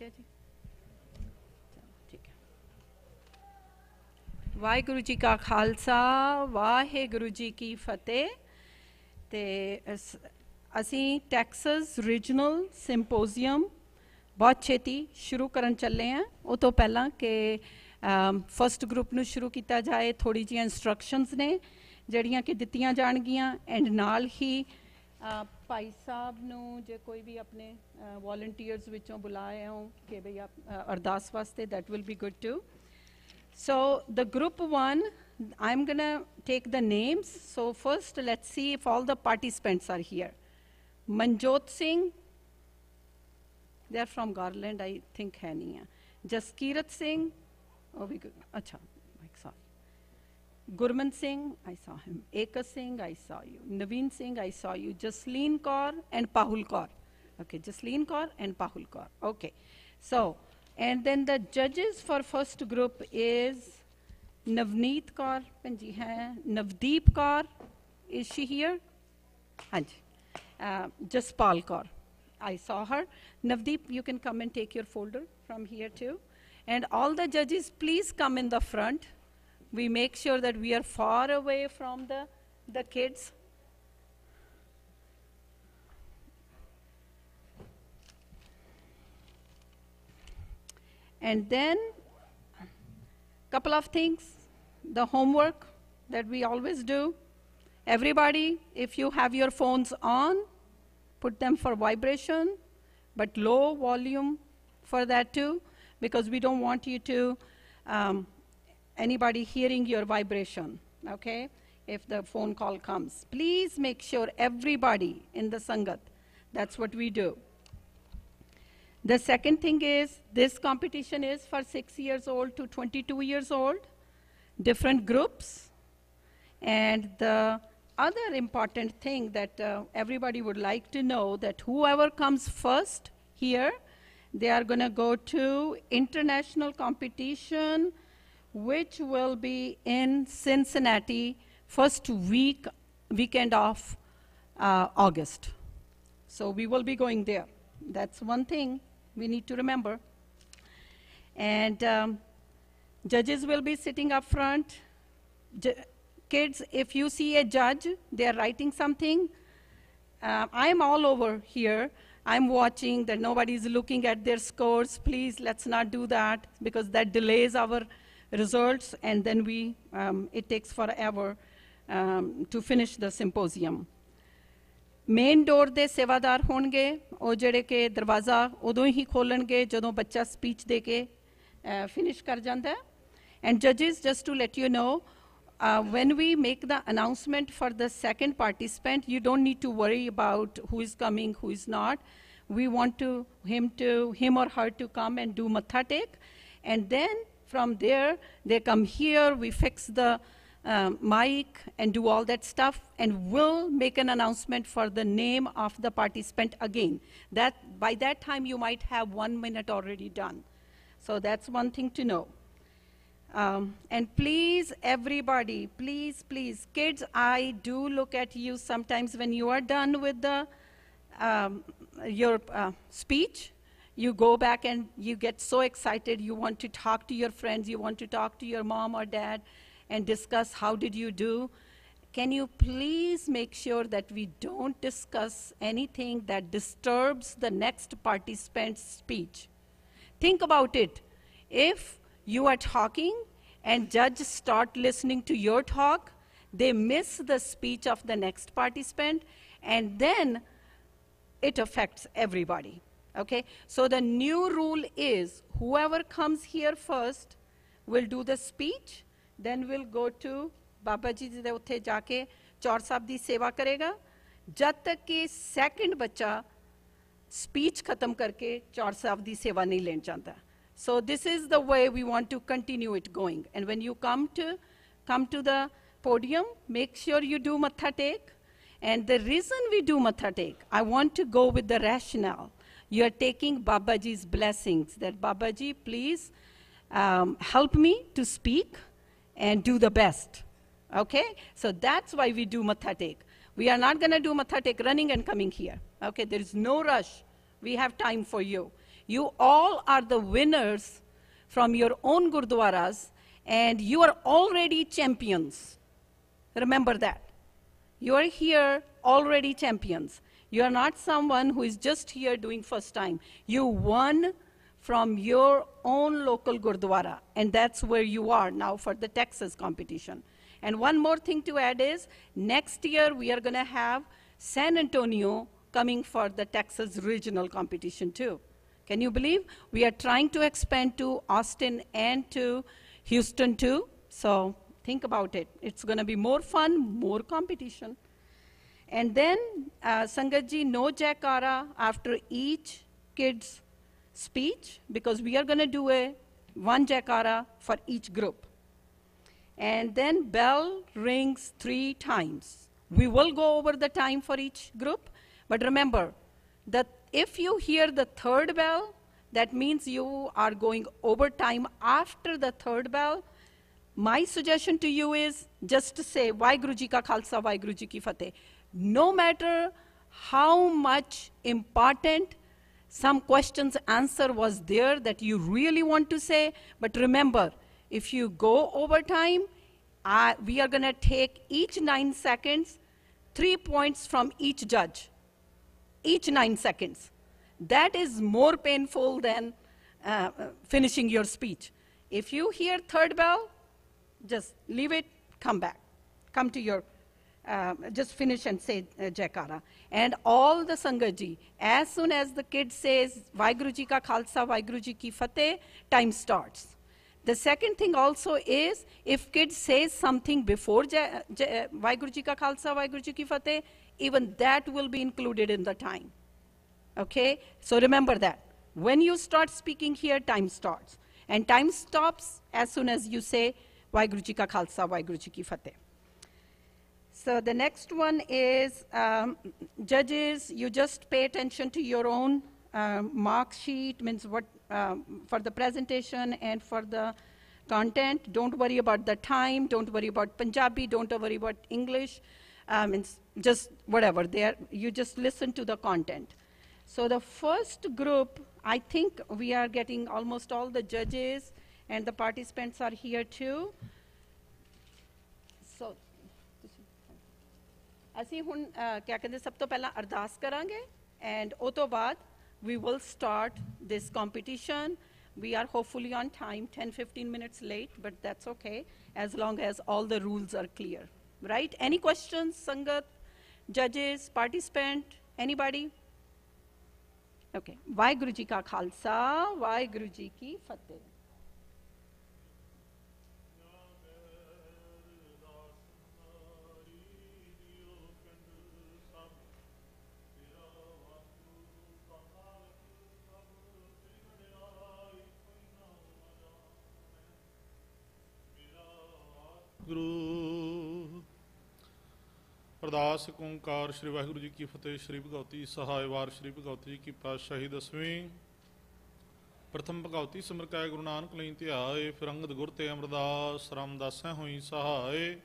है जी? ठीक है। वाहिगुरु जी का खालसा, वाहिगुरु जी की फतेह। ते असी टैक्सस रीजनल सिंपोजियम बहुत छेती शुरू करन चले हैं। वो तो पहला कि फस्ट ग्रुप नू शुरू किया जाए, थोड़ी जी इंस्ट्रक्शंस ने जड़ियाँ कि दित्तियां जाणगियां, एंड नाल ही भाई साहब नू जे कोई भी अपने वॉलंटियर्स विचों बुलाए हो कि भई अरदास वास्ते, that will be good too. So the group one, I'm gonna take the names. So first let's see if all the participants are here. Manjot Singh, they're from Garland, I think है नहीं है. Jaskirat Singh, oh we good. अच्छा, Mike sorry. Gurman Singh, I saw him. Eka Singh, I saw you. Naveen Singh, I saw you. Jasleen Kaur and Pahul Kaur. Okay, Jasleen Kaur and Pahul Kaur. Okay, so. And then the judges for first group is Navneet Kaur, Panji hai. Navdeep Kaur, is she here? Hanji. Jaspal Kaur, I saw her. Navdeep, you can come and take your folder from here too. And all the judges, please come in the front. We make sure that we are far away from the kids. And then, couple of things, the homework that we always do. Everybody, if you have your phones on, put them for vibration, but low volume for that too, because we don't want you to, anybody hearing your vibration, okay, if the phone call comes. Please make sure everybody in the Sangat, that's what we do. The second thing is, this competition is for 6 years old to 22 years old, different groups. And the other important thing that everybody would like to know, that whoever comes first here, they are going to go to international competition, which will be in Cincinnati, first weekend of August. So we will be going there. That's one thing we need to remember. And judges will be sitting up front. Kids, if you see a judge, they're writing something. I'm all over here. I'm watching that nobody's looking at their scores. Please, let's not do that, because that delays our results, and then it takes forever to finish the symposium. Main door दे सेवादार होणगे, ਉਹ ਜਿਹੜੇ ਕਿ ਦਰਵਾਜ਼ਾ ਉਦੋਂ ਹੀ ਖੋਲਣਗੇ ਜਦੋਂ ਬੱਚਾ ਸਪੀਚ ਦੇ ਕੇ ਫਿਨਿਸ਼ ਕਰ ਜਾਂਦਾ ਹੈ. And judges, just to let you know, when we make the announcement for the second participant, you don't need to worry about who is coming, who is not. We want him or her to come and do matha tek, and then from there they come here, we fix the mic and do all that stuff, and we'll make an announcement for the name of the participant again. That by that time you might have 1 minute already done. So that's one thing to know. And please, everybody, please, please, kids, I do look at you sometimes when you are done with your speech. You go back and you get so excited, you want to talk to your friends, you want to talk to your mom or dad, and discuss how did you do. Can you please make sure that we don't discuss anything that disturbs the next participant's speech? Think about it. If you are talking and judges start listening to your talk, they miss the speech of the next participant, and then it affects everybody, okay? So the new rule is, whoever comes here first will do the speech, then we'll go to Baba Ji de uthe jaake Chaur Sahib di seva karega, jad tak ki second bacha speech khatam karke Chaur Sahib di seva nahi len janda. So this is the way we want to continue it going. And when you come to the podium, make sure you do matha tek. And the reason we do matha tek, I want to go with the rationale. You are taking Babaji's blessings, that Babaji, please help me to speak and do the best, okay? So that's why we do matha tek. We are not gonna do matha tek running and coming here, okay? There is no rush. We have time for you. You all are the winners from your own gurdwaras, and you are already champions. Remember that. You are here already champions. You are not someone who is just here doing first time. You won from your own local gurdwara, and that's where you are now for the Texas competition. And one more thing to add is, next year we are going to have San Antonio coming for the Texas regional competition too. Can you believe? We are trying to expand to Austin and to Houston too. So think about it. It's going to be more fun, more competition. And then, Sangatji, no Jaikara after each kid's speech, because we are going to do one Jaikara for each group. And then bell rings 3 times. We will go over the time for each group, but remember that if you hear the 3rd bell, that means you are going over time after the 3rd bell. My suggestion to you is just to say, Vaheguru Ji Ka Khalsa, Vaheguru Ji Ki Fateh. No matter how much important some questions answer was there that you really want to say, but remember, if you go over time, we are going to take each 9 seconds, 3 points from each judge. Each 9 seconds. That is more painful than finishing your speech. If you hear 3rd bell, just leave it, come back. Come to your, just finish and say Jaikara. And all the Sangatji, as soon as the kid says, Vaheguru Ji Ka Khalsa, Vaheguru Ji Ki Fateh, time starts. The second thing also is, if kid says something before Vaheguru Ji Ka Khalsa, Vaheguru Ji Ki Fateh, even that will be included in the time. Okay? So remember that. When you start speaking here, time starts. And time stops as soon as you say, Vaheguru Ji Ka Khalsa, Vaheguru Ji Ki Fateh. So the next one is, judges, you just pay attention to your own mark sheet, means what, for the presentation and for the content. Don't worry about the time, don't worry about Punjabi, don't worry about English, means just whatever, you just listen to the content. So the first group, I think we are getting almost all the judges and the participants are here too. So, ਅਸੀਂ ਹੁਣ ਕਿਆ ਕਹਿੰਦੇ ਸਭ ਤੋਂ ਪਹਿਲਾਂ ਅਰਦਾਸ ਕਰਾਂਗੇ and ਉਹ ਤੋਂ ਬਾਅਦ we will start this competition. We are hopefully on time, 10-15 minutes late, but that's okay as long as all the rules are clear. Right? Any questions, Sangat, judges, participant, anybody? Okay. Vaheguru Ji Ka Khalsa, Vaheguru Ji Ki Fateh. ਗੁਰੂ ਅਰਦਾਸ ਓਂਕਾਰ ਸ਼੍ਰੀ ਵਾਹਿਗੁਰੂ ਜੀ ਕੀ ਫਤਿਹ। ਸ਼੍ਰੀ ਭਗਵਤੀ ਸਹਾਇ ਵਾਰ ਸ਼੍ਰੀ ਭਗਵਤੀ ਜੀ ਕੀ ਪਾਤਸ਼ਾਹੀ ਦਸਵੀਂ। ਪ੍ਰਥਮ ਭਗਵਤੀ ਸਿਮਰ ਕੈ ਗੁਰੂ ਨਾਨਕ ਲਈ ਧਿਆਏ, ਫਿਰ ਅੰਗਦ ਗੁਰ ਤੇ ਅਮਰਦਾਸ ਰਾਮਦਾਸੈ ਹੋਈ ਸਹਾਏ।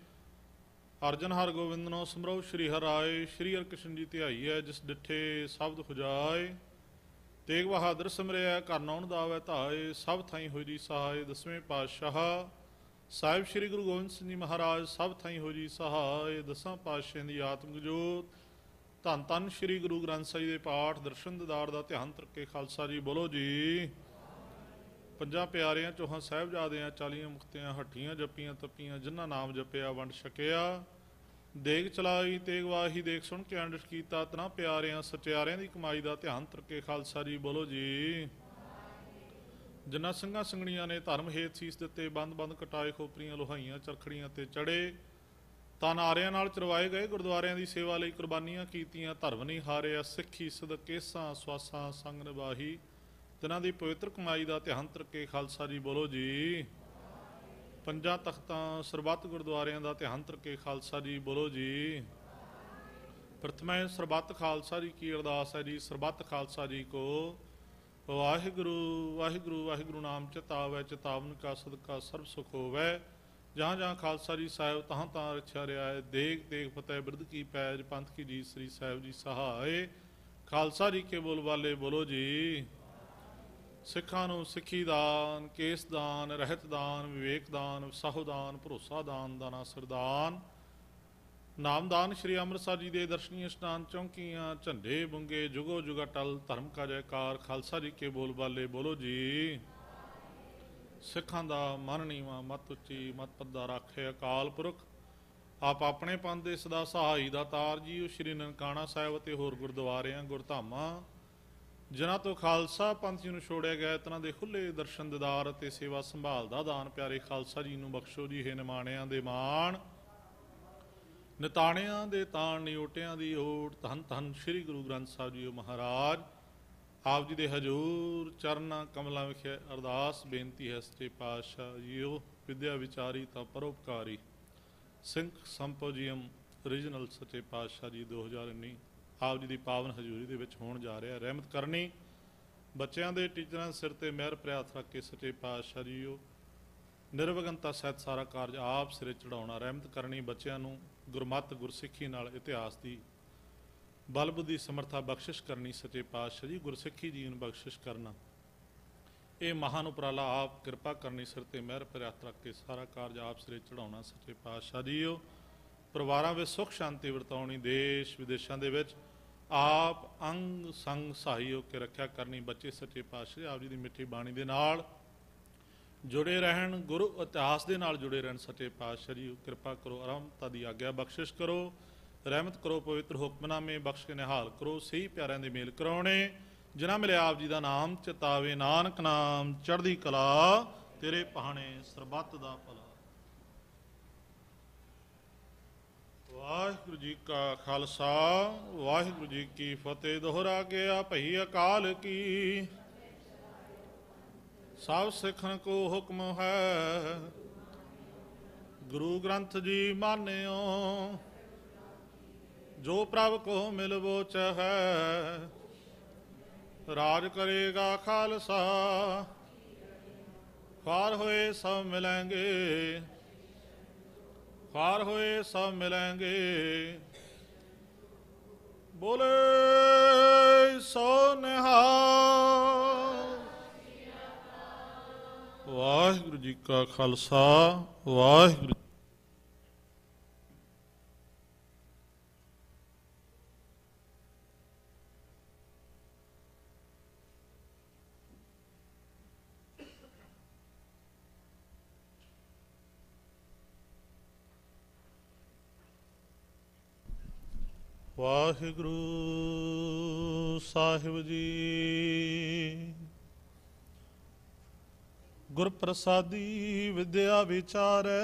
ਅਰਜਨ ਹਰ ਗੋਬਿੰਦਨੋ ਸਿਮਰੋ ਸ਼੍ਰੀ ਹਰਿ ਸ਼੍ਰੀ ਹਰਿ ਕ੍ਰਿਸ਼ਨ ਜੀ ਧਿਆਈਐ, ਜਿਸ ਡਿਠੇ ਸ਼ਬਦ ਖੁਜਾਏ। ਤੇਗ ਬਹਾਦਰ ਸਿਮਰਿਆ ਘਰ ਨਾਉਣ ਦਾਵੈ ਧਾਏ, ਸਭ ਥਾਈਂ ਹੋਈ ਜੀ ਸਹਾਏ। ਦਸਵੇਂ ਪਾਤਸ਼ਾਹ ਸਾਹਿਬ ਸ਼੍ਰੀ ਗੁਰੂ ਗੋਬਿੰਦ ਸਿੰਘ ਜੀ ਮਹਾਰਾਜ ਸਭ ਥਾਈਂ ਹੋ ਜੀ ਸਹਾਏ। ਦਸਾਂ ਪਾਤਸ਼ਾਹਾਂ ਦੀ ਆਤਮਿਕ ਜੋਤ ਧੰਨ ਧੰਨ ਸ਼੍ਰੀ ਗੁਰੂ ਗ੍ਰੰਥ ਸਾਹਿਬ ਦੇ ਪਾਠ ਦਰਸ਼ਨ ਦਿਦਾਰ ਦਾ ਧਿਆਨ ਤਰਕੇ ਖਾਲਸਾ ਜੀ ਬੋਲੋ ਜੀ। ਪੰਜਾਂ ਪਿਆਰਿਆਂ ਚੌਹਾਂ ਸਾਹਿਬਜ਼ਾਦਿਆਂ 40 ਮੁਕਤਿਆਂ ਹੱਠੀਆਂ ਜੱਪੀਆਂ ਤੱਪੀਆਂ, ਜਿਨ੍ਹਾਂ ਨਾਮ ਜਪਿਆ ਵੰਡ ਛਕਿਆ। ਦੇਗ ਚਲਾਈ ਤੇਗ ਵਾਹੀ ਦੇਖ ਸੁਣ ਕੇ ਅੰਡਿਸ਼ ਕੀਤਾ, ਤਨਾ ਪਿਆਰਿਆਂ ਸਚਿਆਰਿਆਂ ਦੀ ਕਮਾਈ ਦਾ ਧਿਆਨ ਤਰਕੇ ਖਾਲਸਾ ਜੀ ਬੋਲੋ ਜੀ। ਜਿਨ੍ਹਾਂ ਸਿੰਘਾਂ ਸਿੰਘਣੀਆਂ ਨੇ ਧਰਮ ਹੇਤ ਸੀਸ ਦਿੱਤੇ, ਬੰਦ ਬੰਦ ਕਟਾਏ ਖੋਪਰੀਆਂ ਲੋਹਾਈਆਂ ਚਰਖੜੀਆਂ ਤੇ ਚੜੇ, ਤਾਂ ਨਾਰਿਆਂ ਨਾਲ ਚਰਵਾਏ ਗਏ ਗੁਰਦੁਆਰਿਆਂ ਦੀ ਸੇਵਾ ਲਈ ਕੁਰਬਾਨੀਆਂ ਕੀਤੀਆਂ, ਧਰਮ ਨਹੀਂ ਹਾਰਿਆ ਸਿੱਖੀ ਸਦਕ ਕੇਸਾਂ ਸਵਾਸਾਂ ਸੰਗ ਨਿਭਾਹੀ, ਤਿਨਾਂ ਦੀ ਪਵਿੱਤਰ ਕਮਾਈ ਦਾ ਧਿਆਨ ਤਰਕੇ ਖਾਲਸਾ ਜੀ ਬੋਲੋ ਜੀ। ਪੰਜਾਂ ਤਖਤਾਂ ਸਰਬੱਤ ਗੁਰਦੁਆਰਿਆਂ ਦਾ ਧਿਆਨ ਤਰਕੇ ਖਾਲਸਾ ਜੀ ਬੋਲੋ ਜੀ। ਪ੍ਰਥਮੇ ਸਰਬੱਤ ਖਾਲਸਾ ਜੀ ਕੀ ਅਰਦਾਸ ਹੈ ਜੀ। ਸਰਬੱਤ ਖਾਲਸਾ ਜੀ ਕੋ ਵਾਹਿਗੁਰੂ ਵਾਹਿਗੁਰੂ ਵਾਹਿਗੁਰੂ ਨਾਮ ਚਿਤਾਵੈ, ਚਿਤਾਵਨ ਕਾ ਸਦਕਾ ਸਰਬ ਸੁਖ ਹੋਵੈ। ਜਹਾਂ ਜਹਾਂ ਖਾਲਸਾ ਜੀ ਸਾਹਿਬ ਤਹਾਂ ਤਹਾਂ ਰਛਿਆ ਰਿਹਾ ਹੈ। ਦੇਗ ਦੇਗ ਫਤਿਹ ਬਿਰਧ ਕੀ ਪੈਜ, ਪੰਥ ਕੀ ਜੀ ਸ੍ਰੀ ਸਾਹਿਬ ਜੀ ਸਹਾਏ। ਖਾਲਸਾ ਜੀ ਕੇ ਬੋਲ ਵਾਲੇ ਬੋਲੋ ਜੀ। ਸਿੱਖਾਂ ਨੂੰ ਸਿੱਖੀ ਦਾਨ, ਕੇਸ ਦਾਨ, ਰਹਿਤ ਦਾਨ, ਵਿਵੇਕ ਦਾਨ, ਵਿਸਾਹੋ ਦਾਨ, ਭਰੋਸਾ ਦਾਨ, ਦਾਨਾ ਸਰਦਾਨ, ਨਾਮਦਾਨ, ਸ਼੍ਰੀ ਅੰਮ੍ਰਿਤਸਰ ਜੀ ਦੇ ਦਰਸ਼ਨੀ ਇਸ਼ਨਾਨ, ਚੌਂਕੀਆਂ, ਝੰਡੇ ਬੁੰਗੇ, ਜੁਗੋ ਜੁਗਾ ਟਲ, ਧਰਮ ਕਾ ਜੈਕਾਰ, ਖਾਲਸਾ ਜੀ ਕੇ ਬੋਲ ਬਾਲੇ, ਬੋਲੋ ਜੀ। ਸਿੱਖਾਂ ਦਾ ਮਨ ਨੀਵਾਂ, ਮਤ ਉੱਚੀ, ਮਤ ਪੱਦਾ ਰਾਖੇ ਅਕਾਲ ਪੁਰਖ। ਆਪ ਆਪਣੇ ਪੰਥ ਦੇ ਸਦਾ ਸਹਾਈ ਦਾ ਤਾਰ ਜੀ। ਉਹ ਸ਼੍ਰੀ ਨਨਕਾਣਾ ਸਾਹਿਬ ਅਤੇ ਹੋਰ ਗੁਰਦੁਆਰਿਆਂ, ਗੁਰਧਾਮਾਂ ਜਿਨ੍ਹਾਂ ਤੋਂ ਖਾਲਸਾ ਪੰਥ ਜੀ ਨੂੰ ਛੋੜਿਆ ਗਿਆ, ਇਤਨਾਂ ਦੇ ਖੁੱਲੇ ਦਰਸ਼ਨ ਦਿਦਾਰ ਅਤੇ ਸੇਵਾ ਸੰਭਾਲ ਦਾ ਦਾਨ ਪਿਆਰੇ ਖਾਲਸਾ ਜੀ ਨੂੰ ਬਖਸ਼ੋ ਜੀ। ਹੇ ਨਿਮਾਣਿਆਂ ਦੇ ਮਾਣ, ਨਿਤਾਣਿਆਂ ਦੇ ਤਾਣ, ਨਿਓਟਿਆਂ ਦੀ ਓਟ, ਧੰਨ ਧੰਨ ਸ਼੍ਰੀ ਗੁਰੂ ਗ੍ਰੰਥ ਸਾਹਿਬ ਜੀ ਮਹਾਰਾਜ। ਆਪ ਜੀ ਦੇ ਹਜ਼ੂਰ ਚਰਨਾਂ ਕਮਲਾਂ ਵਿਖੇ ਅਰਦਾਸ ਬੇਨਤੀ ਹੈ, ਸੱਚੇ ਪਾਤਸ਼ਾਹ ਜੀਓ ਵਿਦਿਆ ਵਿਚਾਰੀ ਤਾਂ ਪਰਉਪਕਾਰੀ। ਸਿੰਘ ਸੰਪੋਜੀਅਮ ਰੀਜਨਲ ਸੱਚੇ ਪਾਤਸ਼ਾਹ ਜੀ 2019 ਆਪ ਜੀ ਦੀ ਪਾਵਨ ਹਜ਼ੂਰੀ ਦੇ ਵਿੱਚ ਹੋਣ ਜਾ ਰਿਹਾ। ਰਹਿਮਤ ਕਰਨੀ ਬੱਚਿਆਂ ਦੇ ਟੀਚਰਾਂ ਸਿਰ ਤੇ ਮਿਹਰ ਭਰਿਆ ਹੱਥ ਰੱਖ ਕੇ ਸੱਚੇ ਪਾਤਸ਼ਾਹ ਜੀਓ ਨਿਰਵਿਘਨਤਾ ਸਹਿਤ ਸਾਰਾ ਕਾਰਜ ਆਪ ਸਿਰੇ ਚੜਾਉਣਾ। ਰਹਿਮਤ ਕਰਨੀ ਬੱਚਿਆਂ ਨੂੰ ਗੁਰਮਤਿ ਗੁਰਸਿੱਖੀ ਨਾਲ ਇਤਿਹਾਸ ਦੀ ਬਲ ਬੁੱਧੀ ਸਮਰਥਾ ਬਖਸ਼ਿਸ਼ ਕਰਨੀ ਸੱਚੇ ਪਾਤਸ਼ਾਹ ਜੀ। ਗੁਰਸਿੱਖੀ ਜੀ ਨੂੰ ਬਖਸ਼ਿਸ਼ ਕਰਨਾ ਇਹ ਮਹਾਨ ਉਪਰਾਲਾ ਆਪ ਕਿਰਪਾ ਕਰਨੀ। ਸਿਰ ਤੇ ਮਿਹਰ ਭਰਿਆ ਹੱਥ ਰੱਖ ਕੇ ਸਾਰਾ ਕਾਰਜ ਆਪ ਸਿਰੇ ਚੜਾਉਣਾ ਸੱਚੇ ਪਾਤਸ਼ਾਹ ਜੀਓ। ਪਰਿਵਾਰਾਂ ਵਿੱਚ ਸੁੱਖ ਸ਼ਾਂਤੀ ਵਰਤਾਉਣੀ, ਦੇਸ਼ ਵਿਦੇਸ਼ਾਂ ਦੇ ਵਿੱਚ ਆਪ ਅੰਗ ਸੰਗ ਸਹਾਈ ਹੋ ਕੇ ਰੱਖਿਆ ਕਰਨੀ। ਬੱਚੇ ਸੱਚੇ ਪਾਤਸ਼ਾਹ ਆਪ ਜੀ ਦੀ ਮਿੱਠੀ ਬਾਣੀ ਦੇ ਨਾਲ ਜੁੜੇ ਰਹਿਣ, ਗੁਰੂ ਇਤਿਹਾਸ ਦੇ ਨਾਲ ਜੁੜੇ ਰਹਿਣ ਸੱਚੇ ਪਾਤਸ਼ਾਹ ਜੀ। ਕਿਰਪਾ ਕਰੋ, ਆਰਾਮਤਾ ਦੀ ਆਗਿਆ ਬਖਸ਼ਿਸ਼ ਕਰੋ, ਰਹਿਮਤ ਕਰੋ, ਪਵਿੱਤਰ ਹੁਕਮਨਾਮੇ ਬਖਸ਼ ਕੇ ਨਿਹਾਲ ਕਰੋ। ਸਹੀ ਪਿਆਰਿਆਂ ਦੇ ਮੇਲ ਕਰਾਉਣੇ ਜਿਨ੍ਹਾਂ ਮਿਲੇ ਆਪ ਜੀ ਦਾ ਨਾਮ ਚਿਤਾਵੇ, ਨਾਨਕ ਨਾਮ ਚੜ੍ਹਦੀ ਕਲਾ, ਤੇਰੇ ਪਹਾਣੇ ਸਰਬੱਤ ਦਾ ਭਲਾ। ਵਾਹਿਗੁਰੂ ਜੀ ਕਾ ਖਾਲਸਾ, ਵਾਹਿਗੁਰੂ ਜੀ ਕੀ ਫਤਿਹ। ਦੋਹਰਾ ਗਿਆ ਭਈ ਅਕਾਲ ਕੀ, ਸਭ ਸਿੱਖਣ ਕੋ ਹੁਕਮ ਹੈ। ਗੁਰੂ ਗ੍ਰੰਥ ਜੀ ਮਾਨਿਓ, ਜੋ ਪ੍ਰਭ ਕੋ ਮਿਲਵੋ ਚਹੈ। ਰਾਜ ਕਰੇਗਾ ਖਾਲਸਾ, ਖਾਰ ਹੋਏ ਸਭ ਮਿਲੈਂਗੇ, ਖਾਰ ਹੋਏ ਸਭ ਮਿਲੈਂਗੇ। ਬੋਲੇ ਸੋ ਨਿਹਾਲ। ਵਾਹਿਗੁਰੂ ਜੀ ਕਾ ਖਾਲਸਾ, ਵਾਹਿਗੁਰੂ। ਵਾਹਿਗੁਰੂ ਸਾਹਿਬ ਜੀ। ਗੁਰ ਪ੍ਰਸਾਦੀ ਵਿਦਿਆ ਵਿਚਾਰੈ,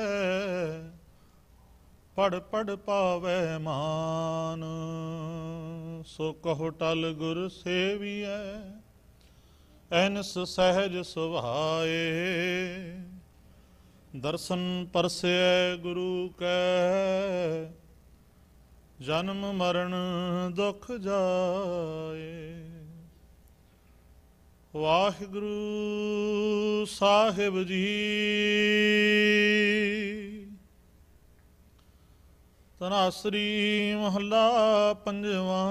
ਪੜ ਪੜ ਪਾਵੈ ਮਾਨ। ਸੋ ਕਹੋ ਟਲ ਗੁਰ ਸੇਵੀਐ, ਐਨਸ ਸਹਿਜ ਸੁਭਾਏ। ਦਰਸ਼ਨ ਪਰਸੈ ਗੁਰੂ ਕੈ, ਜਨਮ ਮਰਨ ਦੁਖ ਜਾਏ। ਵਾਹਿਗੁਰੂ ਸਾਹਿਬ ਜੀ। ਤਨਾਸਰੀ ਮਹੱਲਾ ਪੰਜਵਾਂ।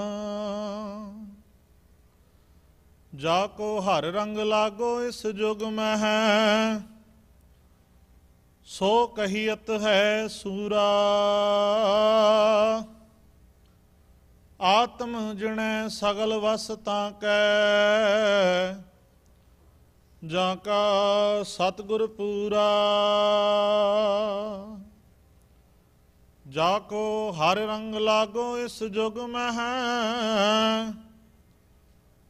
ਜਾ ਕੋ ਹਰ ਰੰਗ ਲਾਗੋ ਇਸ ਜੁਗ ਮਹਿ, ਸੋ ਕਹੀਅਤ ਹੈ ਸੂਰਾ। ਆਤਮ ਜਿਣੈ ਸਗਲ ਵਸ ਤਾਂ ਕੈ, ਜਾਂ ਕਾ ਸਤਿਗੁਰ ਪੂਰਾ। ਜਾ ਕੋ ਹਰ ਰੰਗ ਲਾਗੋ ਇਸ ਜੁਗ ਮਹਿ,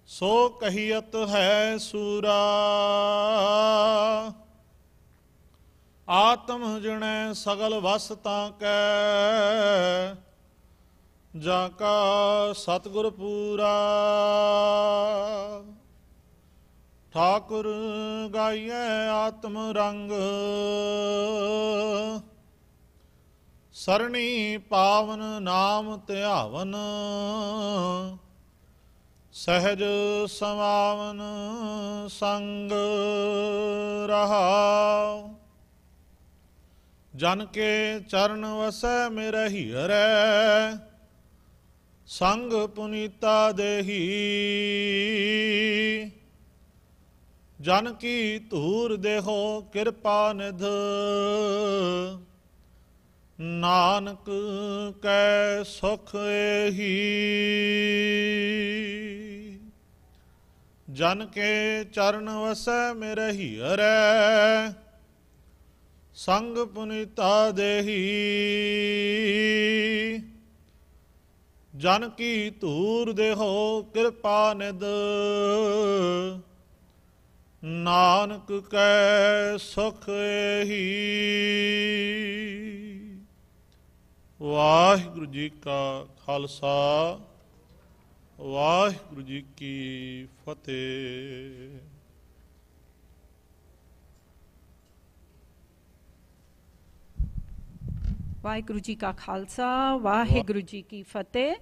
ਸੋ ਕਹੀਅਤ ਹੈ ਸੂਰਾ। ਆਤਮ ਜਿਣੈ ਸਗਲ ਵਸ ਤਾਂ ਕੈ, ਜਾਂ ਕਾ ਸਤਿਗੁਰ ਪੂਰਾ। ਠਾਕੁਰ ਗਾਈਐ ਆਤਮ ਰੰਗ, ਸਰਣੀ ਪਾਵਨ ਨਾਮ ਧਿਆਵਨ। ਸਹਿਜ ਸਮਾਵਨ ਸੰਗ ਰਹਾਉ। ਜਨ ਕੇ ਚਰਨ ਵਸੈ ਮਿਰਹਿ ਹਰੈ, ਸੰਗ ਪੁਨੀਤਾ ਦੇਹੀ। ਜਨ ਕੀ ਧੂਰ ਦੇਹੋ ਕਿਰਪਾ ਨਿਧ ਨਾਨਕ ਕੈ ਸੁਖ ਏਹੀ ਜਨ ਕੇ ਚਰਨ ਵਸੈ ਮਿਰਹਿ ਹਰੈ ਸੰਗ ਪੁਨੀਤਾ ਦੇਹੀ ਜਨ ਕੀ ਧੂਰ ਦੇਹੋ ਕਿਰਪਾ ਨਿਧ ਨਾਨਕ ਕੈ ਸੁਖ ਏਹੀ ਵਾਹਿਗੁਰੂ ਜੀ ਕਾ ਖਾਲਸਾ ਵਾਹਿਗੁਰੂ ਜੀ ਕੀ ਫਤਿਹ। Vaheguru Ji Ka Khalsa, Vaheguru Ji Ki Fateh.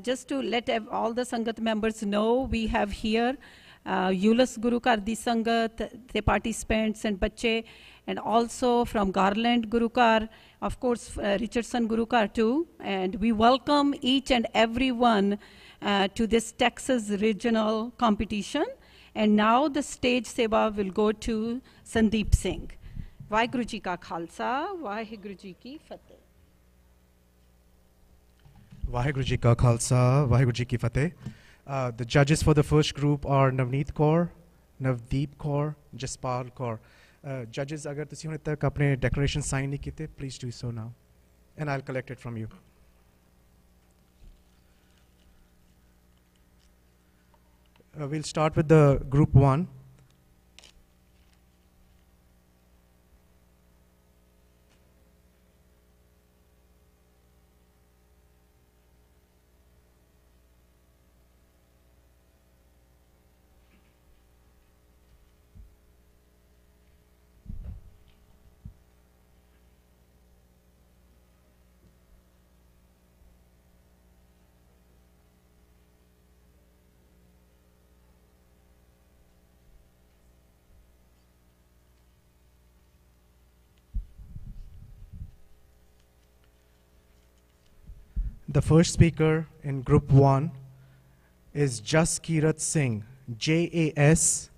Just to let all the Sangat members know, we have here Yulas Guru Kar di Sangat, the participants and Bache, and also from Garland Guru Kar, of course Richardson Guru Kar too. And we welcome each and everyone to this Texas regional competition. And now the stage seva will go to Sandeep Singh. Vaheguru Ji Ka Khalsa, Vaheguru Ji Ki Fateh. Vaheguru Ji Ka Khalsa, Vaheguru Ji Ki Fateh. The judges for the first group are Navneet Kaur, Navdeep Kaur, Jaspal Kaur. Judges, agar tusi hone tak apne declaration sign nahi kite, please do so now. And I'll collect it from you. We'll start with the group 1. The first speaker in group 1 is Jaskirat Singh, Jaskeerat,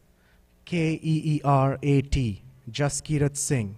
Jaskirat Singh.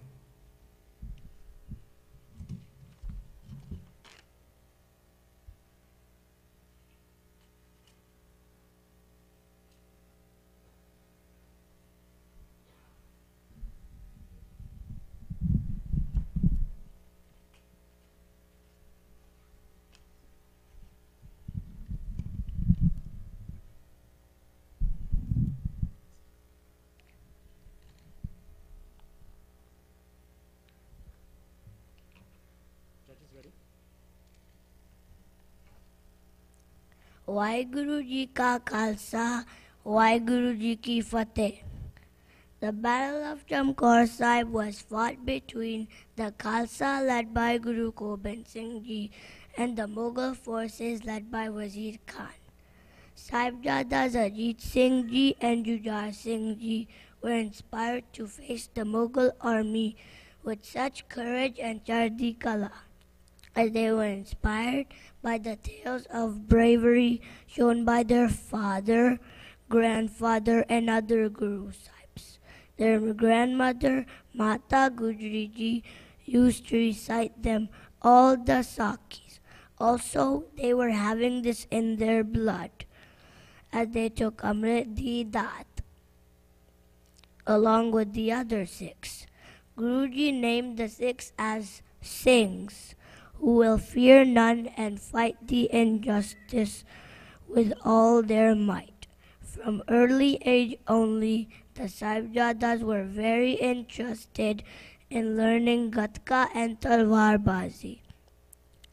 Vaheguru Ji Ka Khalsa, Vaheguru Ji Ki Fateh. The Battle of Chamkaur Sahib was fought between the Khalsa led by Guru Gobind Singh Ji and the Mughal forces led by Wazir Khan. Sahibzadas Ajit Singh Ji and Jujhar Singh Ji were inspired to face the Mughal army with such courage and chardi kala, as they were inspired by the tales of bravery shown by their father, grandfather, and other Guru Sahibs. Their grandmother, Mata Gujri Ji, used to recite them all the Sakis. Also, they were having this in their blood, as they took Amrit Di Dat along with the other 6. Guruji named the 6 as Singhs, who will fear none and fight the injustice with all their might. From early age only, the Sahibzadas were very interested in learning Gatka and Talwarbazi.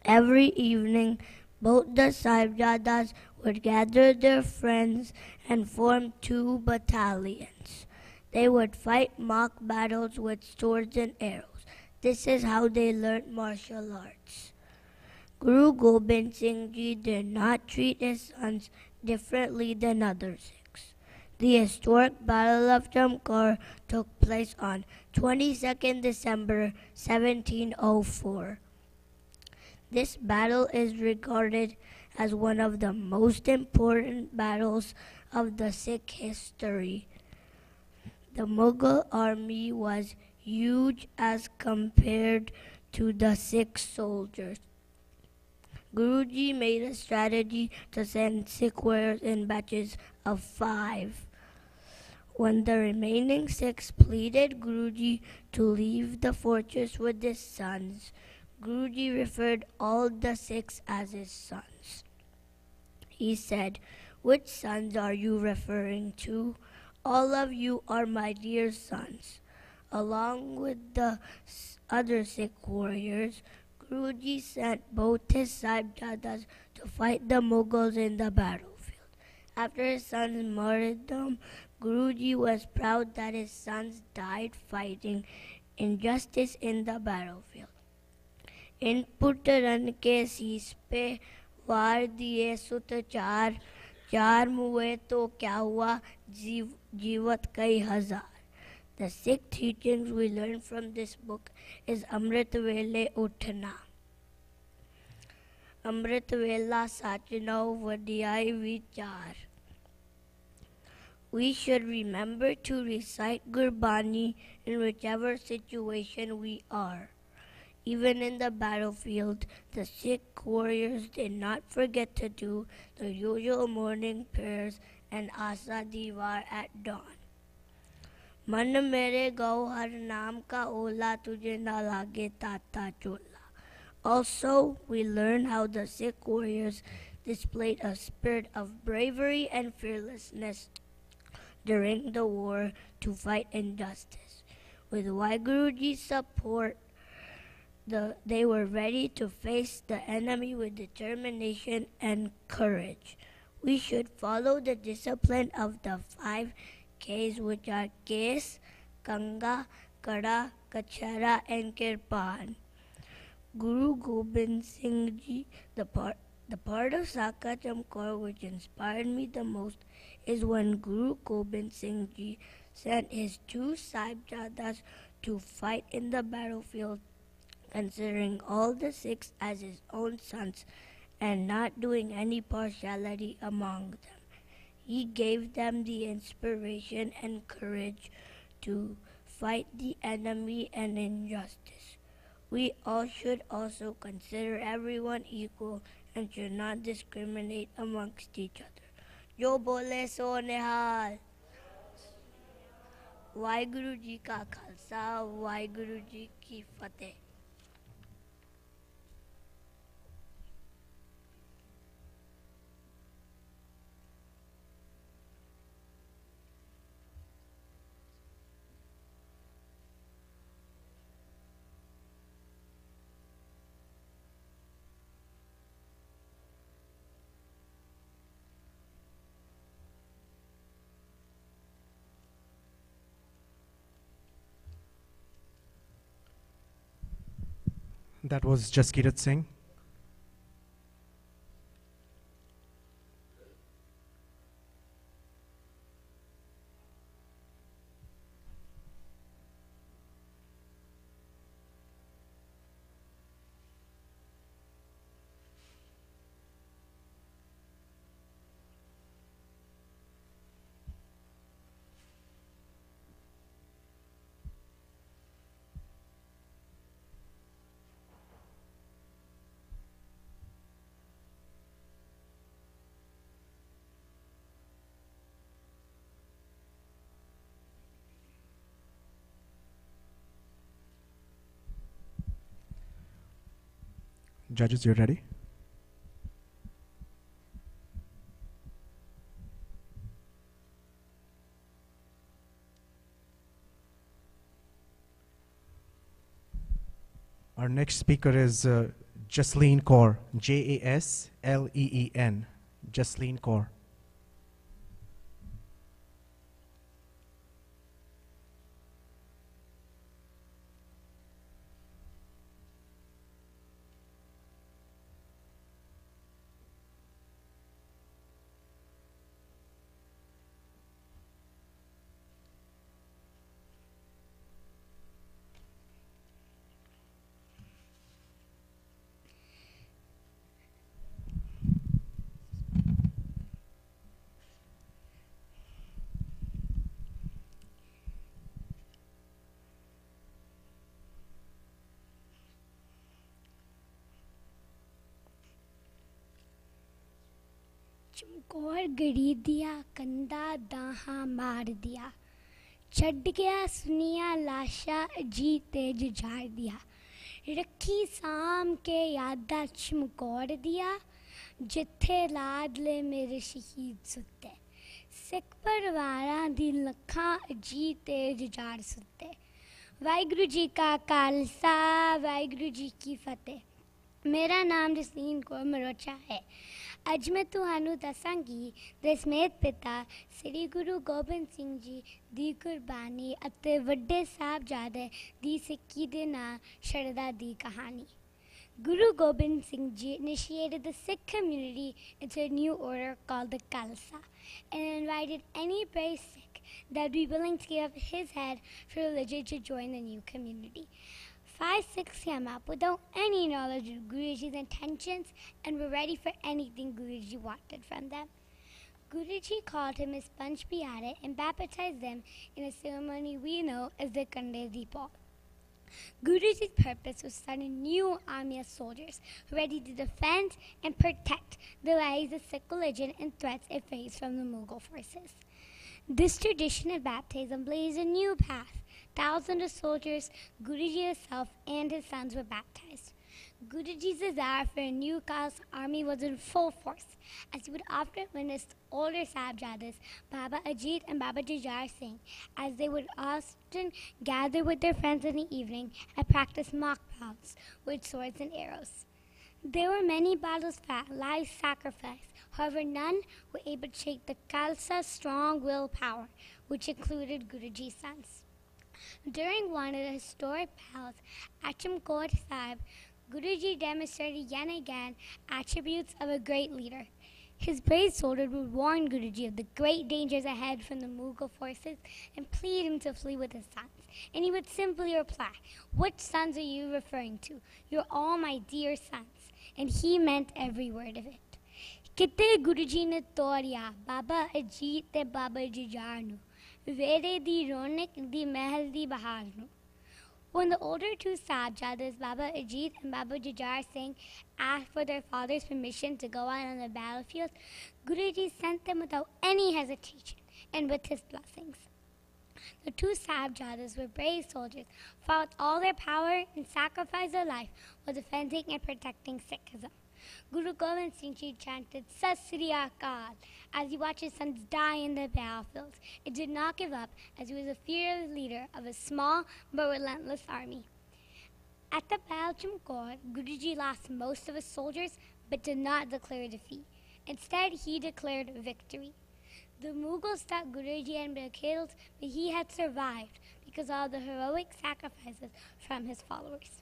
Every evening, both the Sahibzadas would gather their friends and form 2 battalions. They would fight mock battles with swords and arrows. This is how they learned martial arts. Guru Gobind Singh Ji did not treat his sons differently than other Sikhs. The historic Battle of Chamkaur took place on 22nd December 1704. This battle is regarded as one of the most important battles of the Sikh history. The Mughal army was huge as compared to the Sikh soldiers. Guruji made a strategy to send Sikh warriors in batches of 5. When the remaining 6 pleaded Guruji to leave the fortress with his sons, Guruji referred all the 6 as his sons. He said, "Which sons are you referring to? All of you are my dear sons." Along with the other Sikh warriors, Guruji sent both his Sahibjadas to fight the Mughals in the battlefield. After his sons martyrdom, Guruji was proud that his sons died fighting injustice in the battlefield. In put run के शीश पे वार दिए सुत चार, चार मुए तो क्या हुआ जीवत कई हजार. The Sikh teachings we learn from this book is Amrit Vele Uthna. Amrit Vela Sachno Vadiyai Vichar. We should remember to recite Gurbani in whichever situation we are. Even in the battlefield, the Sikh warriors did not forget to do the usual morning prayers and Asa Diwar at dawn. मन मेरे गौहर नाम का ओला तुझे ना लागे ताता चोला. Also, we learn how the Sikh warriors displayed a spirit of bravery and fearlessness during the war to fight injustice. With Waheguruji's support, they were ready to face the enemy with determination and courage. We should follow the discipline of the 5 Ks, which are Kes, Kanga, Kada, Kachara, and Kirpan. Guru Gobind Singh Ji, the part of Sakacham Kaur which inspired me the most is when Guru Gobind Singh Ji sent his 2 Sahibjadas to fight in the battlefield, considering all the Sikhs as his own sons and not doing any partiality among them. He gave them the inspiration and courage to fight the enemy and injustice. We all should also consider everyone equal and should not discriminate amongst each other. Jo bole so nihal. Waheguru Ji ka Khalsa, Waheguru Ji ki Fateh. That was Jaskirat Singh. Judges, you ready? Our next speaker is Jasleen Kaur, Jasleen, Jasleen Kaur. Chamkaur गड़ी दिया कंधा दाहा मार दिया छड़ गया सुनिया लाशा जी तेज झाड़ दिया रखी साम के यादा चमकौर दिया जिथे लाडले मेरे शहीद सुते सिख परिवारां दी लखां जी तेज जाड़ सुते वाहिगुरू जी का खालसा वाहिगुरू जी की फतेह। मेरा नाम जसलीन कौर मरोचा है। ਅੱਜ ਮੈਂ ਤੁਹਾਨੂੰ ਦੱਸਾਂਗੀ ਦਸਮੇਤ ਪਿਤਾ ਸ੍ਰੀ ਗੁਰੂ ਗੋਬਿੰਦ ਸਿੰਘ ਜੀ ਦੀ ਕੁਰਬਾਨੀ ਅਤੇ ਵੱਡੇ ਸਾਹਿਬਜ਼ਾਦੇ ਦੀ ਸਿੱਖੀ ਦੇ ਨਾਲ ਸ਼ਰਧਾ ਦੀ ਕਹਾਣੀ। Guru Gobind Singh Ji initiated the Sikh community into a new order called the Khalsa and invited any brave Sikh that would be willing to give up his head for religion to join the new community. 5 Sikhs came up without any knowledge of Guruji's intentions and were ready for anything Guruji wanted from them. Guruji called him his sponge piyare and baptized them in a ceremony we know as the Kande Deepal. Guruji's purpose was to start a new army of soldiers ready to defend and protect the lives of Sikh religion and threats it faced from the Mughal forces. This tradition of baptism blazed a new path. Thousands of soldiers, Guruji himself and his sons were baptized. Guruji's desire for a new Khalsa army was in full force, as he would often witness older Sahibzadas, Baba Ajit and Baba Jujhar Singh, as they would often gather with their friends in the evening and practice mock bouts with swords and arrows. There were many battles fought, lives sacrificed. However, none were able to shake the Khalsa's strong willpower, which included Guruji's sons. During one of the historic battles at Chamkor Sahib, Guruji demonstrated yet again attributes of a great leader. His brave soldiers would warn Guruji of the great dangers ahead from the Mughal forces and plead him to flee with his sons. And he would simply reply, "Which sons are you referring to? You're all my dear sons." And he meant every word of it. Kitte Guruji ne toria Baba Ajit te Baba Jujhar nu Vere di ronak di mahal di bahar nu. When the older two Sahibzadas, Baba Ajit and Baba Jujhar Singh, asked for their father's permission to go out on the battlefield, Guruji sent them without any hesitation and with his blessings. The two Sahibzadas were brave soldiers, fought with all their power and sacrificed their life while defending and protecting Sikhism. Guru Gobind Singh Ji chanted Sat Sri Akal as he watched his sons die in the battlefields. It did not give up, as he was a fearless leader of a small but relentless army. At the Battle of Chamkor, Guruji lost most of his soldiers but did not declare defeat. Instead, he declared victory. The Mughals thought Guruji had been killed, but he had survived because of the heroic sacrifices from his followers.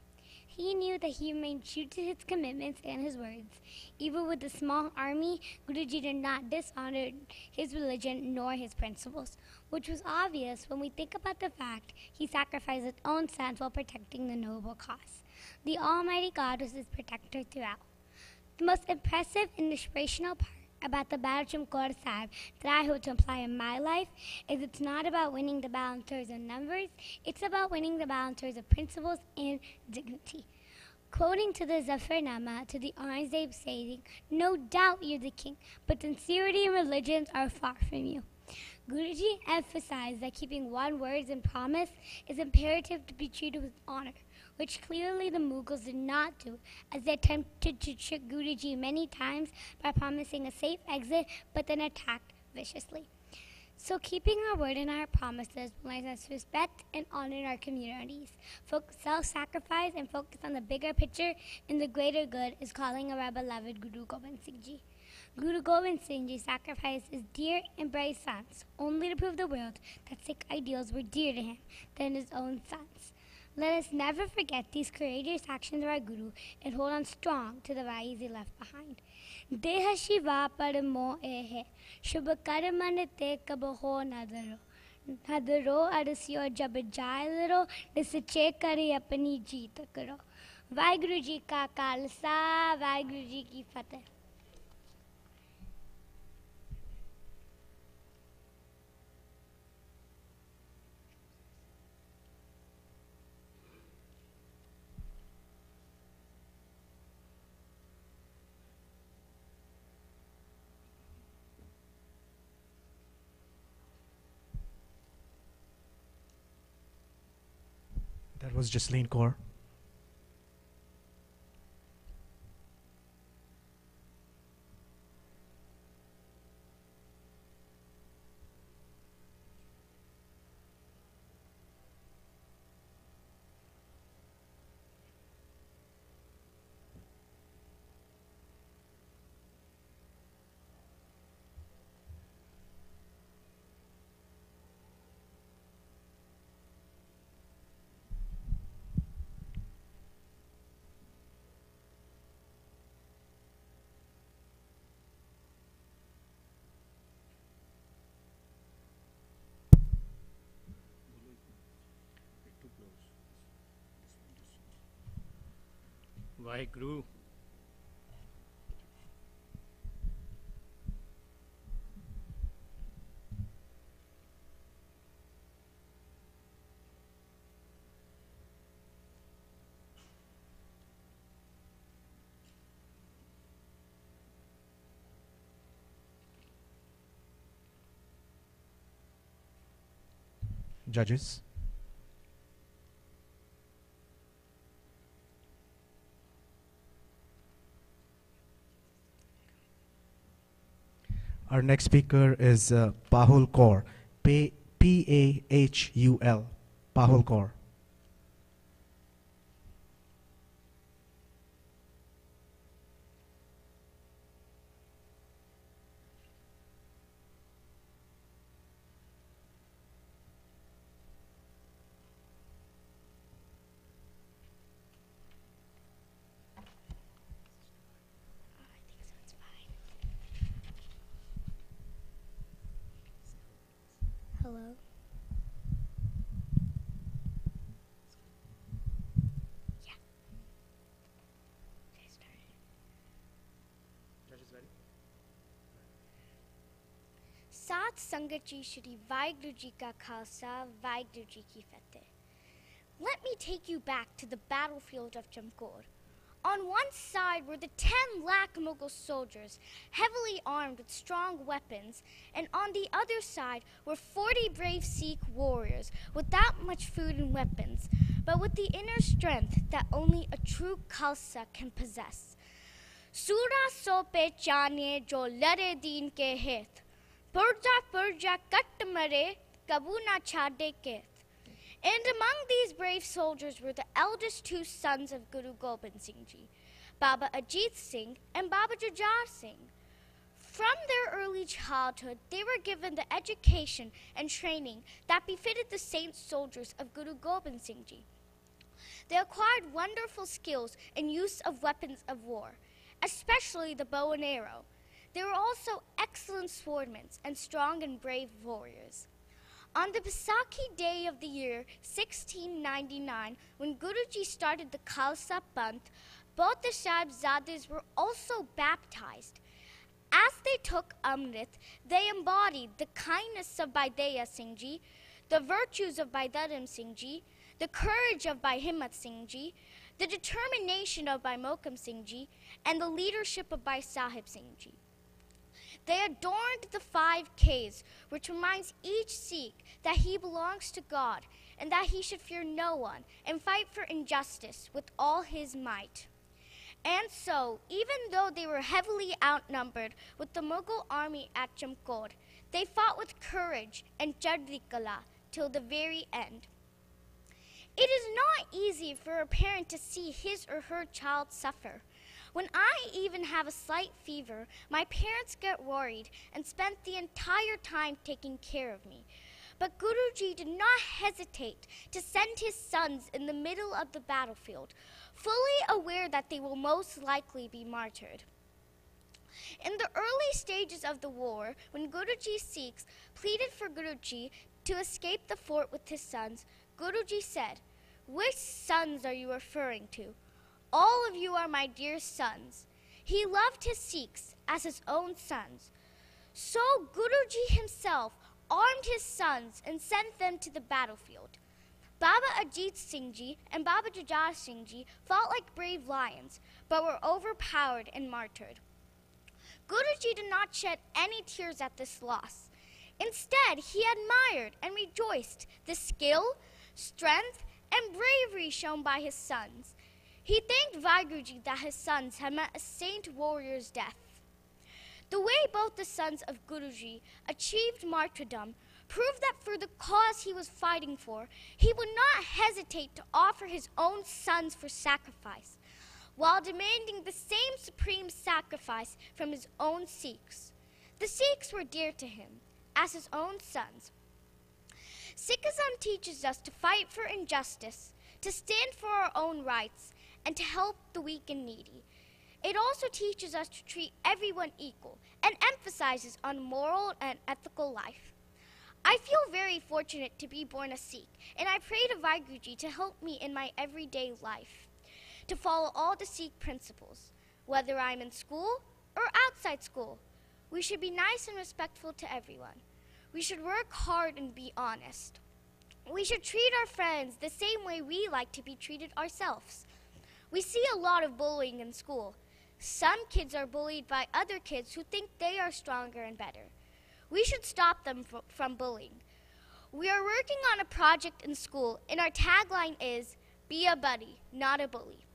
He knew that he remained true to his commitments and his words. Even with a small army, Guruji did not dishonor his religion nor his principles, which was obvious when we think about the fact he sacrificed his own sons while protecting the noble cause. The Almighty God was his protector throughout. The most impressive and inspirational part about the Battle of Chamkor Sahib that I hope to apply in my life is it's not about winning the battle in terms of numbers, it's about winning the battle in terms of principles and dignity. Quoting to the Zafarnama, to the Aurangzeb saying, "No doubt you're the king, but sincerity and religions are far from you." Guruji emphasized that keeping one's words and promise is imperative to be treated with honor, which clearly the Mughals did not do, as they attempted to trick Guruji many times by promising a safe exit, but then attacked viciously. So keeping our word and our promises will learn us to respect and honor our communities. Self-sacrifice and focus on the bigger picture and the greater good is calling our beloved Guru Gobind Singh Ji. Guru Gobind Singh Ji sacrificed his dear and brave sons only to prove the world that Sikh ideals were dearer to him than his own sons. Let us never forget these courageous actions of our Guru and hold on strong to the values he left behind. Deha Shiva Paramo Ehe Shubha Karaman Te Kabaho Nadaro Nadaro Arasyo Jab Jailaro Disache Kare Apani Jeet Karo. Vaheguru Ji Ka Khalsa, Vaheguru Ji Ki Fateh. That was Jasleen Kaur. Vaheguru. Judges. Our next speaker is Pahul Kaur. P-A-H-U-L. Pahul Kaur. Hello. Yeah. Okay, start. Judges ready? सात संगत जी श्री वाहिगुरु जी का खालसा वाहिगुरु जी की फतेह. Let me take you back to the battlefield of Chamkor. On one side were the 10 lakh Mughal soldiers, heavily armed with strong weapons, and on the other side were 40 brave Sikh warriors without much food and weapons, but with the inner strength that only a true Khalsa can possess. Sura so pehchane jo lare deen ke hit, purja kat mare, kabu na chade keth. And among these brave soldiers were the eldest two sons of Guru Gobind Singh Ji, Baba Ajit Singh and Baba Jujhar Singh. From their early childhood, they were given the education and training that befitted the saint soldiers of Guru Gobind Singh Ji. They acquired wonderful skills in use of weapons of war, especially the bow and arrow. They were also excellent swordmen and strong and brave warriors. On the Baisakhi day of the year 1699, when Guruji started the Khalsa Panth, both the Sahibzades were also baptized. As they took Amrit, they embodied the kindness of Bhai Daya Singh Ji, the virtues of Bhai Dharam Singh Ji, the courage of Bhai Himmat Singh Ji, the determination of Bhai Mokam Singh Ji, and the leadership of Bhai Sahib Singh Ji. They adorned the 5 Ks, which reminds each Sikh that he belongs to God and that he should fear no one and fight for injustice with all his might. And so, even though they were heavily outnumbered with the Mughal army at Chamkor, they fought with courage and Chadri Kala till the very end. It is not easy for a parent to see his or her child suffer. When I even have a slight fever, my parents get worried and spend the entire time taking care of me. But Guruji did not hesitate to send his sons in the middle of the battlefield, fully aware that they will most likely be martyred. In the early stages of the war, when Guruji's Sikhs pleaded for Guruji to escape the fort with his sons, Guruji said, "Which sons are you referring to? All of you are my dear sons." He loved his Sikhs as his own sons. So Guruji himself armed his sons and sent them to the battlefield. Baba Ajit Singh Ji and Baba Jujhar Singh Ji fought like brave lions, but were overpowered and martyred. Guruji did not shed any tears at this loss. Instead, he admired and rejoiced the skill, strength, and bravery shown by his sons. He thanked Vaiguruji that his sons had met a saint warrior's death. The way both the sons of Guruji achieved martyrdom proved that for the cause he was fighting for, he would not hesitate to offer his own sons for sacrifice, while demanding the same supreme sacrifice from his own Sikhs. The Sikhs were dear to him, as his own sons. Sikhism teaches us to fight for injustice, to stand for our own rights, and to help the weak and needy. It also teaches us to treat everyone equal and emphasizes on moral and ethical life. I feel very fortunate to be born a Sikh, and I pray to Vaiguruji to help me in my everyday life, to follow all the Sikh principles, whether I'm in school or outside school. We should be nice and respectful to everyone. We should work hard and be honest. We should treat our friends the same way we like to be treated ourselves. We see a lot of bullying in school. Some kids are bullied by other kids who think they are stronger and better. We should stop them from bullying. We are working on a project in school, and our tagline is, "Be a buddy, not a bully."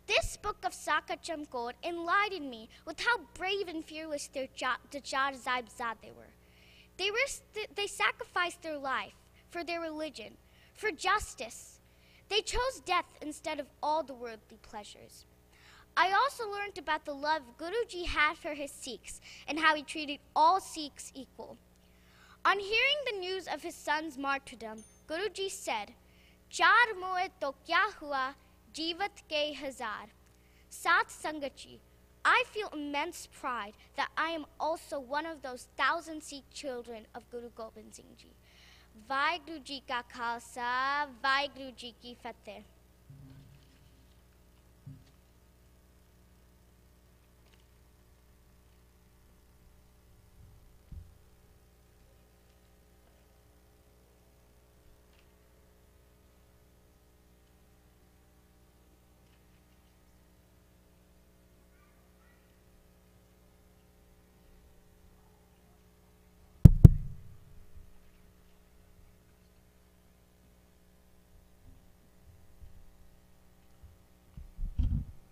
This book of Sakacham Code enlightened me with how brave and fearless the Jar Saibzade were. They sacrificed their life for their religion, for justice. They chose death instead of all the worldly pleasures. I also learned about the love Guruji had for his Sikhs and how he treated all Sikhs equal. On hearing the news of his son's martyrdom, Guruji said, "Char moe to kya hua, jivat ke hazar." Sat Sangachi, I feel immense pride that I am also one of those 1,000 Sikh children of Guru Gobind Singh Ji. Vaiguru Ji ka Khalsa, Vaiguru Ji ki Fateh.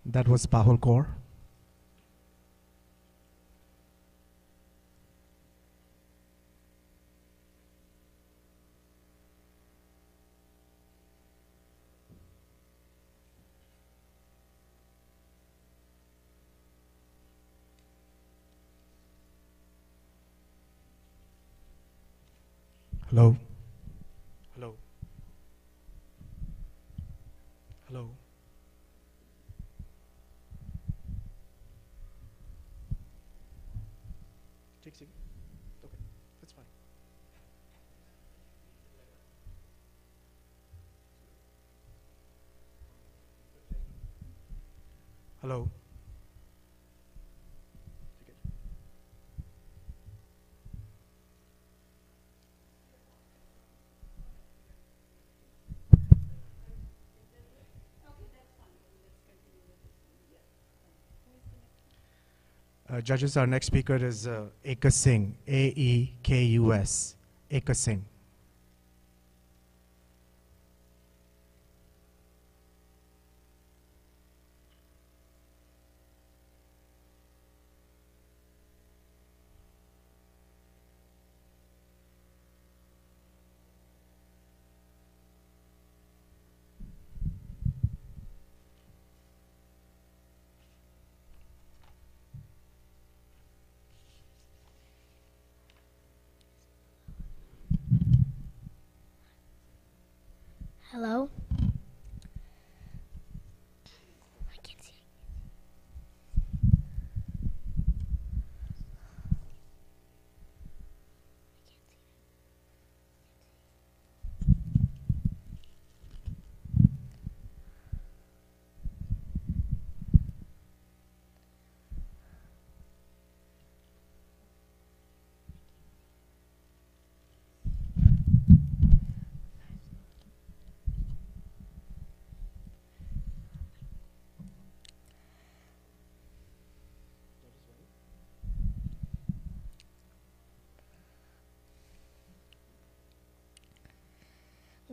That was Pahul Kaur. Hello. Hello. Hello. Take a second. Okay, that's fine. Hello. Take it. Judges, our next speaker is Ekus Singh, Aekus, Ekus Singh. Hello? I can't see.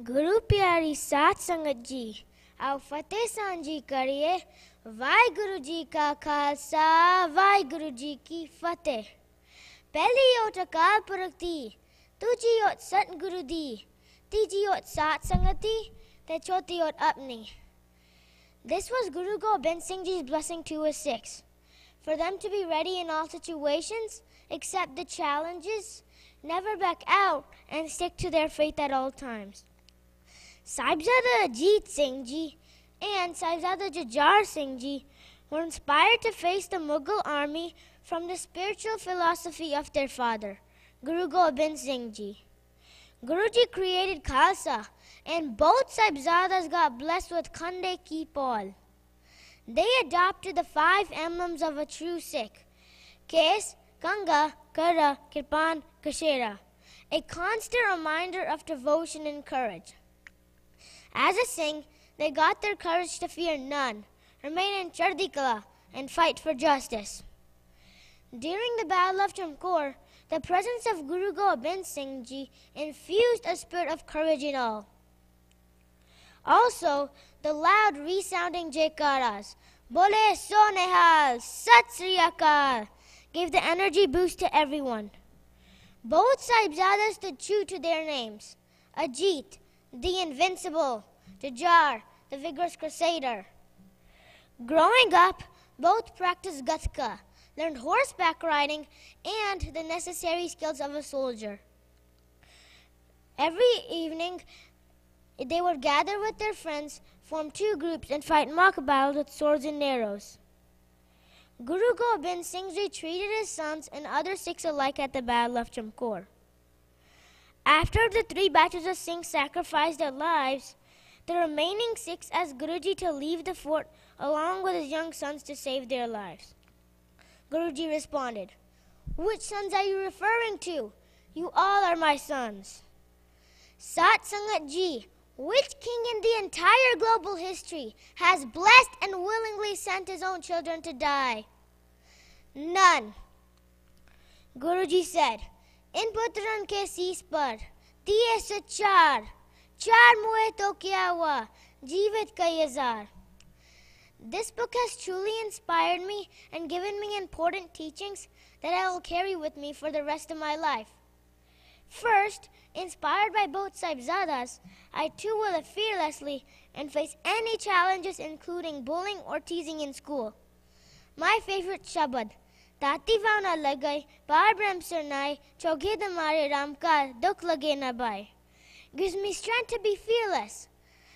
गुरु प्यारी साथ संगत जी आओ फतेह सांझी करिए वाहिगुरु जी का खालसा वाहिगुरु जी की फतेह। पहली ओट अकाल पुरख दी दूजी ओट सतगुरु दी तीजी ओट साथ संगति ते चौथी ओट अपनी। This was Guru Gobind Singh Ji's blessing to his Sikhs, for them to be ready in all situations, accept the challenges, never back out, and stick to their faith at all times. Sahibzada Ajit Singh Ji and Sahibzada Jujhar Singh Ji were inspired to face the Mughal army from the spiritual philosophy of their father, Guru Gobind Singh Ji. Guruji created Khalsa, and both Sahibzadas got blessed with Khande Ki Paul. They adopted the 5 emblems of a true Sikh: Kes, Kanga, Kara, Kirpan, Kashera, a constant reminder of devotion and courage. As a Singh, they got their courage to fear none, remain in Chardikala, and fight for justice. During the Battle of Chamkor, the presence of Guru Gobind Singh Ji infused a spirit of courage in all. Also, the loud resounding Jaikaras, Bole So Nehal, Sat Sri Akal, gave the energy boost to everyone. Both Sahibzadas stood true to their names: Ajit, the invincible; Jujhar, the vigorous crusader. Growing up, both practiced Gatka, learned horseback riding, and the necessary skills of a soldier. Every evening, they would gather with their friends, form 2 groups, and fight mock battles with swords and arrows. Guru Gobind Singh Ji treated his sons and other Sikhs alike at the Battle of Chamkor. After the 3 batches of Sikhs sacrificed their lives, the remaining Sikhs asked Guruji to leave the fort along with his young sons to save their lives. Guruji responded, "Which sons are you referring to? You all are my sons." Sat Sangat Ji, which king in the entire global history has blessed and willingly sent his own children to die? None. Guruji said, "In putran ke sees par, diye se char muhe to kya hua, jeevit kai hazar." This book has truly inspired me and given me important teachings that I will carry with me for the rest of my life. First, inspired by both Sahibzadas, I too will live fearlessly and face any challenges, including bullying or teasing in school. My favorite shabad, "Tati vav na lagai, par brahm sarnai, choghe damare ramkar, dukh lage na bai," gives me strength to be fearless.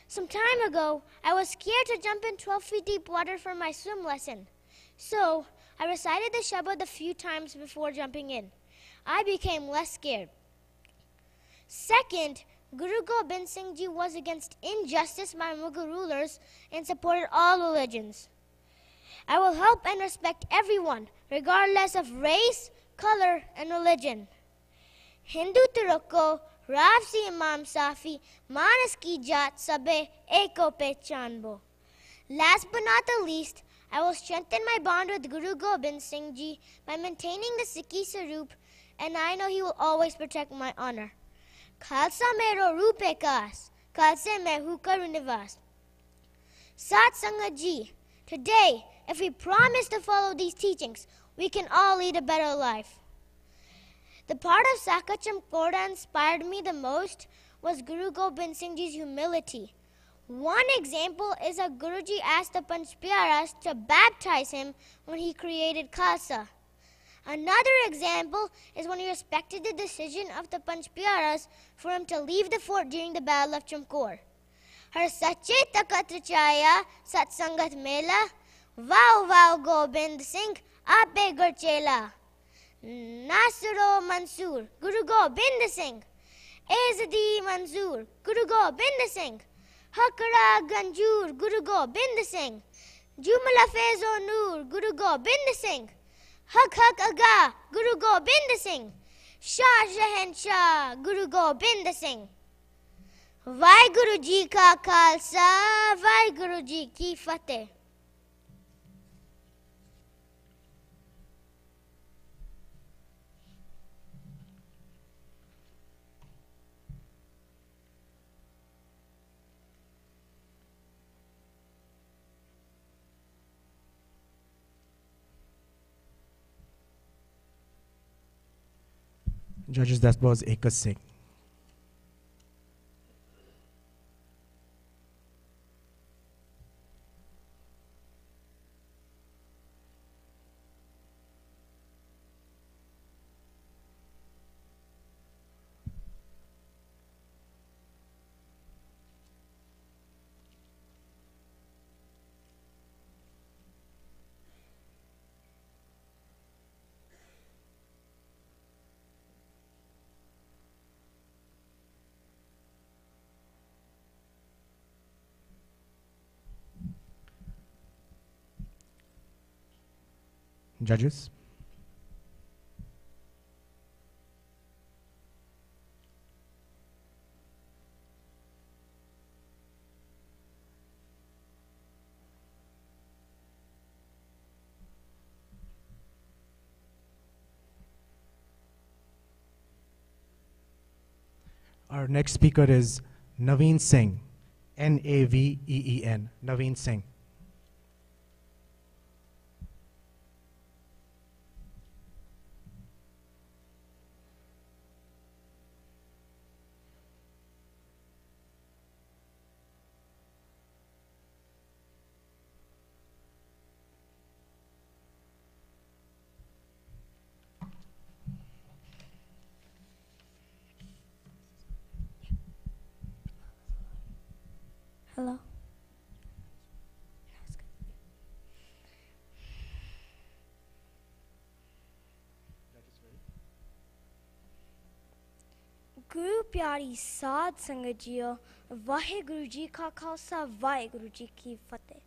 Some time ago, I was scared to jump in 12 feet deep water for my swim lesson. So, I recited the Shabad a few times before jumping in. I became less scared. Second, Guru Gobind Singh Ji was against injustice by Mughal rulers and supported all religions. I will help and respect everyone, regardless of race, color, and religion. Hindu Turko, Rafsi Imam Safi, Manas ki Jat Sabe, Eko Pechanbo. Last but not the least, I will strengthen my bond with Guru Gobind Singh Ji by maintaining the Sikhi Sarup, and I know he will always protect my honor. Khalsa mero roop ekas, Khalse mehu karunivas. Sat Sangat Ji, today, if we promise to follow these teachings, we can all lead a better life. The part of Sakacham Koda inspired me the most was Guru Gobind Singh Ji's humility. One example is that Guruji asked the Panch Pyaras to baptize him when he created Khalsa. Another example is when he respected the decision of the Panch Pyaras for him to leave the fort during the Battle of Chamkor. Har sache takat chaya satsangat mela, wow wow Gobind Singh, ape garchela. Nasro Mansur, Guru Gobind Singh. Ezadi Manzoor, Guru Gobind Singh. Hakra Ganjur, Guru Gobind Singh. Jumla Fezo Noor, Guru Gobind Singh. Hak Hak Aga, Guru Gobind Singh. Shah Shahenshah, Guru Gobind Singh. Vaheguru Ji ka Khalsa, Vaheguru Ji ki Fateh. Judges, that was Ekas Singh. Judges? Our next speaker is Naveen Singh, Naveen, Naveen Singh. Hello. गुरु प्यारी साध संगत जियो वाहेगुरु जी का खालसा वाहेगुरु जी की फतेह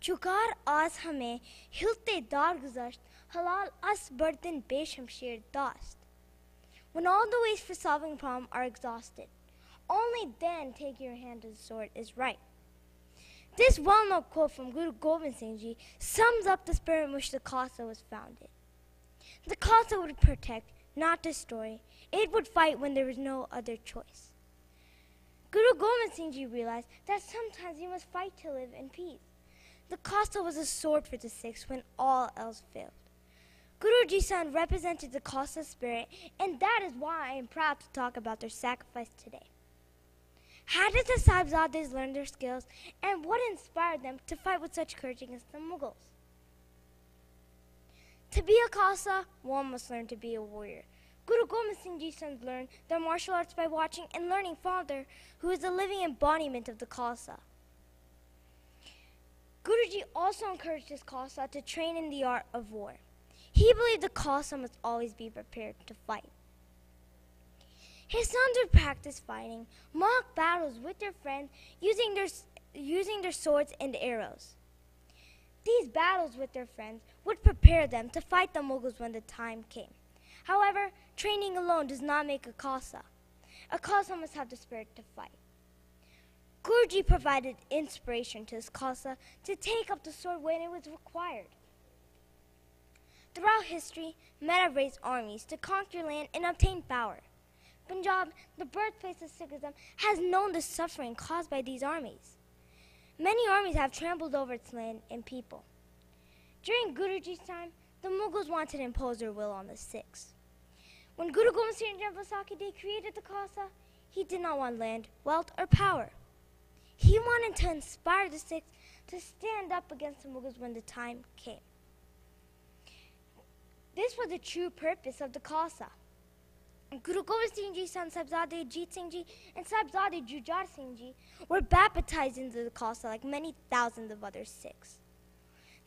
चुकार आज हमें हिलते दार गुज़श्त halal us burden beshamshir dast. When all the ways for solving a problem are exhausted, only then take your hand to the sword is right. This well-known quote from Guru Gobind Singh Ji sums up the spirit in which the Khalsa was founded. The Khalsa would protect, not destroy. It would fight when there was no other choice. Guru Gobind Singh Ji realized that sometimes you must fight to live in peace. The Khalsa was a sword for the Sikhs when all else failed. Guru Ji's son represented the Khalsa spirit, and that is why I am proud to talk about their sacrifice today. How did the Sahibzades learn their skills, and what inspired them to fight with such courage against the Mughals? To be a Khalsa, one must learn to be a warrior. Guru Gobind Singh Ji's sons learned their martial arts by watching and learning father, who is the living embodiment of the Khalsa. Guruji also encouraged his Khalsa to train in the art of war. He believed the Khalsa must always be prepared to fight. His sons would practice fighting, mock battles with their friends, using their swords and arrows. These battles with their friends would prepare them to fight the Mughals when the time came. However, training alone does not make a Khalsa. A Khalsa must have the spirit to fight. Guruji provided inspiration to his Khalsa to take up the sword when it was required. Throughout history, men have raised armies to conquer land and obtain power. Punjab, the birthplace of Sikhism, has known the suffering caused by these armies. Many armies have trampled over its land and people. During Guruji's time, the Mughals wanted to impose their will on the Sikhs. When Guru Gobind Singh Ji created the Khalsa, he did not want land, wealth, or power. He wanted to inspire the Sikhs to stand up against the Mughals when the time came. This was the true purpose of the Khalsa. Guru Gobind Singh Ji's son Sahibzade Ajit Singh Ji and Sahibzade Jujar Singh Ji were baptized into the Khalsa like many thousands of other Sikhs.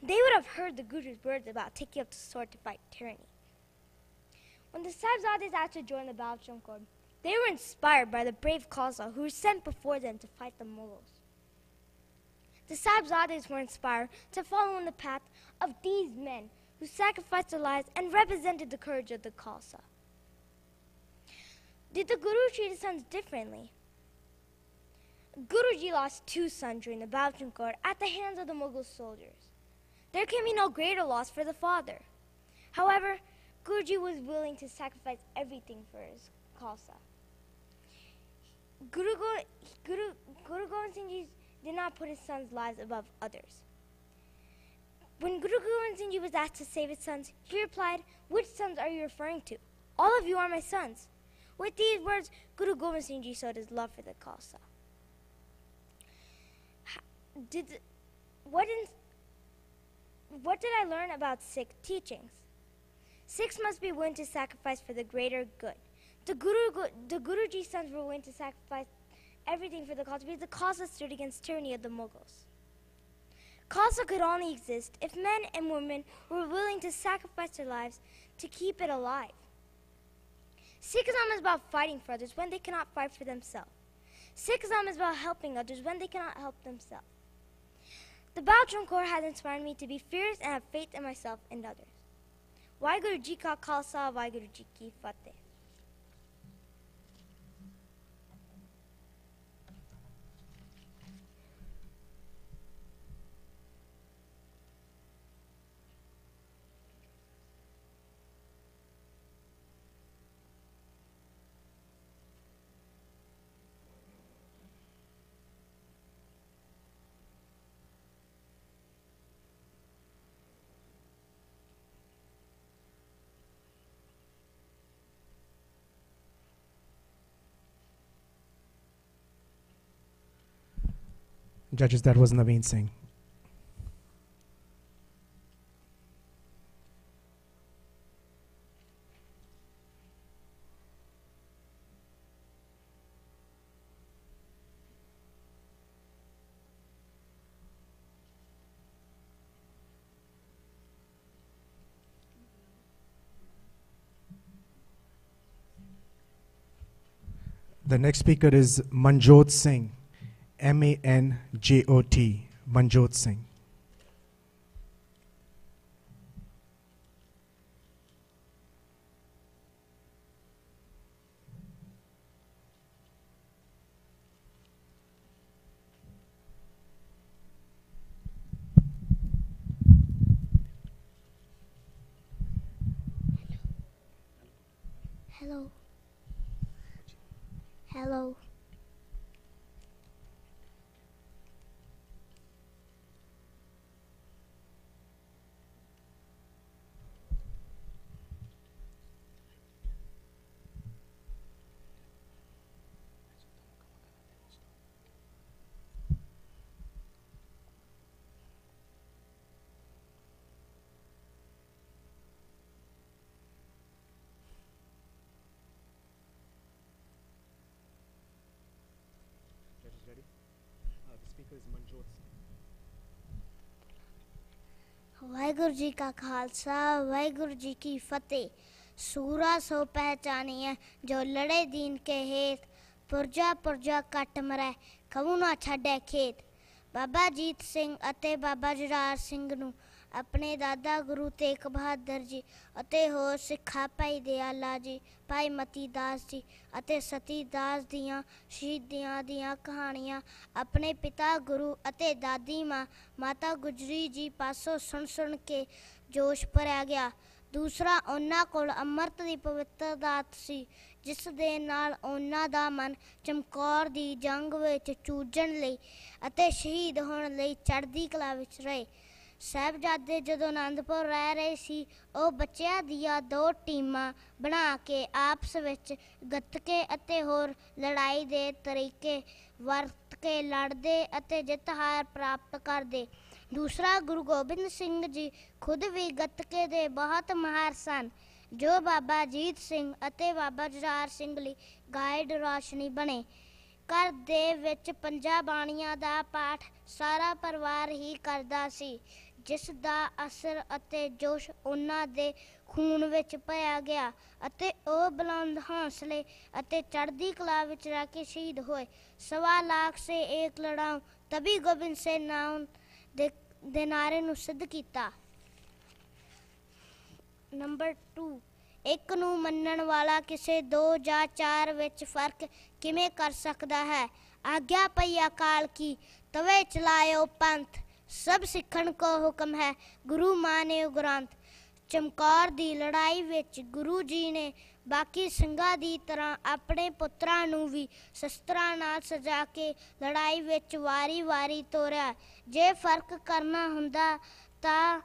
They would have heard the Guru's words about taking up the sword to fight tyranny. When the Sahibzades had to join the Balcham Corps, they were inspired by the brave Khalsa who were sent before them to fight the Mughals. The Sahibzades were inspired to follow in the path of these men who sacrificed their lives and represented the courage of the Khalsa. Did the Guru treat his sons differently? Guruji lost 2 sons during the Balcham Corps at the hands of the Mughal soldiers. There can be no greater loss for the father. However, Guruji was willing to sacrifice everything for his Khalsa. Guru Gobind Singh Ji did not put his sons' lives above others. When Guru Gobind Singh Ji was asked to save his sons, he replied, "Which sons are you referring to? All of you are my sons. With these words, Guru Gobind Singh Ji showed his love for the Khalsa. What did I learn about Sikh teachings? Sikhs must be willing to sacrifice for the greater good. The Guruji's sons were willing to sacrifice everything for the Khalsa because the Khalsa stood against tyranny of the Mughals. Khalsa could only exist if men and women were willing to sacrifice their lives to keep it alive. Sikhism is about fighting for others when they cannot fight for themselves. Sikhism is about helping others when they cannot help themselves. The Bajrang Corps has inspired me to be fierce and have faith in myself and others. Waheguru Ji Ka Khalsa, Waheguru Ji Ki Fateh. Judges, that was Naveen Singh. The next speaker is Manjot Singh, M-A-N-J-O-T, Manjot Singh. Hello. Hello. Waheguru ji का खालसा वाहिगुरु जी की फतेह। सूरा सो पहचानिए जो लड़े दीन के हेत, पुरजा पुरजा cut मरै कबू ना छड्डे खेत। बाबा जीत सिंह ਅਤੇ बाबा जुरार सिंह ਨੂੰ ਆਪਣੇ ਦਾਦਾ ਗੁਰੂ ਤੇਗ ਬਹਾਦਰ ਜੀ ਅਤੇ ਹੋਰ ਸਿੱਖਾਂ ਭਾਈ ਦਿਆਲਾ ਜੀ, ਭਾਈ ਮਤੀ ਦਾਸ ਜੀ ਅਤੇ ਸਤੀ ਦਾਸ ਦੀਆਂ ਸ਼ਹੀਦੀਆਂ ਦੀਆਂ ਕਹਾਣੀਆਂ ਆਪਣੇ ਪਿਤਾ ਗੁਰੂ ਅਤੇ ਦਾਦੀ ਮਾਤਾ ਗੁਜਰੀ ਜੀ ਪਾਸੋਂ ਸੁਣ ਕੇ ਜੋਸ਼ ਭਰਿਆ ਗਿਆ। ਦੂਸਰਾ, ਉਹਨਾਂ ਕੋਲ ਅੰਮ੍ਰਿਤ ਦੀ ਪਵਿੱਤਰ ਦਾਤ ਸੀ, ਜਿਸ ਦੇ ਨਾਲ ਉਹਨਾਂ ਦਾ ਮਨ ਚਮਕੌਰ ਦੀ ਜੰਗ ਵਿੱਚ ਚੂਝਣ ਲਈ ਅਤੇ ਸ਼ਹੀਦ ਹੋਣ ਲਈ ਚੜ੍ਹਦੀ ਕਲਾ ਵਿੱਚ ਰਹੇ। ਸਾਹਿਬਜ਼ਾਦੇ ਜਦੋਂ ਅਨੰਦਪੁਰ ਰਹਿ ਰਹੇ ਸੀ, ਉਹ ਬੱਚਿਆਂ ਦੀਆਂ 2 ਟੀਮਾਂ ਬਣਾ ਕੇ ਆਪਸ ਵਿੱਚ ਗੱਤਕੇ ਅਤੇ ਹੋਰ ਲੜਾਈ ਦੇ ਤਰੀਕੇ ਵਰਤ ਕੇ ਲੜਦੇ ਅਤੇ ਜਿੱਤ ਹਾਰ ਪ੍ਰਾਪਤ ਕਰਦੇ। ਦੂਸਰਾ, ਗੁਰੂ ਗੋਬਿੰਦ ਸਿੰਘ ਜੀ ਖੁਦ ਵੀ ਗੱਤਕੇ ਦੇ ਬਹੁਤ ਮਾਹਰ ਸਨ, ਜੋ ਬਾਬਾ ਜੀਤ ਸਿੰਘ ਅਤੇ ਬਾਬਾ ਜੁਝਾਰ ਸਿੰਘ ਲਈ ਗਾਈਡ ਰੌਸ਼ਨੀ ਬਣੇ। ਘਰ ਦੇ ਵਿੱਚ 5 ਬਾਣੀਆਂ ਦਾ ਪਾਠ ਸਾਰਾ ਪਰਿਵਾਰ ਹੀ ਕਰਦਾ ਸੀ, ਜਿਸ ਦਾ ਅਸਰ ਅਤੇ ਜੋਸ਼ ਉਹਨਾਂ ਦੇ ਖੂਨ ਵਿੱਚ ਪਾਇਆ ਗਿਆ ਅਤੇ ਉਹ ਬੁਲੰਦ ਹੌਸਲੇ ਅਤੇ ਚੜ੍ਹਦੀ ਕਲਾ ਵਿੱਚ ਰਹਿ ਕੇ ਸ਼ਹੀਦ ਹੋਏ। 1.25 ਲੱਖ ਸੇ ਏਕ ਲੜਾਊ ਤਭੀ ਗੋਬਿੰਦ ਸੇ ਨਾਮ ਦੇ ਨਾਰੇ ਨੂੰ ਸਿੱਧ ਕੀਤਾ। ਨੰਬਰ 2, ਇੱਕ ਨੂੰ ਮੰਨਣ ਵਾਲਾ ਕਿਸੇ 2 ਜਾਂ 4 ਵਿੱਚ ਫਰਕ ਕਿਵੇਂ ਕਰ ਸਕਦਾ ਹੈ। ਆਗਿਆ ਪਈ ਅਕਾਲ ਕੀ ਤਵੇ ਚਲਾਇਓ ਪੰਥ, ਸਭ ਸਿੱਖਣ ਕੋ ਹੁਕਮ ਹੈ ਗੁਰੂ ਮਾਨਿਓ ਗ੍ਰੰਥ। ਚਮਕੌਰ ਦੀ ਲੜਾਈ ਵਿੱਚ ਗੁਰੂ ਜੀ ਨੇ ਬਾਕੀ ਸਿੰਘਾਂ ਦੀ ਤਰ੍ਹਾਂ ਆਪਣੇ ਪੁੱਤਰਾਂ ਨੂੰ ਵੀ ਸ਼ਸਤਰਾਂ ਨਾਲ ਸਜਾ ਕੇ ਲੜਾਈ ਵਿੱਚ ਵਾਰੀ-ਵਾਰੀ ਤੋਰਿਆ। ਜੇ ਫਰਕ ਕਰਨਾ ਹੁੰਦਾ ਤਾਂ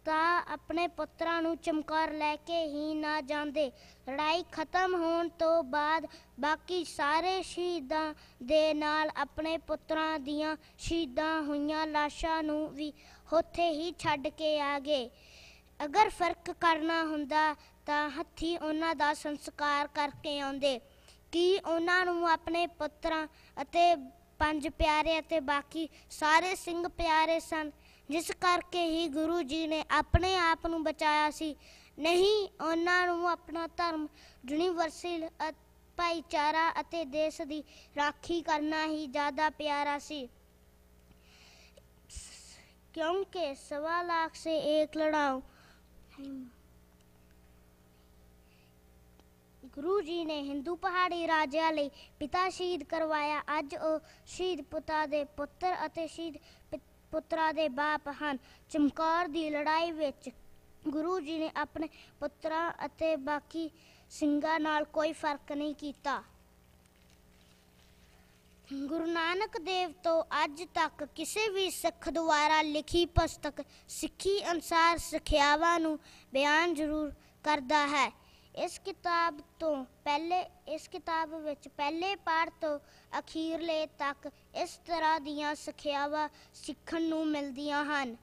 ਤਾਂ ਆਪਣੇ ਪੁੱਤਰਾਂ ਨੂੰ ਚਮਕੌਰ ਲੈ ਕੇ ਹੀ ਨਾ ਜਾਂਦੇ। ਲੜਾਈ ਖਤਮ ਹੋਣ ਤੋਂ ਬਾਅਦ ਬਾਕੀ ਸਾਰੇ ਸ਼ਹੀਦਾਂ ਦੇ ਨਾਲ ਆਪਣੇ ਪੁੱਤਰਾਂ ਦੀਆਂ ਸ਼ਹੀਦਾਂ ਹੋਈਆਂ ਲਾਸ਼ਾਂ ਨੂੰ ਵੀ ਉੱਥੇ ਹੀ ਛੱਡ ਕੇ ਆ ਗਏ। ਅਗਰ ਫਰਕ ਕਰਨਾ ਹੁੰਦਾ ਤਾਂ ਹੱਥੀਂ ਉਹਨਾਂ ਦਾ ਸੰਸਕਾਰ ਕਰਕੇ ਆਉਂਦੇ। ਕਿ ਉਹਨਾਂ ਨੂੰ ਆਪਣੇ ਪੁੱਤਰਾਂ ਅਤੇ 5 ਪਿਆਰੇ ਅਤੇ ਬਾਕੀ ਸਾਰੇ ਸਿੰਘ ਪਿਆਰੇ ਸਨ, ਜਿਸ ਕਰਕੇ ਹੀ ਗੁਰੂ ਜੀ ਨੇ ਆਪਣੇ ਆਪ ਨੂੰ ਬਚਾਇਆ ਸੀ। ਨਹੀਂ, ਉਹਨਾਂ ਨੂੰ ਆਪਣਾ ਧਰਮ, ਯੂਨੀਵਰਸਲ ਭਾਈਚਾਰਾ ਅਤੇ ਦੇਸ਼ ਦੀ ਰਾਖੀ ਕਰਨਾ ਹੀ ਜ਼ਿਆਦਾ ਪਿਆਰਾ ਸੀ। क्योंकि 1.25 लाख से एक लड़ाऊं। ਗੁਰੂ ਜੀ ਨੇ ਹਿੰਦੂ ਪਹਾੜੀ ਰਾਜਿਆਂ ਲਈ ਪਿਤਾ ਸ਼ਹੀਦ ਕਰਵਾਇਆ। ਅੱਜ ਉਹ ਸ਼ਹੀਦ ਪੁੱਤਾਂ ਦੇ ਪੁੱਤਰ ਅਤੇ ਸ਼ਹੀਦ ਪੁੱਤਰਾਂ ਦੇ ਬਾਪ ਹਨ। ਚਮਕੌਰ ਦੀ ਲੜਾਈ ਵਿੱਚ ਗੁਰੂ ਜੀ ਨੇ ਆਪਣੇ ਪੁੱਤਰਾਂ ਅਤੇ ਬਾਕੀ ਸਿੰਘਾਂ ਨਾਲ ਕੋਈ ਫਰਕ ਨਹੀਂ ਕੀਤਾ। ਗੁਰੂ ਨਾਨਕ ਦੇਵ ਤੋਂ ਅੱਜ ਤੱਕ ਕਿਸੇ ਵੀ ਸਿੱਖ ਦੁਆਰਾ ਲਿਖੀ ਪੁਸਤਕ ਸਿੱਖੀ ਅਨੁਸਾਰ ਸਿੱਖਿਆਵਾਂ ਨੂੰ ਬਿਆਨ ਜ਼ਰੂਰ ਕਰਦਾ ਹੈ। ਇਸ ਕਿਤਾਬ ਵਿੱਚ ਪਹਿਲੇ ਪਾਠ ਤੋਂ ਅਖੀਰਲੇ ਤੱਕ ਇਸ ਤਰ੍ਹਾਂ ਦੀਆਂ ਸਿੱਖਿਆਵਾਂ ਸਿੱਖਣ ਨੂੰ ਮਿਲਦੀਆਂ ਹਨ।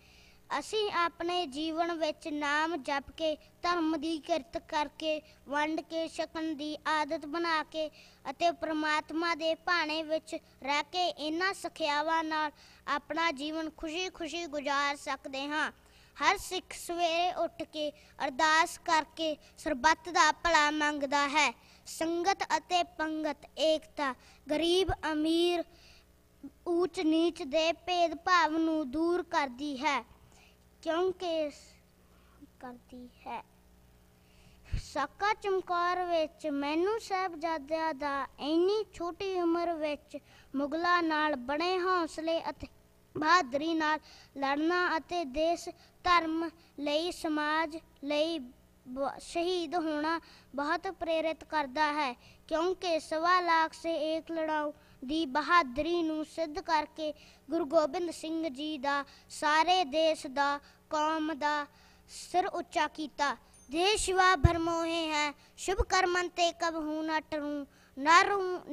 ਅਸੀਂ ਆਪਣੇ ਜੀਵਨ ਵਿੱਚ ਨਾਮ ਜਪ ਕੇ, ਧਰਮ ਦੀ ਕਿਰਤ ਕਰਕੇ, ਵੰਡ ਕੇ ਛਕਣ ਦੀ ਆਦਤ ਬਣਾ ਕੇ ਅਤੇ ਪ੍ਰਮਾਤਮਾ ਦੇ ਭਾਣੇ ਵਿੱਚ ਰਹਿ ਕੇ ਇਹਨਾਂ ਸਿੱਖਿਆਵਾਂ ਨਾਲ ਆਪਣਾ ਜੀਵਨ ਖੁਸ਼ੀ ਗੁਜ਼ਾਰ ਸਕਦੇ ਹਾਂ। ਹਰ ਸਿੱਖ ਸਵੇਰੇ ਉੱਠ ਕੇ ਅਰਦਾਸ ਕਰਕੇ ਸਰਬੱਤ ਦਾ ਭਲਾ ਮੰਗਦਾ ਹੈ। ਸੰਗਤ ਅਤੇ ਪੰਗਤ ਏਕਤਾ, ਗਰੀਬ ਅਮੀਰ, ਊਚ ਨੀਚ ਦੇ ਭੇਦਭਾਵ ਨੂੰ ਦੂਰ ਕਰਦੀ ਹੈ। ਸਾਕਾ ਚਮਕੌਰ ਵਿੱਚ ਮੈਨੂੰ ਸਾਹਿਬਜ਼ਾਦਿਆਂ ਦਾ ਇੰਨੀ ਛੋਟੀ ਉਮਰ ਵਿੱਚ ਮੁਗਲਾਂ ਨਾਲ ਬੜੇ ਹੌਸਲੇ ਅਤੇ ਬਹਾਦਰੀ ਨਾਲ ਲੜਨਾ ਅਤੇ ਦੇਸ਼ ਧਰਮ ਲਈ, ਸਮਾਜ ਲਈ ਸ਼ਹੀਦ ਹੋਣਾ ਬਹੁਤ ਪ੍ਰੇਰਿਤ ਕਰਦਾ ਹੈ। ਕਿਉਂਕਿ 1.25 लाख से एक लड़ाऊं ਦੀ ਬਹਾਦਰੀ ਨੂੰ ਸਿੱਧ ਕਰਕੇ ਗੁਰੂ ਗੋਬਿੰਦ ਸਿੰਘ ਜੀ ਦਾ ਸਾਰੇ ਦੇਸ਼ ਦਾ, ਕੌਮ ਦਾ ਸਿਰ ਉੱਚਾ ਕੀਤਾ। ਦੇਸ਼ शिवा भर मोहे है, शुभ कर्मन ते कब हूँ न टरूं,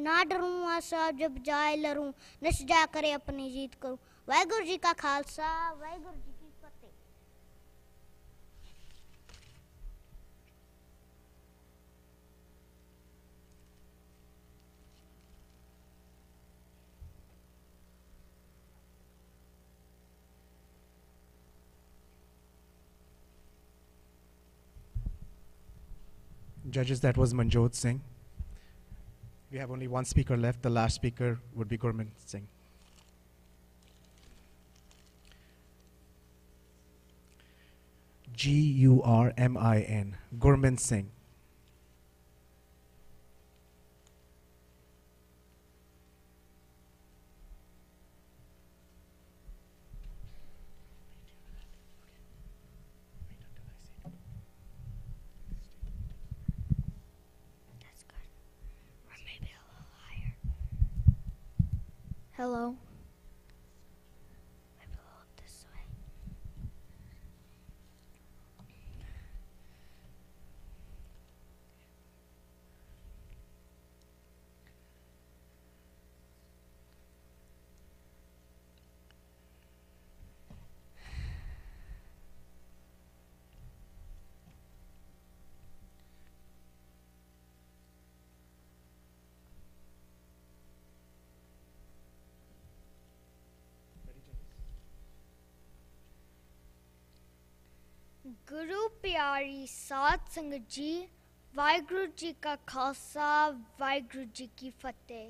ना डरूं आसा जब जाए लरूं, निश्चा करे अपनी जीत करूं। वाहिगुरू जी का खालसा, वाहिगुरू जी की फतेह। Judges, that was Manjot Singh. We have only one speaker left. The last speaker would be Gurman Singh. Gurmin, Gurman Singh. Hello. Maybe a little this way. गुरु प्यारी साध संगत जी, वाहिगुरु जी का खालसा, वाहिगुरु जी की फतेह।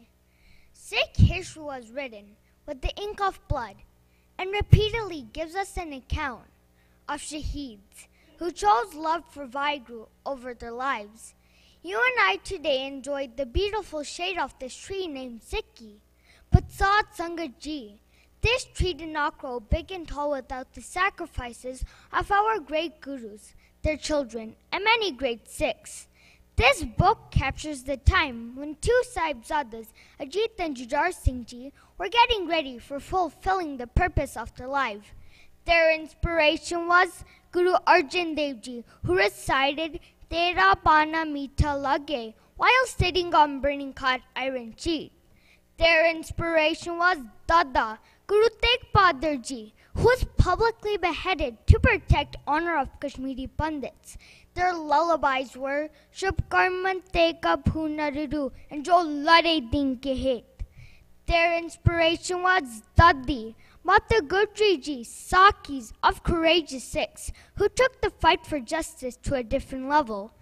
Sikh history was written with the ink of blood and repeatedly gives us an account of shaheeds who chose love for Vaheguru over their lives. You and I today enjoyed the beautiful shade of this tree named Sikhi, but Saad Sangat ji, this tree did not grow big and tall without the sacrifices of our great gurus, their children, and many great Sikhs. This book captures the time when two Sahibzadas, Ajit and Jujhar Singh Ji, were getting ready for fulfilling the purpose of their life. Their inspiration was Guru Arjan Dev Ji, who recited Tera Pana Meetha Lage while sitting on burning hot iron sheet. Their inspiration was Dada, Guru Tegh Bahadur Ji, who was publicly beheaded to protect honor of Kashmiri Pandits. Their lullabies were Shubh Karman Teka Bhunaridu and Jo Lade Din Ke Het. Their inspiration was Dadi, Mata Gurji Ji, Sakis of courageous Sikhs who took the fight for justice to a different level.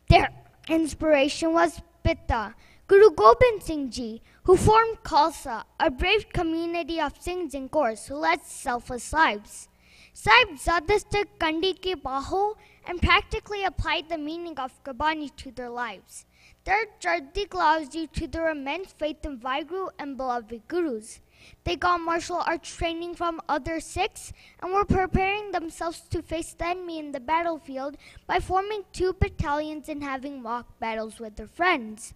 Their inspiration was Pitta, Guru Gobind Singh Ji, who formed Khalsa, a brave community of Singhs and Kaurs who led selfless lives. Sahibzadas took Kandi ki Baho and practically applied the meaning of Qurbani to their lives. Their chardi glows due to their immense faith in Vaheguru and beloved Gurus. They got martial arts training from other Sikhs and were preparing themselves to face the enemy in the battlefield by forming 2 battalions and having mock battles with their friends.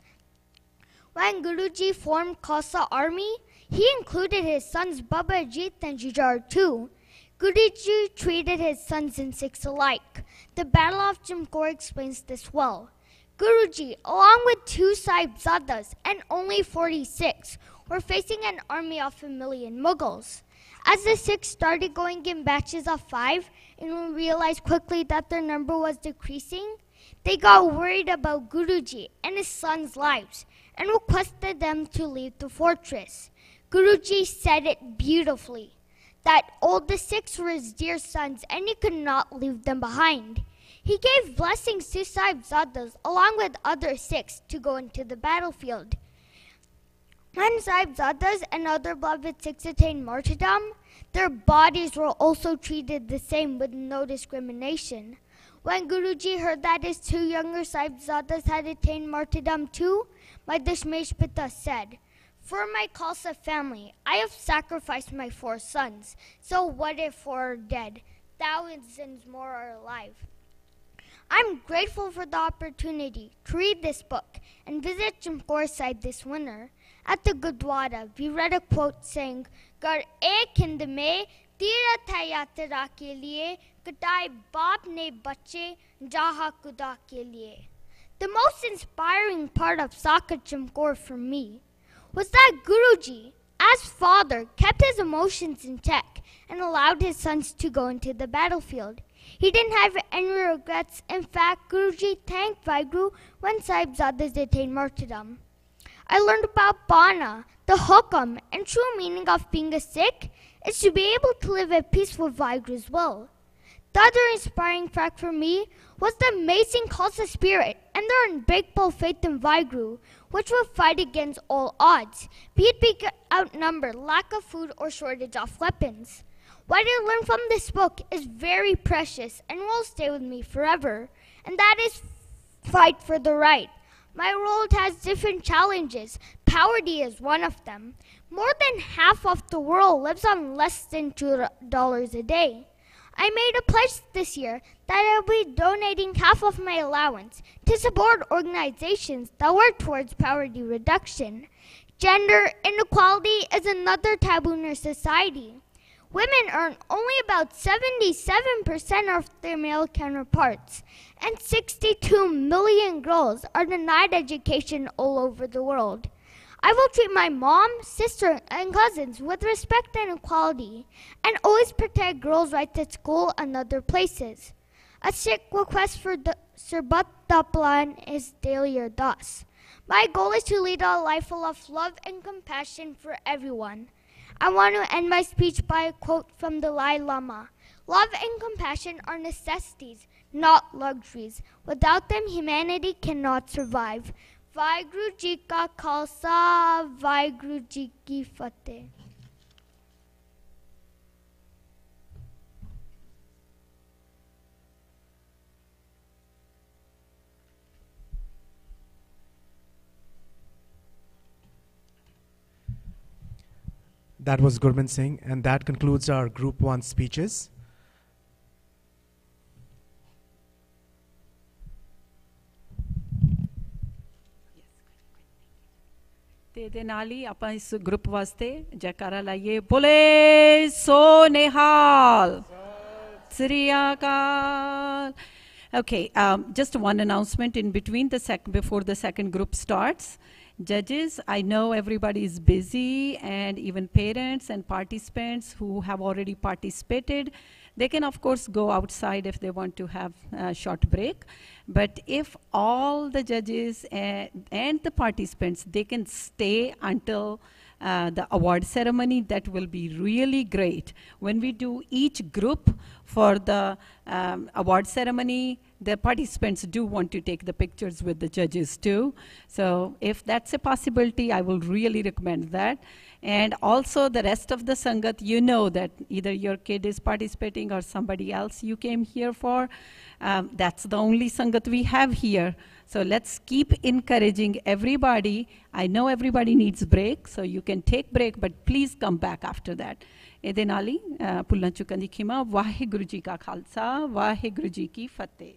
When Guruji formed Khalsa army, he included his sons Baba Ajit and Jujhar too. Guruji treated his sons and Sikhs alike. The Battle of Chimkor explains this well. Guruji, along with 2 Sahibzadas and only 46, were facing an army of 1 million Mughals. As the Sikhs started going in batches of 5 and realized quickly that their number was decreasing, they got worried about Guruji and his sons' lives and requested them to leave the fortress. Guruji said it beautifully, that all the Sikhs were his dear sons and he could not leave them behind. He gave blessings to Sahibzadas along with other Sikhs to go into the battlefield. When Sahibzadas and other beloved Sikhs attained martyrdom, their bodies were also treated the same with no discrimination. When Guruji heard that his 2 younger Sahibzadas had attained martyrdom too, my Dashmesh Pitta said, "For my Khalsa family, I have sacrificed my 4 sons. So what if 4 are dead? Thousands more are alive." I'm grateful for the opportunity to read this book and visit Chimkor Sahib this winter. At the Gurdwara, we read a quote saying, "Gar ek hind mein Tirath है यात्रा के लिए कटाए बाप ने बच्चे जहाँ खुदा के लिए." The most inspiring part of Sakat Chimkor for me was that Guruji, as father, kept his emotions in check and allowed his sons to go into the battlefield. He didn't have any regrets. In fact, Guruji thanked Vaheguru when Sahibzadas attained martyrdom. I learned about Bana, the hukam, and true meaning of being a Sikh is to be able to live at peace with Vaheguru's will. The other inspiring fact for me was the amazing Khalsa spirit and their unbreakable faith in Vaheguru, which will fight against all odds, be it being outnumbered, lack of food, or shortage of weapons. What I learned from this book is very precious and will stay with me forever, and that is fight for the right. My world has different challenges. Poverty is one of them. More than half of the world lives on less than $2 a day. I made a pledge this year that I will be donating half of my allowance to support organizations that work towards poverty reduction. Gender inequality is another taboo in our society. Women earn only about 77% of their male counterparts, and 62 million girls are denied education all over the world. I will treat my mom, sister, and cousins with respect and equality, and always protect girls' rights at school and other places. A Sikh request for the Sarbat Taplan is daily ardas. My goal is to lead a life full of love and compassion for everyone. I want to end my speech by a quote from the Dalai Lama. Love and compassion are necessities, not luxuries. Without them, humanity cannot survive. Vaheguru Ji Ka Khalsa, Vaheguru Ji Ki Fateh. That was Gurman Singh, and that concludes our Group 1 speeches. ਤੇ ਇਹਦੇ ਨਾਲ ਹੀ ਆਪਾਂ ਇਸ group ਵਾਸਤੇ ਜੈਕਾਰਾ ਲਾਈਏ, ਬੋਲੇ ਸੋ ਨਿਹਾਲ। Sri Akal. Okay, just one announcement in between before the second group starts. Judges, I know everybody is busy, and even parents and participants who have already participated, they can of course go outside if they want to have a short break. But if all the judges and the participants, they can stay until the award ceremony, that will be really great. When we do each group for the award ceremony, the participants do want to take the pictures with the judges too. So if that's a possibility, I will really recommend that. And also the rest of the Sangat, you know that either your kid is participating or somebody else you came here for. That's the only Sangat we have here. So let's keep encouraging everybody. I know everybody needs break, so you can take break, but please come back after that. ਇਹਦੇ ਨਾਲ ਹੀ ਭੁੱਲਾਂ ਚੁੱਕਾਂ ਦੀ ਖਿਮਾ ਵਾਹਿਗੁਰੂ ਜੀ ਕਾ ਖਾਲਸਾ ਵਾਹਿਗੁਰੂ ਜੀ ਕੀ ਫਤਿਹ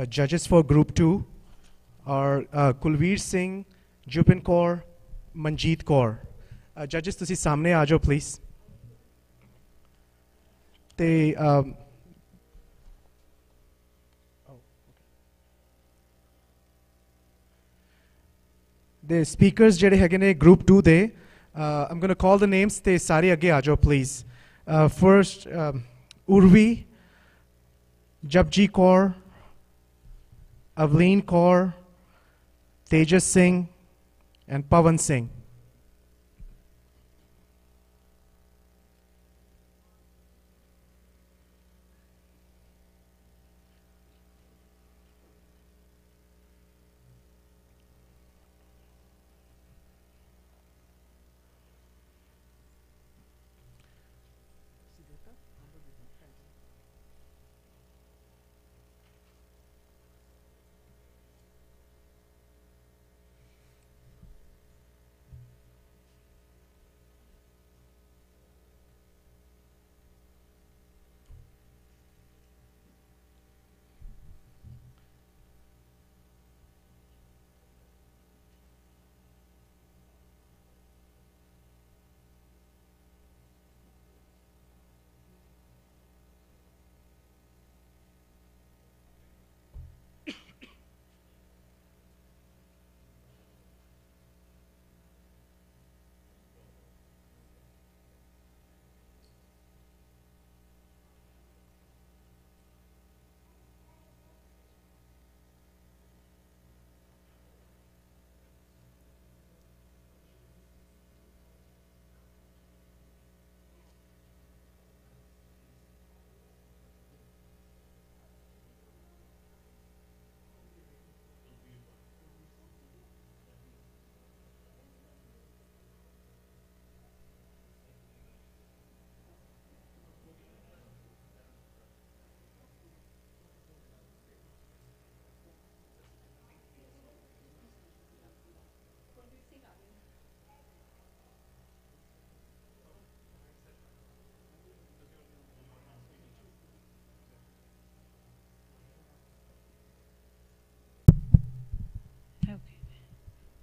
Judges for Group 2 are Kulveer Singh, Jupin Kaur, Manjeet Kaur. Judges, ਤੁਸੀਂ ਸਾਹਮਣੇ ਆ ਜਾਓ please. ਤੇ the speakers ਜਿਹੜੇ ਹੈਗੇ ਨੇ Group 2 ਦੇ I'm going to call the names ਤੇ ਸਾਰੇ ਅੱਗੇ ਆ ਜਾਓ please. First, Urvi, Japji Kaur, Avleen Kaur, Tejas Singh, and Pawan Singh.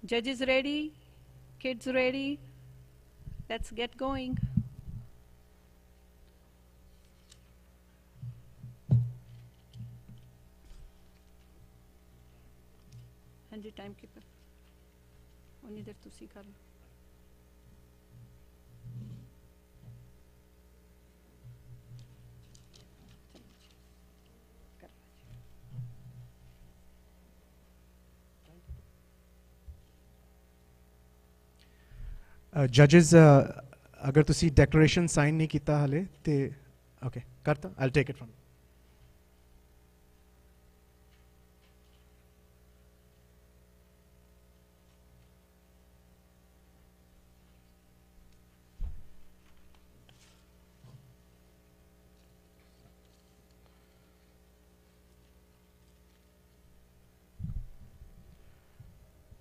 Judges ready? Kids ready? Let's get going. Hanji, timekeeper. Only there to see Karlo. Judges, अगर तुसी declaration sign नहीं किता हाले ते okay करता I'll take it from you.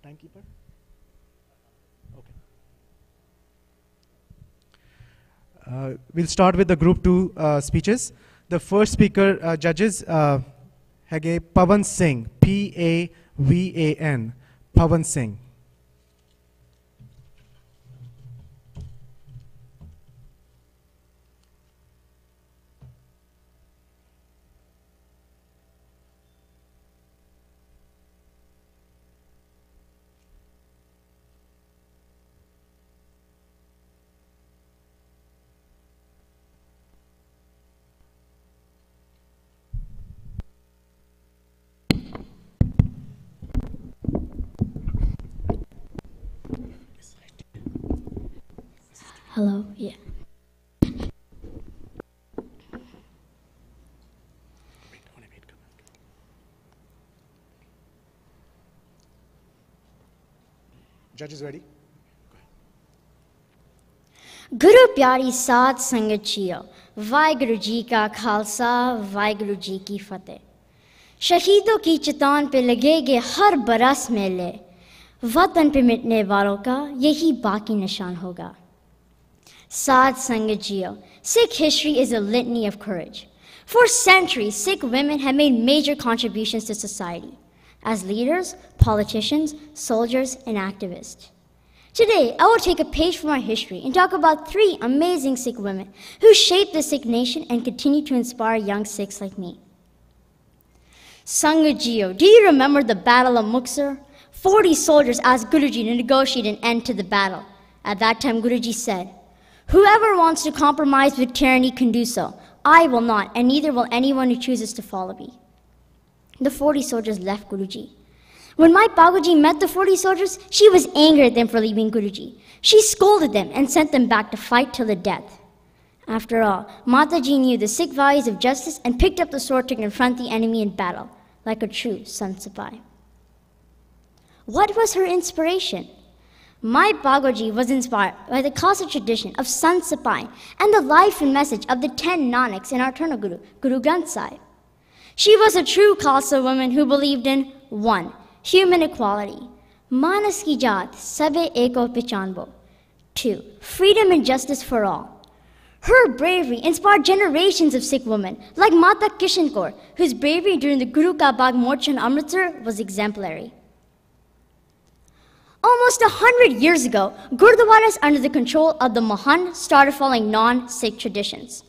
Timekeeper? Okay. We'll start with the group 2 speeches. The first speaker, judges, Hage Pavan Singh, P-A-V-A-N, Pavan Singh. Hello, yeah. Judges ready? Guru प्यारी साध संगत जियो, वाहिगुरु जी का खालसा, वाहिगुरु जी की फतेह। शहीदों की चितान पे लगेगे हर बरस मेले, वतन पे मिटने वालों का यही बाकी निशान होगा। Sadh Sangat Jiyo, Sikh history is a litany of courage. For centuries, Sikh women have made major contributions to society as leaders, politicians, soldiers, and activists. Today, I will take a page from our history and talk about 3 amazing Sikh women who shaped the Sikh nation and continue to inspire young Sikhs like me. Sangat Jiyo, do you remember the Battle of Muxar? 40 soldiers asked Guruji to negotiate an end to the battle. At that time, Guruji said, "Whoever wants to compromise with tyranny can do so. I will not, and neither will anyone who chooses to follow me." The 40 soldiers left Guruji. When my Baguji met the 40 soldiers, she was angry at them for leaving Guruji. She scolded them and sent them back to fight till the death. After all, Mataji knew the Sikh values of justice and picked up the sword to confront the enemy in battle, like a true Sant Sipai. What was her inspiration? My Bagoji was inspired by the Khalsa tradition of Sant Sipai and the life and message of the 10 Nanaks in our eternal Guru, Guru Granth Sahib. She was a true Khalsa woman who believed in 1. Human equality, Manas ki jaat, sabe eko pichanbo. 2. Freedom and justice for all. Her bravery inspired generations of Sikh women, like Mata Kishan Kaur, whose bravery during the Guru Ka Bagh Morcha in Amritsar was exemplary. Almost 100 years ago, Gurdwaras under the control of the Mahan started following non-Sikh traditions.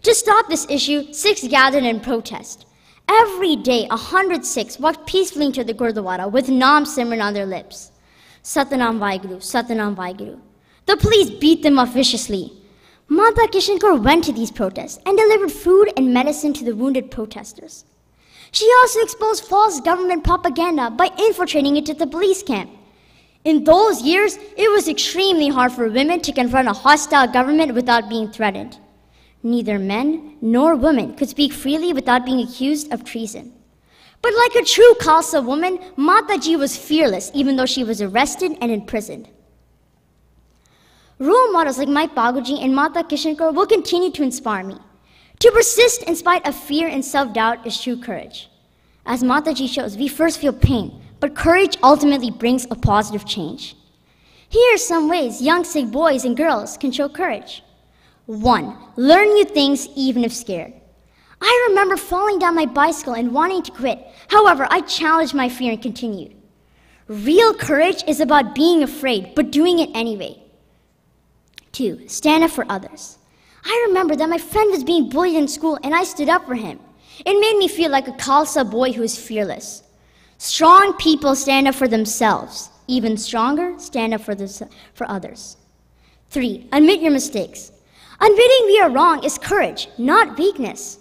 To stop this issue, Sikhs gathered in protest. Every day, 100 Sikhs walked peacefully into the Gurdwara with Naam Simran on their lips. Satanam Vaiguru, Satanam Vaiguru. The police beat them up viciously. Mata Kishan Kaur went to these protests and delivered food and medicine to the wounded protesters. She also exposed false government propaganda by infiltrating into the police camp. In those years, it was extremely hard for women to confront a hostile government without being threatened. Neither men nor women could speak freely without being accused of treason. But like a true Khalsa woman, Mataji was fearless even though she was arrested and imprisoned. Role models like my Baguji and Mata Kishan Kaur will continue to inspire me. To persist in spite of fear and self-doubt is true courage. As Mataji shows, we first feel pain, but courage ultimately brings a positive change. Here are some ways young Sikh boys and girls can show courage. 1. Learn new things even if scared. I remember falling down my bicycle and wanting to quit. However, I challenged my fear and continued. Real courage is about being afraid, but doing it anyway. 2, stand up for others. I remember that my friend was being bullied in school and I stood up for him. It made me feel like a Khalsa boy who is fearless. Strong people stand up for themselves. Even stronger, stand up for others. 3, admit your mistakes. Admitting we are wrong is courage, not weakness.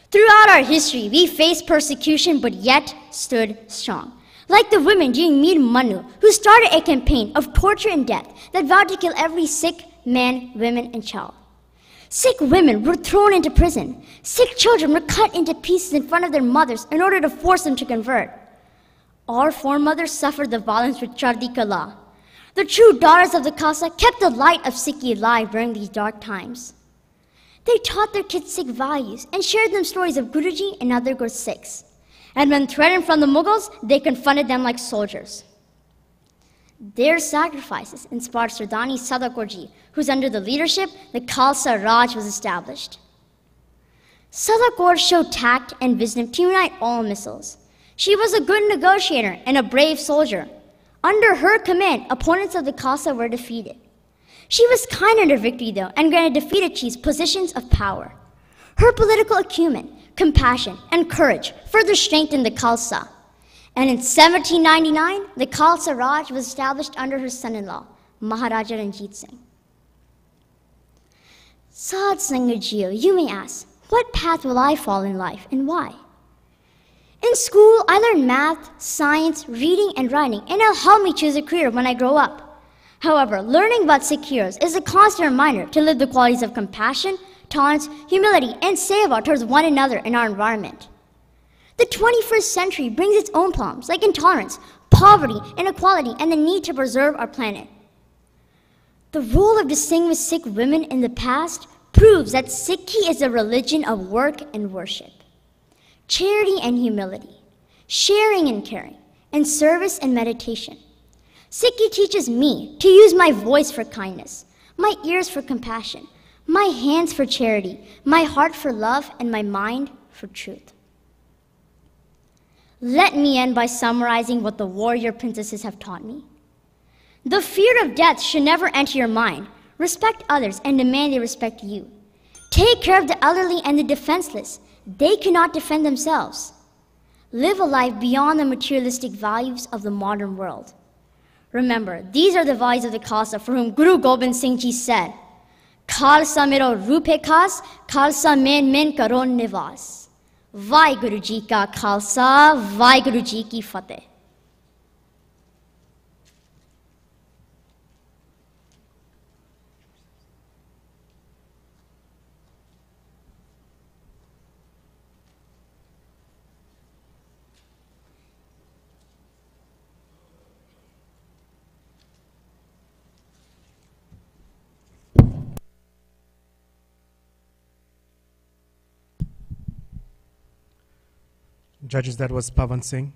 Throughout our history, we faced persecution but yet stood strong. Like the women during Mir Manu, who started a campaign of torture and death that vowed to kill every Sikh man, woman, and child. Sikh women were thrown into prison. Sikh children were cut into pieces in front of their mothers in order to force them to convert. Our foremothers suffered the violence with Chardi Kala. The true daughters of the Khalsa kept the light of Sikhi alive during these dark times. They taught their kids Sikh values and shared them stories of Guruji and other good Sikhs. And when threatened from the Mughals, they confronted them like soldiers. Their sacrifices inspired Sardani Sadakorji, whose under the leadership the Khalsa Raj was established. Sadakor showed tact and wisdom to unite all missiles. She was a good negotiator and a brave soldier. Under her command, opponents of the Khalsa were defeated. She was kind in her victory, though, and granted defeated chiefs positions of power. Her political acumen, compassion, and courage further strengthened the Khalsa. And in 1799, the Khalsa Raj was established under her son-in-law, Maharaja Ranjit Singh. Sad Sangajiyo, you may ask, what path will I follow in life and why? In school, I learned math, science, reading, and writing, and it'll help me choose a career when I grow up. However, learning about Sikh heroes is a constant reminder to live the qualities of compassion, tolerance, humility, and seva towards one another in our environment. The 21st century brings its own problems like intolerance, poverty, inequality, and the need to preserve our planet. The role of distinguished Sikh women in the past proves that Sikhi is a religion of work and worship, charity and humility, sharing and caring, and service and meditation. Sikhi teaches me to use my voice for kindness, my ears for compassion, my hands for charity, my heart for love, and my mind for truth. Let me end by summarizing what the warrior princesses have taught me. The fear of death should never enter your mind. Respect others and demand they respect you. Take care of the elderly and the defenseless. They cannot defend themselves. Live a life beyond the materialistic values of the modern world. Remember, these are the values of the Khalsa for whom Guru Gobind Singh Ji said, Khalsa mero rupe khas, Khalsa men karon nivas. Vaheguru Ji ka Khalsa, Vaheguru Ji ki Fateh. Judges, that was Pavan Singh.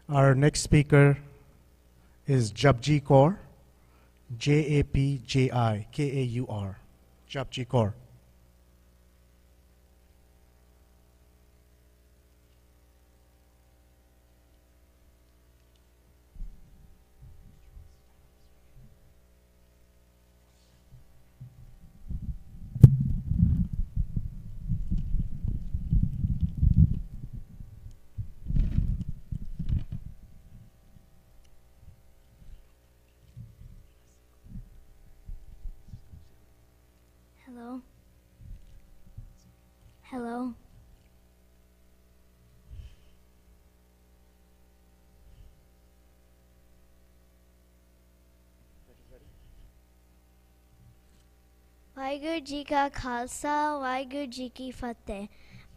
Our next speaker is Japji Kaur, Japji Kaur, Japji Kaur. Hello? Hello? Vaheguru Ji ka Khalsa, Vaheguru Ji ki Fateh.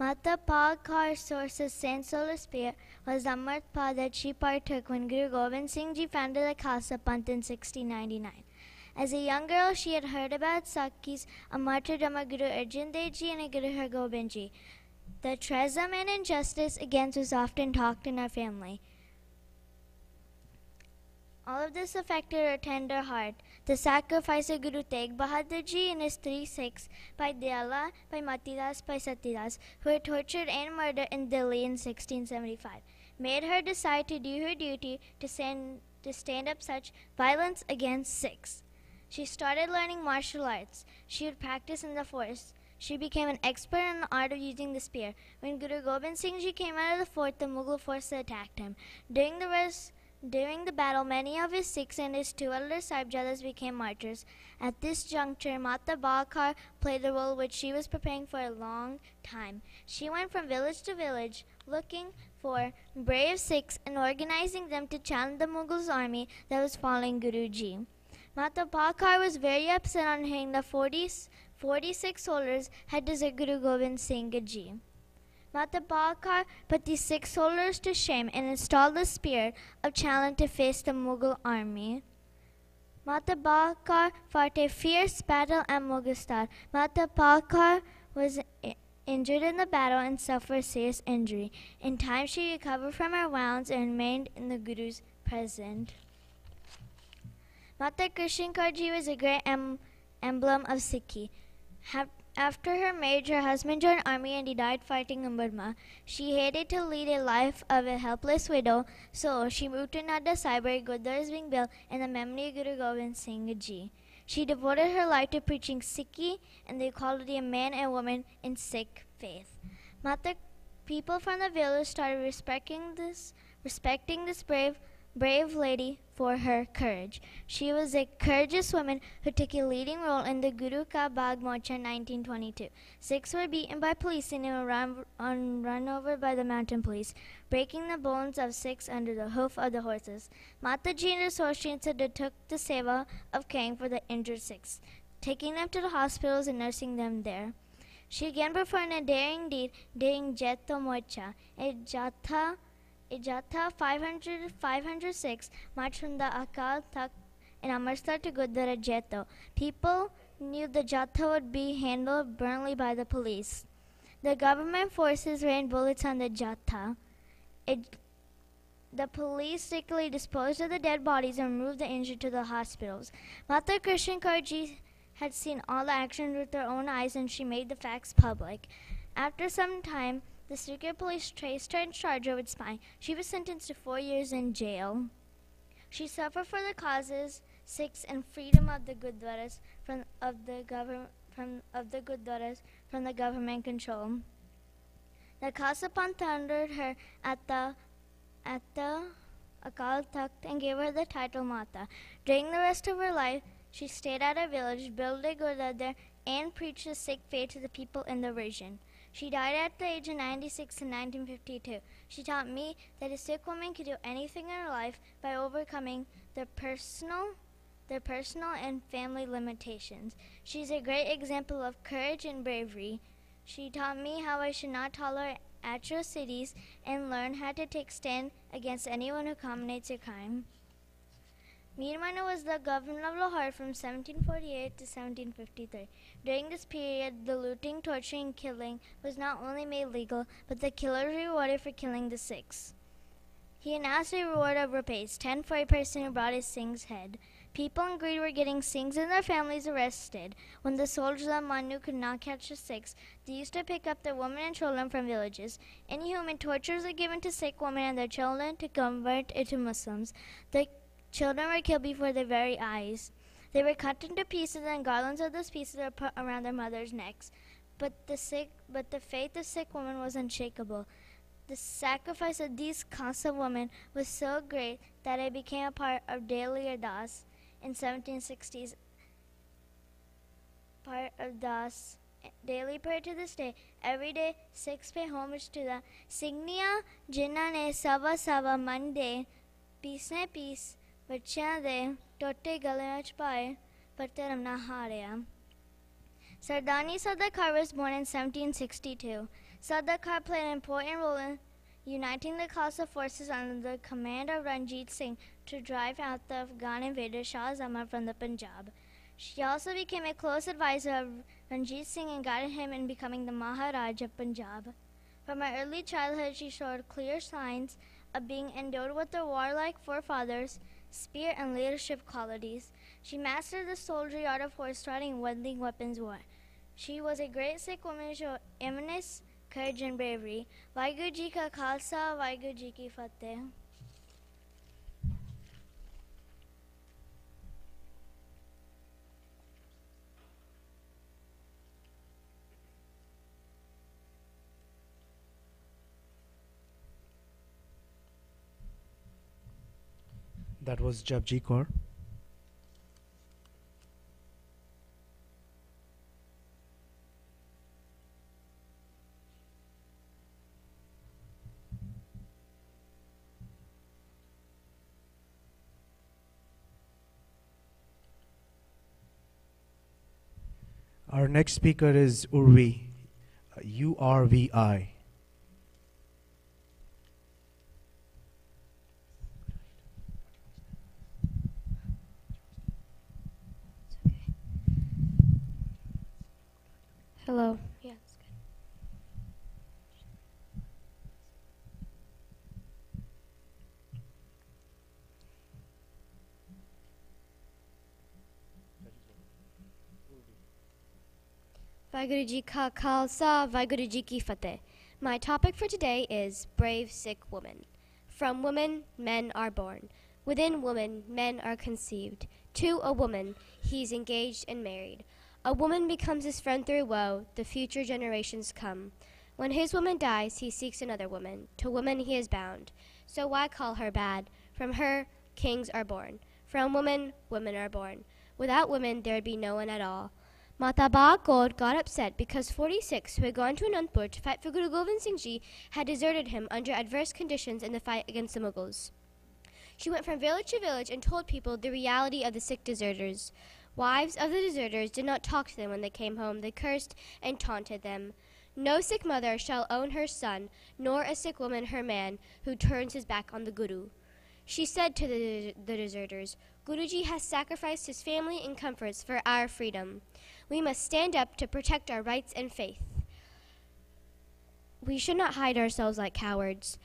Mata Pa Kaur's source of Saint Solar Spear was the Amrit Pa that she partook when Guru Gobind Singh Ji founded the Khalsa Panth in 1699. As a young girl, she had heard about Sakis, a martyrdom of Guru Arjan Dev Ji and Guru Har Gobind Ji. The treason and injustice against was often talked in our family. All of this affected her tender heart. The sacrifice of Guru Tegh Bahadur Ji and his 3 Sikhs, Bhai Dayala, Bhai Matidas, Bhai Satidas, who were tortured and murdered in Delhi in 1675, made her decide to do her duty to stand up such violence against Sikhs. She started learning martial arts. She would practice in the forest. She became an expert in the art of using the spear. When Guru Gobind Singh Ji came out of the fort, the Mughal forces attacked him. During the battle, many of his Sikhs and his 2 elder Sahibjadas became martyrs. At this juncture, Mata Ba Kaur played the role which she was preparing for a long time. She went from village to village, looking for brave Sikhs and organizing them to challenge the Mughals' army that was following Guruji. Mata Ba Kaur was very upset on hearing the 46 soldiers had deserted Guru Gobind Singh Ji. Mata Ba Kaur put these 6 soldiers to shame and installed the spear of challenge to face the Mughal army. Mata Ba Kaur fought a fierce battle at Mughalistan. Mata Ba Kaur was injured in the battle and suffered serious injury. In time, she recovered from her wounds and remained in the Guru's presence. Mata Krishan Kaur Ji was a great emblem of Sikhi. After her marriage, her husband joined army and he died fighting in Burma. She hated to lead a life of a helpless widow, so she moved to Nada Sahib, where Gurdwara is being built in the memory of Guru Gobind Singh Ji. She devoted her life to preaching Sikhi and the equality of man and woman in Sikh faith. People from the village started respecting this brave lady for her courage. She was a courageous woman who took a leading role in the Guru Ka Bagh Morcha in 1922. 6 were beaten by police and were run over by the mountain police, breaking the bones of 6 under the hoof of the horses. Mataji and her associates took the seva of caring for the injured 6, taking them to the hospitals and nursing them there. She again performed a daring deed during Jeto Morcha, a Jatha 506 marched from the Akal Takht in Amritsar to Gurdwara Jeto. People knew the Jatha would be handled bluntly by the police. The government forces rained bullets on the Jatha. The police strictly disposed of the dead bodies and moved the injured to the hospitals. Mata Krishan Kaur Ji had seen all the action with her own eyes and she made the facts public. After some time, the secret police traced her and charged her with spying. She was sentenced to 4 years in jail. She suffered for the causes, Sikhs, and freedom of the Gurdwaras from the government control. The Khalsa Panth honored her at the Akal Takht and gave her the title Mata. During the rest of her life, she stayed at her village, built a gurdwara there, and preached the Sikh faith to the people in the region. She died at the age of 96 in 1952. She taught me that a Sikh woman could do anything in her life by overcoming their personal and family limitations. She's a great example of courage and bravery. She taught me how I should not tolerate atrocities and learn how to take stand against anyone who commits a crime. Mir Manu was the governor of Lahore from 1748 to 1753. During this period, the looting, torturing, and killing was not only made legal, but the killers were rewarded for killing the Sikhs. He announced a reward of rupees, 10 for a person who brought a Singh's head. People in greed were getting Singhs and their families arrested. When the soldiers of Manu could not catch the Sikhs, they used to pick up their women and children from villages. Inhuman tortures were given to Sikh women and their children to convert into Muslims. The children were killed before their very eyes. They were cut into pieces and garlands of those pieces were put around their mothers' necks. But the faith of Sikh women was unshakable. The sacrifice of these Khalsa women was so great that it became a part of daily ardas in 1760s. Part of das daily prayer to this day. Every day, Sikhs pay homage to the Signia Jinnah ne Sava Sava Mande, Peace ne Peace, ਬੱਚਿਆਂ ਦੇ ਟੋਟੇ ਗਲਿਆਂ 'ਚ ਪਾਏ ਪਰ ਧਰਮ ਨਾ ਹਾਰਿਆ. Sardani Sardar Kaur was born in 1762. Sardar played an important role in uniting the Khalsa forces under the command of Ranjit Singh to drive out the Afghan invader Shah Zaman from the Punjab. She also became a close advisor of Ranjit Singh and guided him in becoming the Maharaj of Punjab. From her early childhood, she showed clear signs of being endowed with the warlike forefathers, spirit, and leadership qualities. She mastered the soldiery art of horse riding and wielding weapons war. She was a great Sikh woman who showed eminence, courage, and bravery. Vaheguru Ji Ka Khalsa, Vaheguru Ji Ki Fateh. That was Japji Kaur. Our next speaker is Urvi, URVI. Hello. Yeah, it's good. Vaheguru Ji Ka Khalsa, Vaheguru Ji Ki Fateh. My topic for today is Brave Sikh Woman. From woman, men are born. Within woman, men are conceived. To a woman, he is engaged and married. A woman becomes his friend through woe, the future generations come. When his woman dies, he seeks another woman. To woman he is bound. So why call her bad? From her, kings are born. From woman, women are born. Without women, there would be no one at all. Mata Ba Kaur got upset because 46 who had gone to Anandpur to fight for Guru Gobind Singh Ji had deserted him under adverse conditions in the fight against the Mughals. She went from village to village and told people the reality of the Sikh deserters. Wives of the deserters did not talk to them when they came home. They cursed and taunted them. No Sikh mother shall own her son, nor a Sikh woman her man, who turns his back on the Guru. She said to the deserters, Guruji has sacrificed his family and comforts for our freedom. We must stand up to protect our rights and faith. We should not hide ourselves like cowards.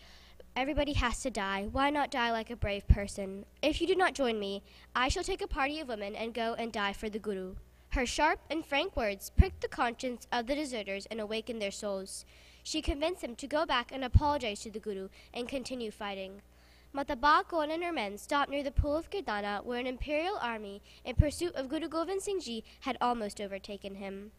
Everybody has to die. Why not die like a brave person? If you do not join me, I shall take a party of women and go and die for the Guru. Her sharp and frank words pricked the conscience of the deserters and awakened their souls. She convinced them to go back and apologize to the Guru and continue fighting. Mata Ba Kaur and her men stopped near the pool of Kirdana, where an imperial army in pursuit of Guru Gobind Singh Ji had almost overtaken him.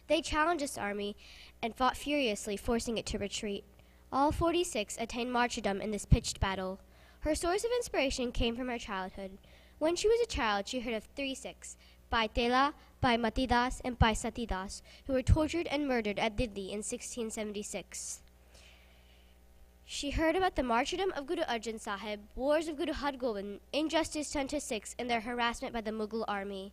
They challenged this army and fought furiously, forcing it to retreat. All 46 attained martyrdom in this pitched battle. Her source of inspiration came from her childhood. When she was a child, she heard of 3 Sikhs, Bhai Tela, Bhai Matidas, and Bhai Satidas, who were tortured and murdered at Didli in 1676. She heard about the martyrdom of Guru Arjan Sahib, wars of Guru Har Gobind, injustice done to Sikhs, and their harassment by the Mughal army.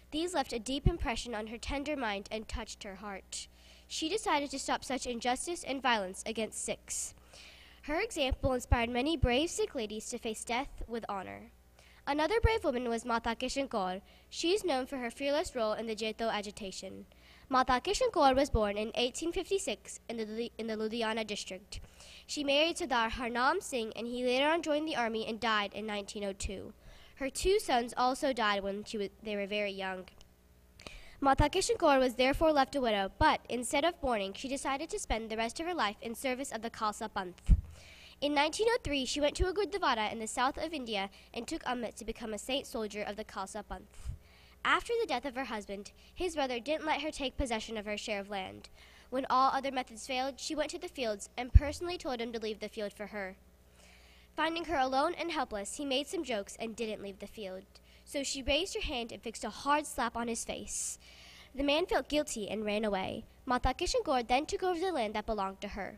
These left a deep impression on her tender mind and touched her heart. She decided to stop such injustice and violence against Sikhs. Her example inspired many brave Sikh ladies to face death with honor. Another brave woman was Mata Kishan Kaur. She is known for her fearless role in the Jaito agitation. Mata Kishan Kaur was born in 1856 in the Ludhiana district. She married Sardar Harnam Singh, and he later on joined the army and died in 1902. Her 2 sons also died when they were very young. Mata Kishan Kaur was therefore left a widow, but instead of mourning, she decided to spend the rest of her life in service of the Khalsa Panth. In 1903, she went to a Gurdwara in the south of India and took Amrit to become a saint soldier of the Khalsa Panth. After the death of her husband, his brother didn't let her take possession of her share of land. When all other methods failed, she went to the fields and personally told him to leave the field for her. Finding her alone and helpless, he made some jokes and didn't leave the field. So she raised her hand and fixed a hard slap on his face. The man felt guilty and ran away. Mata Kishan Kaur then took over the land that belonged to her.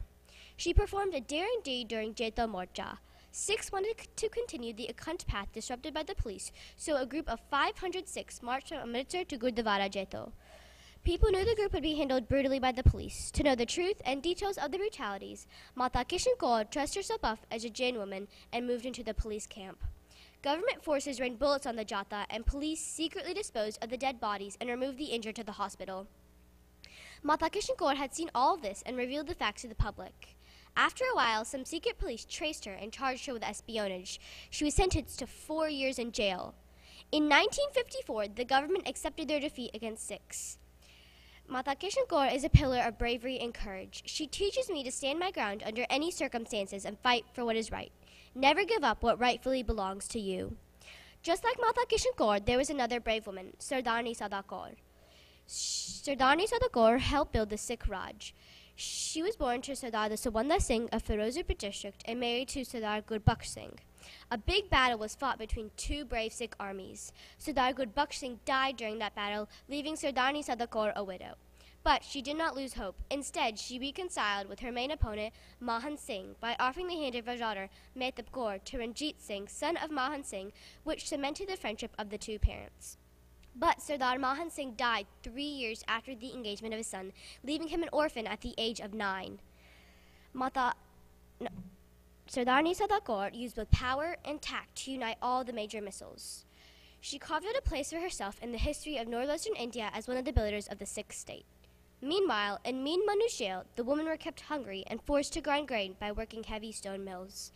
She performed a daring deed during Jaito Morcha. Sikhs wanted to continue the Akhand path disrupted by the police, so a group of 500 Sikhs marched from Amritsar to Gurdwara Jaito. People knew the group would be handled brutally by the police. To know the truth and details of the brutalities, Mata Kishan Kaur dressed herself up as a Jain woman and moved into the police camp. Government forces rained bullets on the Jata, and police secretly disposed of the dead bodies and removed the injured to the hospital. Mata Kishan Kaur had seen all of this and revealed the facts to the public. After a while, some secret police traced her and charged her with espionage. She was sentenced to 4 years in jail. In 1954, the government accepted their defeat against Sikhs. Mata Kishan Kaur is a pillar of bravery and courage. She teaches me to stand my ground under any circumstances and fight for what is right. Never give up what rightfully belongs to you. Just like Mata Kishan Kaur, there was another brave woman, Sardarni Sada Kaur. Sardarni Sada Kaur helped build the Sikh Raj. She was born to Sardar Subhanda Singh of Firozpur district and married to Sardar Gurbaksh Singh. A big battle was fought between two brave Sikh armies. Sardar Gurbaksh Singh died during that battle, leaving Sardarni Sada Kaur a widow. But she did not lose hope. Instead, she reconciled with her main opponent, Mahan Singh, by offering the hand of her daughter, Mehtab Kaur, to Ranjit Singh, son of Mahan Singh, which cemented the friendship of the two parents. But Sardar Mahan Singh died 3 years after the engagement of his son, leaving him an orphan at the age of 9. Sardarni Sada Kaur used both power and tact to unite all the major missiles. She carved out a place for herself in the history of northwestern India as one of the builders of the Sikh state. Meanwhile, in Meen Manu's jail, the women were kept hungry and forced to grind grain by working heavy stone mills.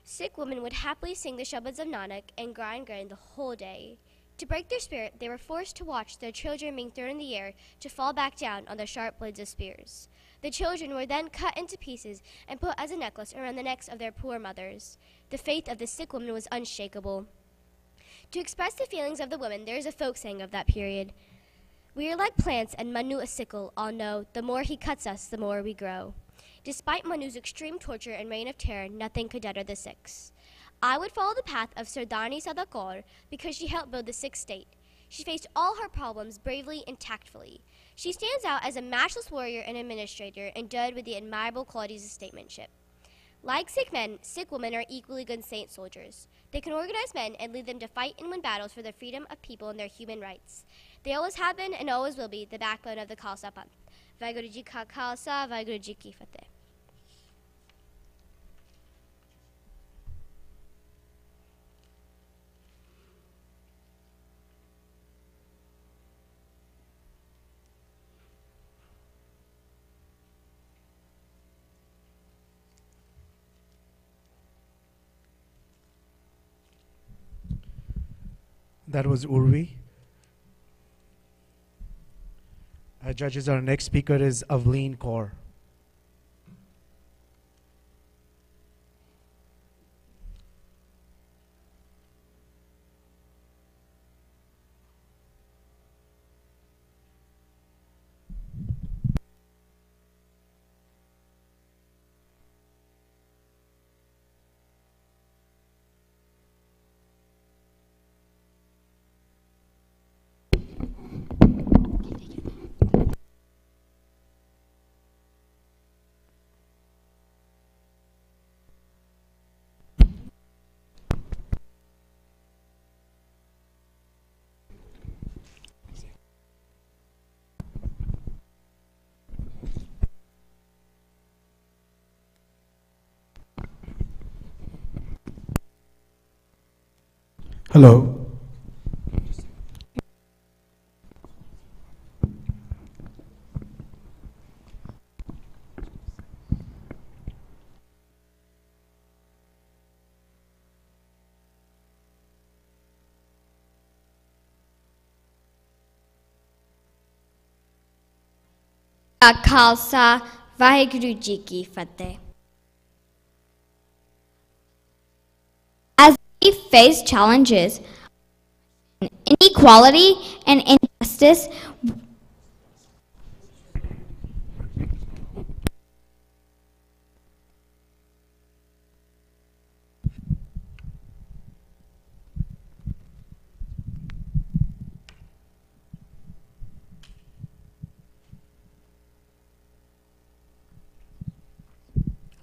Sikh women would happily sing the Shabads of Nanak and grind grain the whole day. To break their spirit, they were forced to watch their children being thrown in the air to fall back down on the sharp blades of spears. The children were then cut into pieces and put as a necklace around the necks of their poor mothers. The faith of the Sikh woman was unshakable. To express the feelings of the women, there is a folk saying of that period. We are like plants, and Manu a sickle, all know, the more he cuts us, the more we grow. Despite Manu's extreme torture and reign of terror, nothing could deter the Sikhs. I would follow the path of Sardarni Sada Kaur because she helped build the Sikh state. She faced all her problems bravely and tactfully. She stands out as a matchless warrior and administrator, endowed with the admirable qualities of statesmanship. Like Sikh men, Sikh women are equally good saint soldiers. They can organize men and lead them to fight and win battles for the freedom of people and their human rights. They always have been and always will be the backbone of the Khalsa Panth. Vaheguru Ji Ka Khalsa, Vaheguru Ji Ki Fateh. That was Urvi. Judges, our next speaker is Avleen Kaur. Hello. Khalsa, Vaheguru Ji Ki Fateh. As we face challenges, inequality and injustice,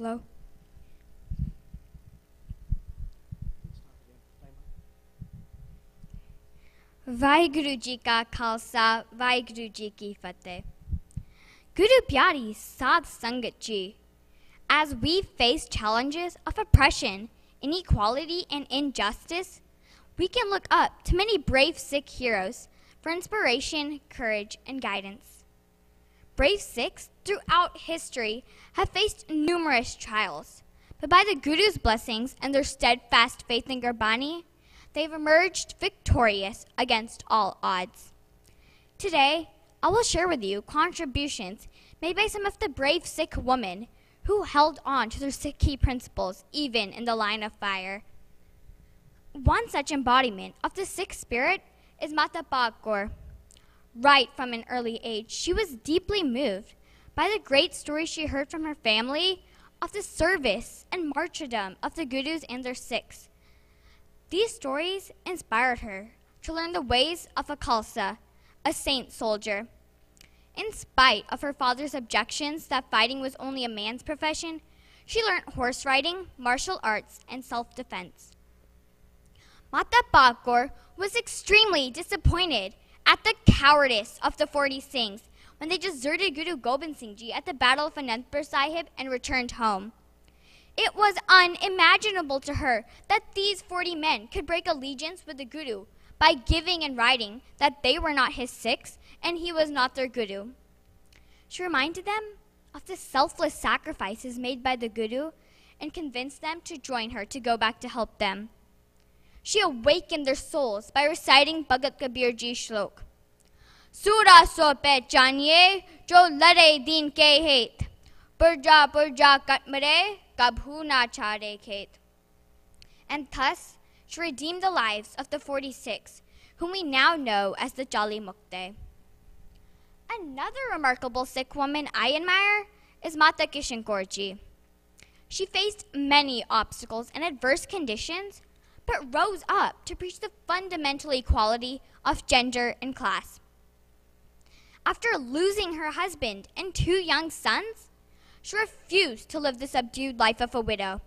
Hello? Waheguru ji ਕਾ ਖਾਲਸਾ ਵਾਹਿਗੁਰੂ ਜੀ ਕੀ ਫਤਿਹ Guru Pyari Sadh Sangat Ji. As we face challenges of oppression, inequality, and injustice, we can look up to many brave Sikh heroes for inspiration, courage, and guidance. Brave Sikhs throughout history have faced numerous trials, but by the Guru's blessings and their steadfast faith in Gurbani, they've emerged victorious against all odds. Today, I will share with you contributions made by some of the brave Sikh women who held on to their Sikhi principles even in the line of fire. One such embodiment of the Sikh spirit is Mata Kaur. Right from an early age, she was deeply moved by the great stories she heard from her family of the service and martyrdom of the Gurus and their Sikhs. These stories inspired her to learn the ways of a Khalsa, a saint soldier. In spite of her father's objections that fighting was only a man's profession, she learned horse riding, martial arts, and self-defense. Mata Kaur was extremely disappointed at the cowardice of the 40 Singhs when they deserted Guru Gobind Singh Ji at the Battle of Anandpur Sahib and returned home. It was unimaginable to her that these 40 men could break allegiance with the Guru by giving and writing that they were not his Sikhs and he was not their Guru. She reminded them of the selfless sacrifices made by the Guru and convinced them to join her to go back to help them. She awakened their souls by reciting Bhagat Kabir Ji shlok. Sura so pehchaniye jo lade deen ke het, purja kat mare kabhu na chare khet. And thus, she redeemed the lives of the 46, whom we now know as the Jali Mukte. Another remarkable Sikh woman I admire is Mata Kishan Kaur Ji. She faced many obstacles and adverse conditions, but rose up to preach the fundamental equality of gender and class. After losing her husband and 2 young sons, she refused to live the subdued life of a widow.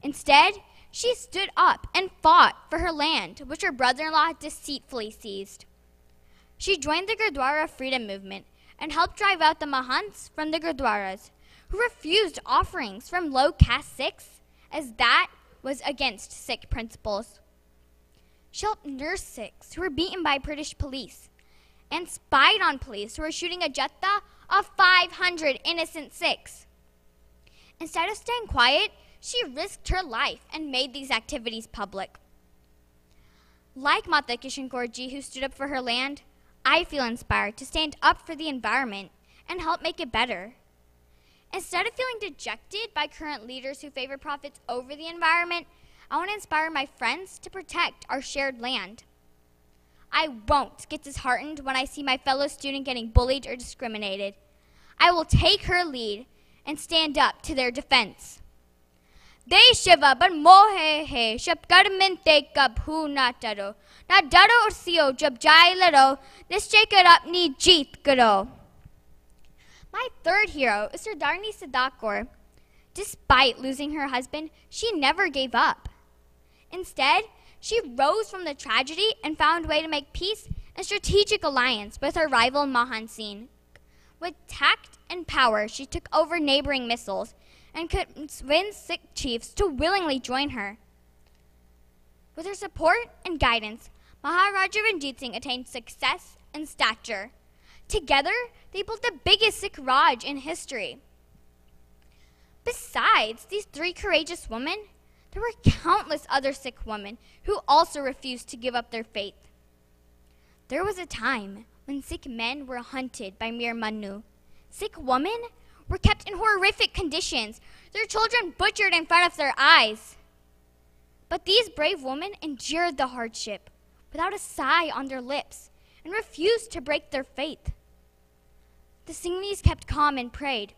Instead, she stood up and fought for her land, which her brother-in-law deceitfully seized. She joined the Gurdwara freedom movement and helped drive out the Mahants from the Gurdwaras, who refused offerings from low-caste Sikhs, as that was against Sikh principles. She helped nurse Sikhs who were beaten by British police and spied on police who were shooting a jatta of 500 innocent Sikhs. Instead of staying quiet, she risked her life and made these activities public. Like Mata Kishan Kaur Ji, who stood up for her land, I feel inspired to stand up for the environment and help make it better. Instead of feeling dejected by current leaders who favor profits over the environment, I want to inspire my friends to protect our shared land. I won't get disheartened when I see my fellow student getting bullied or discriminated. I will take her lead and stand up to their defense. Desh Shiva bar mohe hai, shab karmin te kabhu na taro. Na daro aur siyo jab jai laro, nischay kar apni jeet karo. My third hero is Sardarni Sadakaur. Despite losing her husband, she never gave up. Instead, she rose from the tragedy and found a way to make peace and strategic alliance with her rival Mahan Singh. With tact and power, she took over neighboring missiles and convinced Sikh chiefs to willingly join her. With her support and guidance, Maharaja Ranjit Singh attained success and stature. Together, they built the biggest Sikh Raj in history. Besides these 3 courageous women, there were countless other Sikh women who also refused to give up their faith. There was a time when Sikh men were hunted by Mir Manu. Sikh women were kept in horrific conditions, their children butchered in front of their eyes. But these brave women endured the hardship without a sigh on their lips and refused to break their faith. The Singhis kept calm and prayed,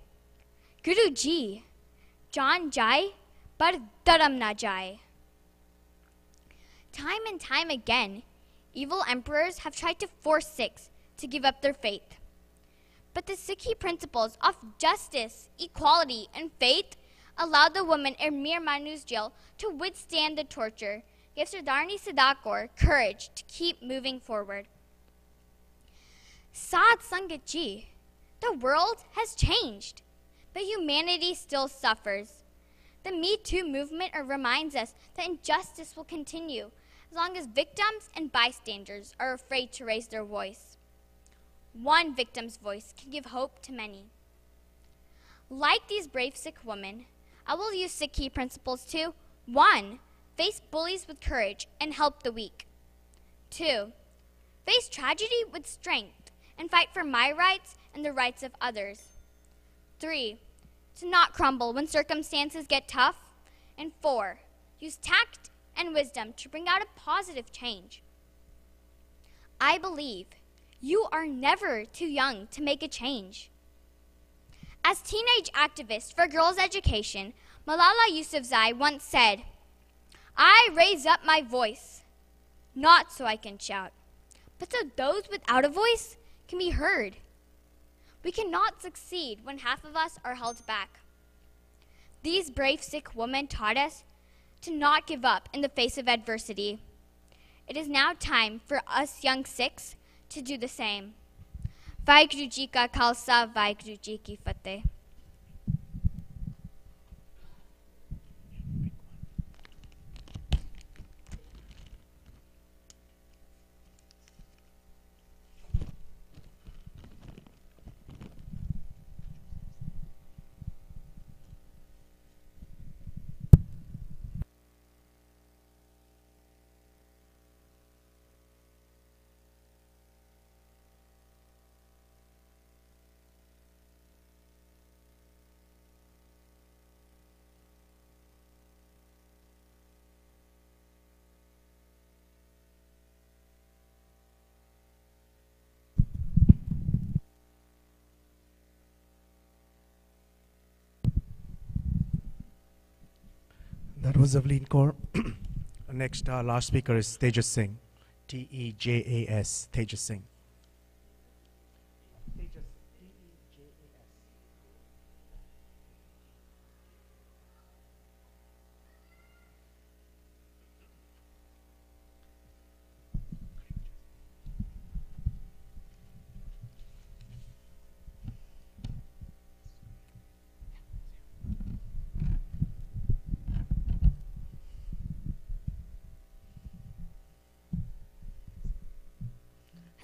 Guru Ji, Jaan jai, par dharam na jai. Time and time again, evil emperors have tried to force Sikhs to give up their faith. But the Sikhi principles of justice, equality, and faith allowed the woman in Mir Manu's jail to withstand the torture, gave Sardarni Siddhakor courage to keep moving forward. Sad Sangat Ji, the world has changed, but humanity still suffers. The Me Too movement reminds us that injustice will continue as long as victims and bystanders are afraid to raise their voice. One victim's voice can give hope to many. Like these brave Sikh women, I will use Sikh key principles to 1. Face bullies with courage and help the weak. 2. Face tragedy with strength and fight for my rights and the rights of others. 3. To not crumble when circumstances get tough. And 4. Use tact and wisdom to bring out a positive change. I believe you are never too young to make a change. As teenage activist for girls' education, Malala Yousafzai once said, "I raise up my voice, not so I can shout, but so those without a voice can be heard." We cannot succeed when half of us are held back. These brave Sikh women taught us to not give up in the face of adversity. It is now time for us young Sikhs to do the same. Vaheguru Ji Ka Khalsa, Vaheguru Ji Ki Fateh. That was Avleen Kaur. Next, last speaker is Tejas Singh. Tejas, Tejas Singh.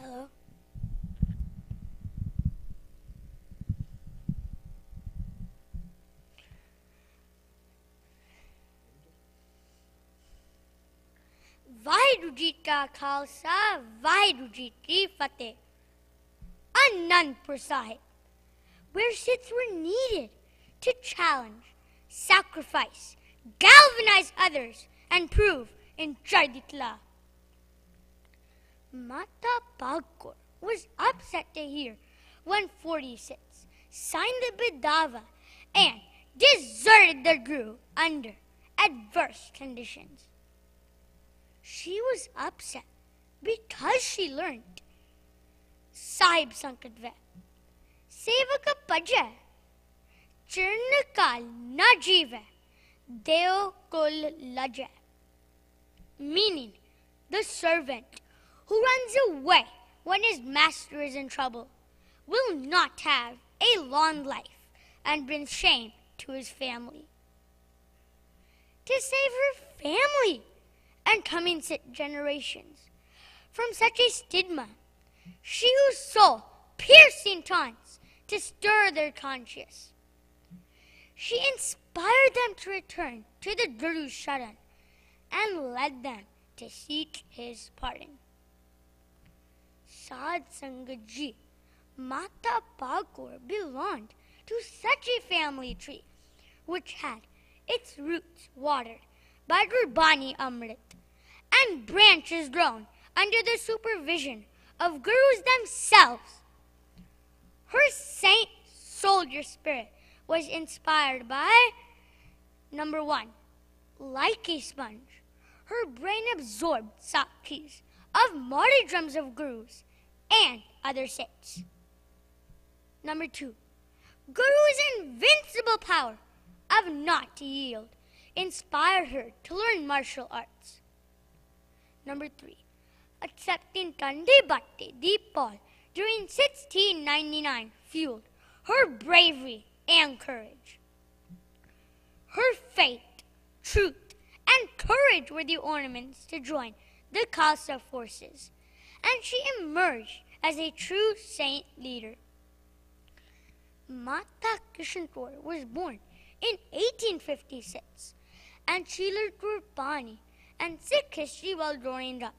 Hello. Vaheguru Ji Ka Khalsa, Vaheguru Ji Ki Fateh. Anandpur Sahib, where Sikhs were needed to challenge, sacrifice, galvanize others, and prove in Charditla. Mata Pagkor was upset to hear 146 signed the Bidava and deserted their guru under adverse conditions. She was upset because she learned Sahib Sankatve, Sevaka Paja, Chirnakal Najive, Deo Kul Laja, meaning the servant who runs away when his master is in trouble will not have a long life and bring shame to his family. To save her family and coming generations from such a stigma, she used soul-piercing taunts to stir their conscience. She inspired them to return to the Guru's Sharan and led them to seek his pardon. Sad Sangat Ji, Mata Pagkor belonged to such a family tree which had its roots watered by Gurbani Amrit and branches grown under the supervision of Gurus themselves. Her saint soldier spirit was inspired by, number 1, like a sponge, her brain absorbed sakhis of martyrdoms of Gurus and other saints. Number 2, Guru's invincible power of not to yield inspired her to learn martial arts. Number 3. Accepting Tande Batte Deep Paul during 1699 fueled her bravery and courage. Her faith, truth, and courage were the ornaments to join the Khalsa forces, and she emerged as a true saint leader. Mata Kishan Kaur was born in 1856, and she learned Gurbani and Sikh history while growing up.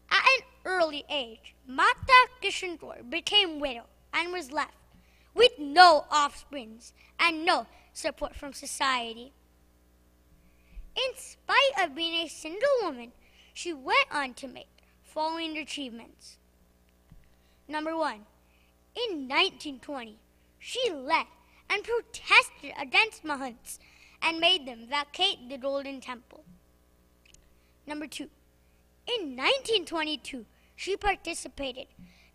At an early age, Mata Kishan Kaur became widow and was left with no offsprings and no support from society. In spite of being a single woman, she went on to make following achievements. Number 1. In 1920, she led and protested against Mahants and made them vacate the Golden Temple. Number 2. In 1922, she participated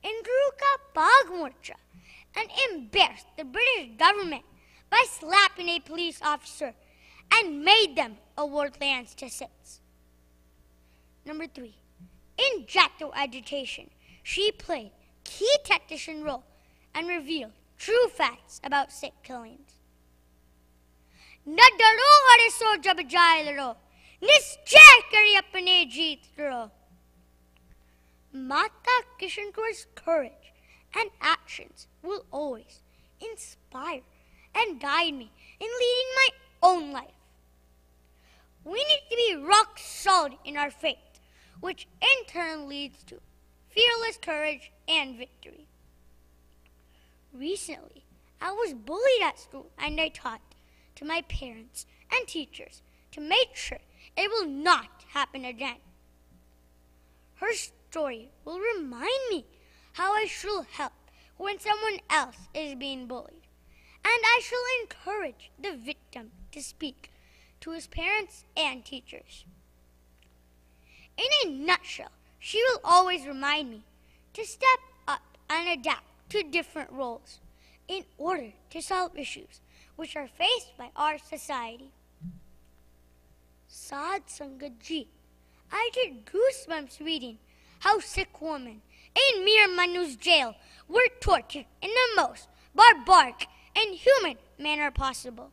in Guru Ka Bagh Morcha and embarrassed the British government by slapping a police officer and made them award lands to Sikhs. Number 3. In Jatto agitation, she played key tactician role and revealed true facts about Sikh killings. न डरो अरे सो जब जाए लड़ो निश्चय करी अपने जीत लड़ो. Mata Kishan Kaur's courage and actions will always inspire and guide me in leading my own life. We need to be rock solid in our faith, which in turn leads to fearless courage and victory. Recently, I was bullied at school, and I taught to my parents and teachers to make sure it will not happen again. Her story will remind me how I shall help when someone else is being bullied, and I shall encourage the victim to speak to his parents and teachers. In a nutshell, she will always remind me to step up and adapt to different roles in order to solve issues which are faced by our society. Sad Sangat Ji, I get goosebumps reading how Sikh women in Mir Manu's jail were tortured in the most barbaric and inhuman manner possible.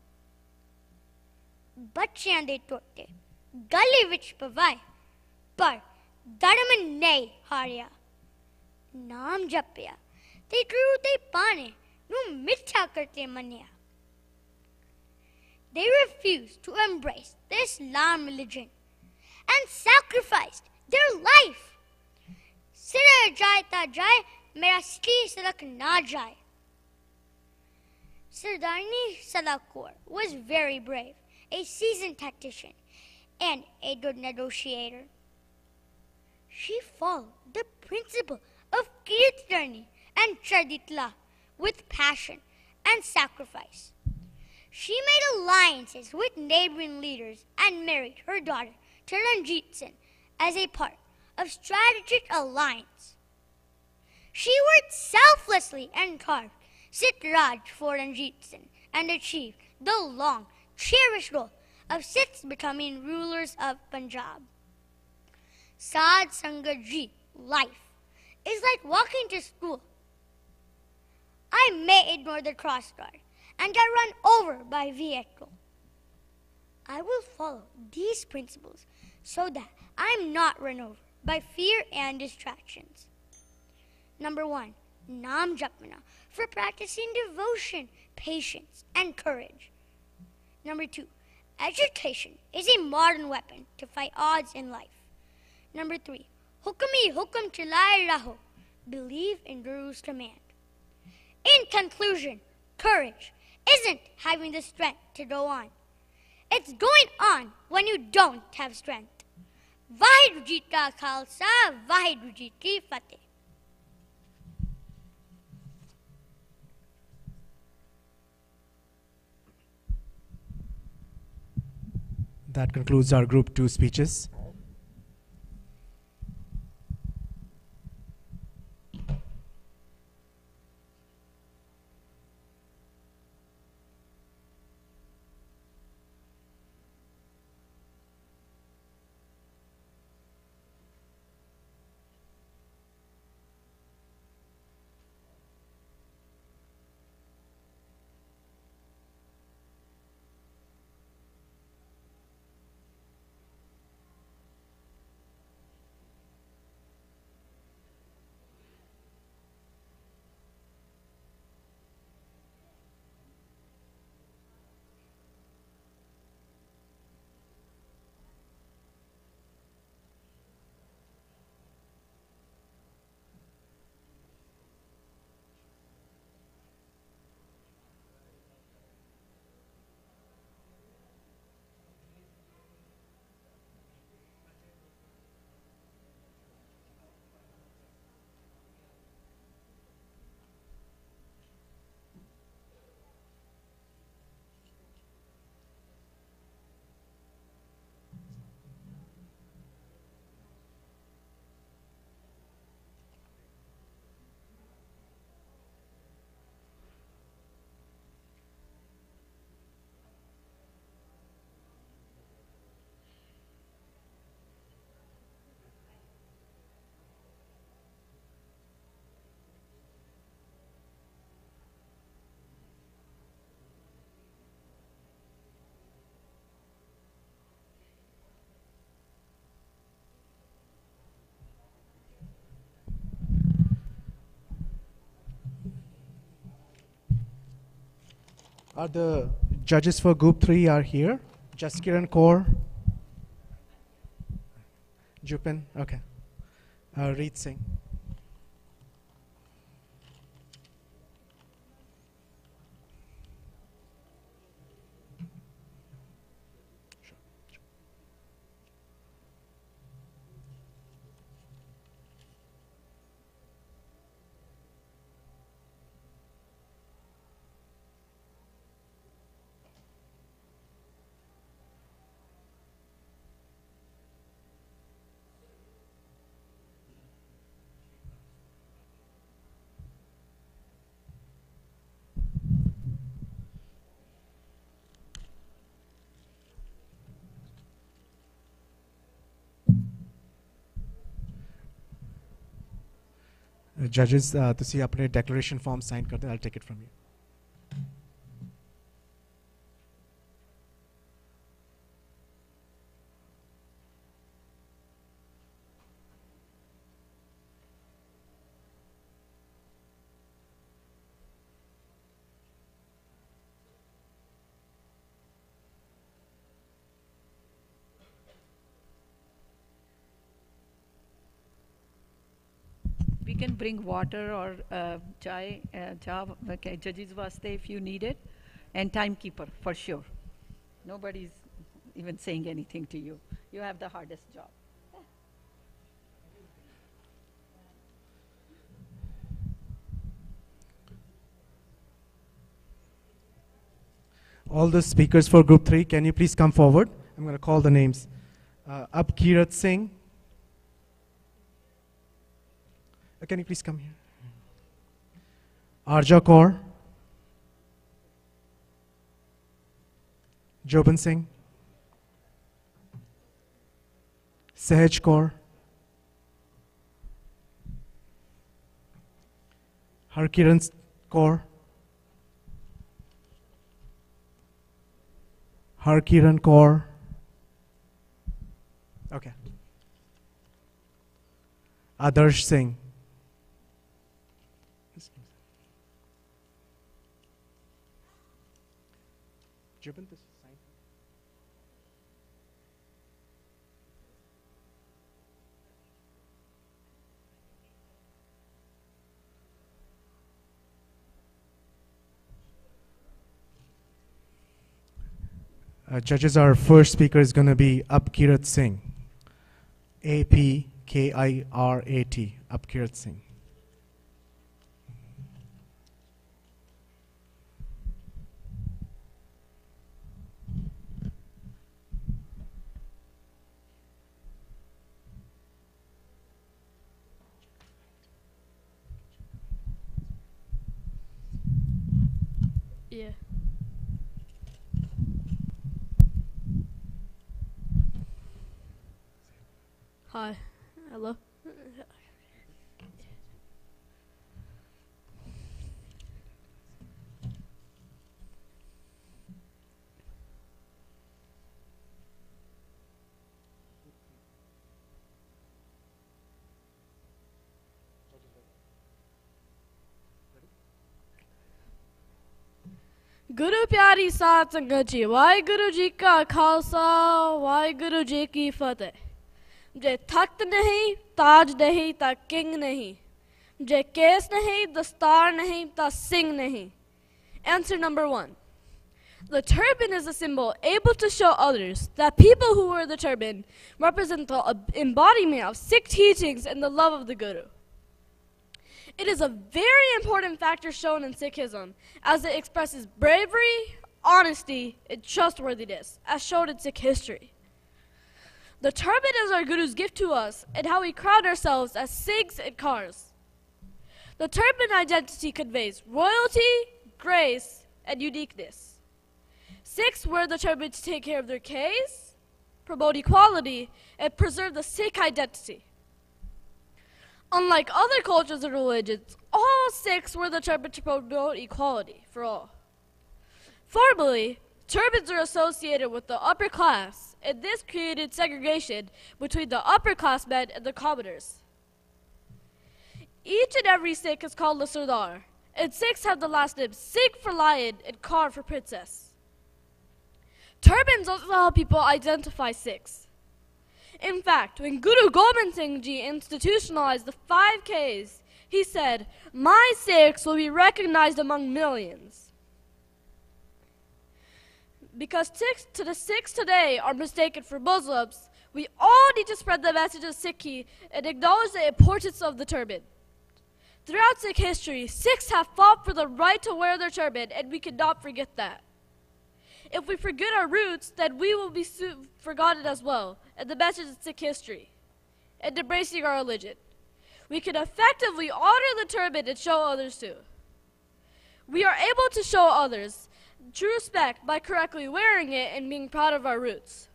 ਬੱਚਿਆਂ ਦੇ ਟੋਟੇ ਗਲੇ ਵਿੱਚ ਪਵਾਏ ਪਰ ਧਰਮ ਨਹੀਂ ਹਾਰਿਆ. ਨਾਮ ਜਪਿਆ ਤੇ ਗੁਰੂ ਦੇ ਪਾਣੇ ਨੂੰ ਮਿੱਠਾ ਕਰਕੇ ਮੰਨਿਆ. They refused to embrace the Islam religion and sacrificed their life. Sira jaye ta jaye, mera sti sadak na jaye. Sardarni Sada Kaur was very brave, a seasoned tactician, and a good negotiator. She followed the principle of Kirtani and Charditla with passion and sacrifice. She made alliances with neighboring leaders and married her daughter to Ranjit Singh as a part of strategic alliance. She worked selflessly and carved Sikh Raj for Ranjit Singh and achieved the long, cherished goal of Sikhs becoming rulers of Punjab. Sad Sangat Ji, life is like walking to school. I may ignore the crossguard and get run over by a vehicle. I will follow these principles so that I'm not run over by fear and distractions. Number 1, Naam Japna, for practicing devotion, patience, and courage. Number 2, education is a modern weapon to fight odds in life. Number 3, Hukmi Hukum Chalaye Raho, believe in Guru's command. In conclusion, courage isn't having the strength to go on. It's going on when you don't have strength. Vaheguru Ji Ka Khalsa, Vaheguru Ji Ki Fateh. That concludes our Group 2 speeches. Are the judges for group 3 are here? Jaskiran Kaur? Jupin? Okay. Reed Singh. Judges, ਤੁਸੀਂ ਆਪਣੇ declaration form sign ਕਰ ਦਿਓ. I'll take it from you. We can bring water or chai, okay, judges waste if you need it, and timekeeper for sure. Nobody's even saying anything to you. You have the hardest job. All the speakers for group 3, can you please come forward? I'm going to call the names. Abkirat Singh. Can you please come here? Arja Kaur. Joban Singh. Sahaj Kaur. Harkiran Kaur. Harkiran Kaur. Okay. Adarsh Singh. Jubin, this sign. Judges, our first speaker is going to be Abkirat Singh. A-P-K-I-R-A-T. Abkirat Singh. Yeah. Hi. Hello. गुरु प्यारी साथ संगत जी वाहिगुरु जी का खालसा वाहिगुरु जी की फतेह जे तख्त नहीं ताज नहीं ता king नहीं जे case नहीं दस्तार नहीं ता सिंह नहीं. Answer number 1. The turban is a symbol able to show others that people who wear the turban represent the embodiment of Sikh teachings and the love of the Guru. It is a very important factor shown in Sikhism, as it expresses bravery, honesty, and trustworthiness, as shown in Sikh history. The turban is our Guru's gift to us, and how we crown ourselves as Sikhs and Kars. The turban identity conveys royalty, grace, and uniqueness. Sikhs wear the turban to take care of their case, promote equality, and preserve the Sikh identity. Unlike other cultures and religions, all Sikhs wear the turban to promote equality for all. Formerly, turbans are associated with the upper class, and this created segregation between the upperclassmen and the commoners. Each and every Sikh is called a Sardar, and Sikhs have the last names Singh for lion and Kaur for princess. Turbans also help people identify Sikhs. In fact, when Guru Gobind Singh Ji institutionalized the 5Ks, he said, "My Sikhs will be recognized among millions." Because the Sikhs today are mistaken for Muslims, we all need to spread the message of Sikhi and acknowledge the importance of the turban. Throughout Sikh history, Sikhs have fought for the right to wear their turban, and we cannot forget that. If we forget our roots, then we will be forgotten as well, and the message of Sikh history, and embracing our religion. We can effectively honor the turban and show others too. We are able to show others true respect by correctly wearing it and being proud of our roots.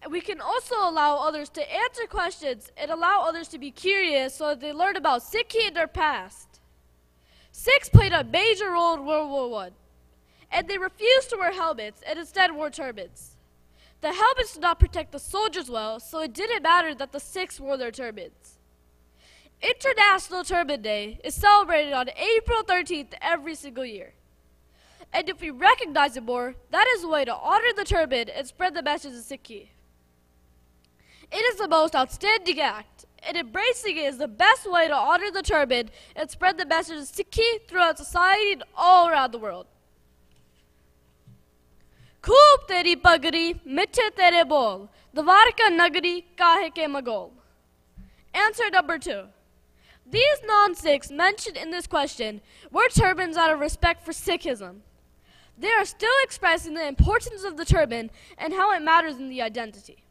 We can also allow others to answer questions and allow others to be curious so that they learn about Sikhi and their past. Sikhs played a major role in World War I, and they refused to wear helmets and instead wore turbans. The helmets did not protect the soldiers well, so it didn't matter that the Sikhs wore their turbans. International Turban Day is celebrated on April 13th every single year. And if we recognize it more, that is a way to honor the turban and spread the message of Sikhi. It is the most outstanding act, and embracing it is the best way to honor the turban and spread the message of Sikhi throughout society and all around the world. Khoob teri pagri, mithe tere bol, Dwarka nagari kahe ke magol. Answer number 2. These non-Sikhs mentioned in this question wear turbans out of respect for Sikhism. They are still expressing the importance of the turban and how it matters in the identity.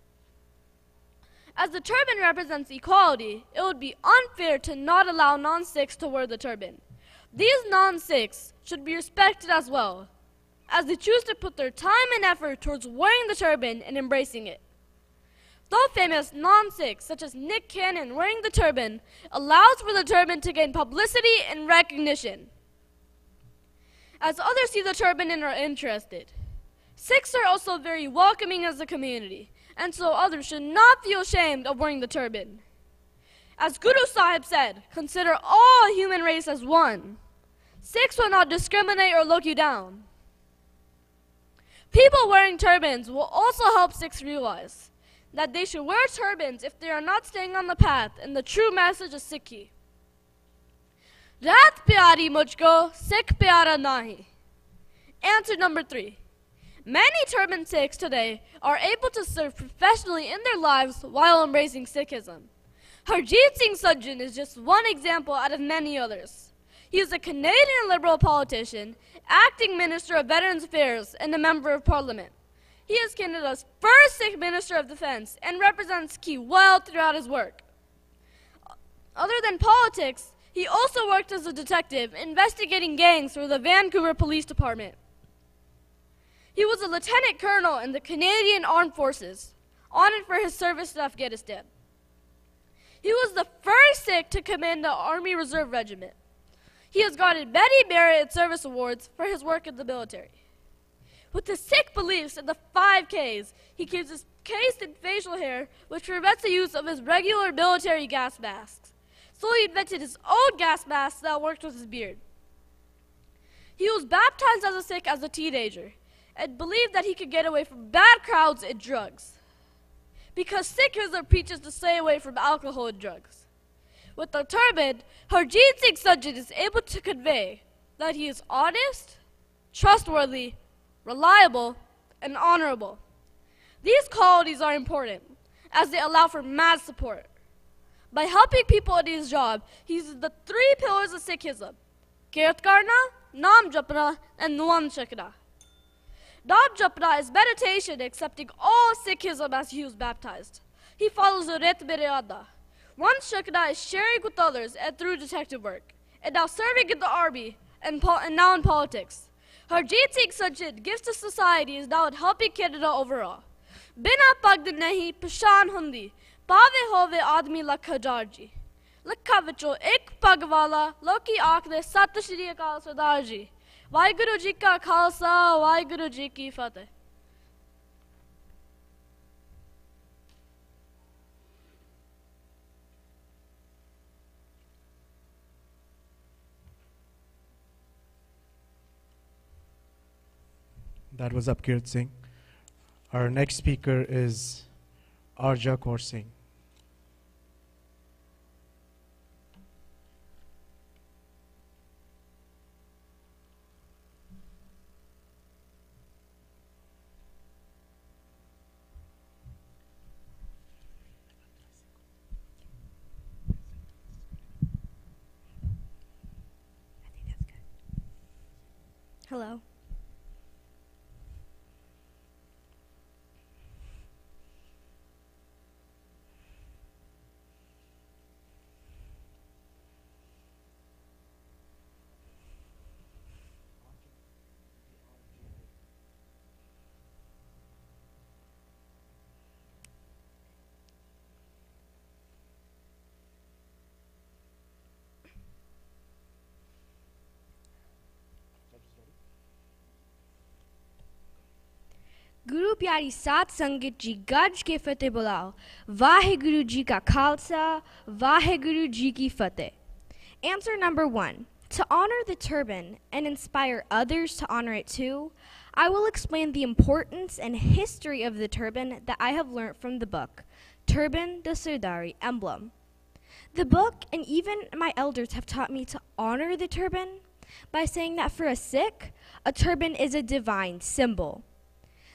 As the turban represents equality, it would be unfair to not allow non-Sikhs to wear the turban. These non-Sikhs should be respected as well, as they choose to put their time and effort towards wearing the turban and embracing it. Though famous non-Sikhs such as Nick Cannon wearing the turban allows for the turban to gain publicity and recognition, as others see the turban and are interested. Sikhs are also very welcoming as a community, and so others should not feel ashamed of wearing the turban. As Guru Sahib said, "Consider all human race as one. Sikhs will not discriminate or look you down." People wearing turbans will also help Sikhs realize that they should wear turbans if they are not staying on the path and the true message of Sikhi. Raat pyari mujhko, Sikh pyara nahi. Answer number 3. Many turban Sikhs today are able to serve professionally in their lives while embracing Sikhism. Harjit Singh Sajjan is just one example out of many others. He is a Canadian Liberal politician, acting Minister of Veterans Affairs, and a Member of Parliament. He is Canada's first Sikh Minister of Defence and represents Sikhi well throughout his work. Other than politics, he also worked as a detective investigating gangs for the Vancouver Police Department. He was a lieutenant colonel in the Canadian Armed Forces, honored for his service to Afghanistan. He was the first Sikh to command the Army Reserve Regiment. He has gotten many merit and service awards for his work in the military. With his Sikh beliefs in the 5Ks, he keeps his cased in facial hair, which prevents the use of his regular military gas masks. So he invented his own gas mask that worked with his beard. He was baptized as a Sikh as a teenager and believed that he could get away from bad crowds and drugs, because Sikhism preaches to stay away from alcohol and drugs. With the turban, Harjit Singh Sajjan is able to convey that he is honest, trustworthy, reliable, and honorable. These qualities are important, as they allow for mass support. By helping people in his job, he uses the 3 pillars of Sikhism: Kirat Karna, Naam Japna, and Nuan Shakna. Naam Japna is meditation, accepting all Sikhism as he was baptized. He follows the Rit Miryada. One Shakna is sharing with others and through detective work, and now serving in the army and now in politics. Harjit Singh Sajjan gives to society is now in helping Canada overall. Bina pagd nahi pashan hundi, pave hove admi lakh hajar ji. Lakha vichon ek pag wala, loki aakde Sat Shri Akal Sardar ji. Vaheguru ji ka khalsa, Vaheguru ji ki fateh. That was Upkirt Singh. Our next speaker is Arja Kaur Singh. Hello. गुरु प्यारी सात संगत जी गज के फतेह बुलाओ वाहेगुरु जी का खालसा वाहेगुरु जी की फतेह. Answer number 1. To honor the turban and inspire others to honor it too, I will explain the importance and history of the turban that I have learned from the book, Turban the Sardari Emblem. The book and even my elders have taught me to honor the turban by saying that for a Sikh, a turban is a divine symbol.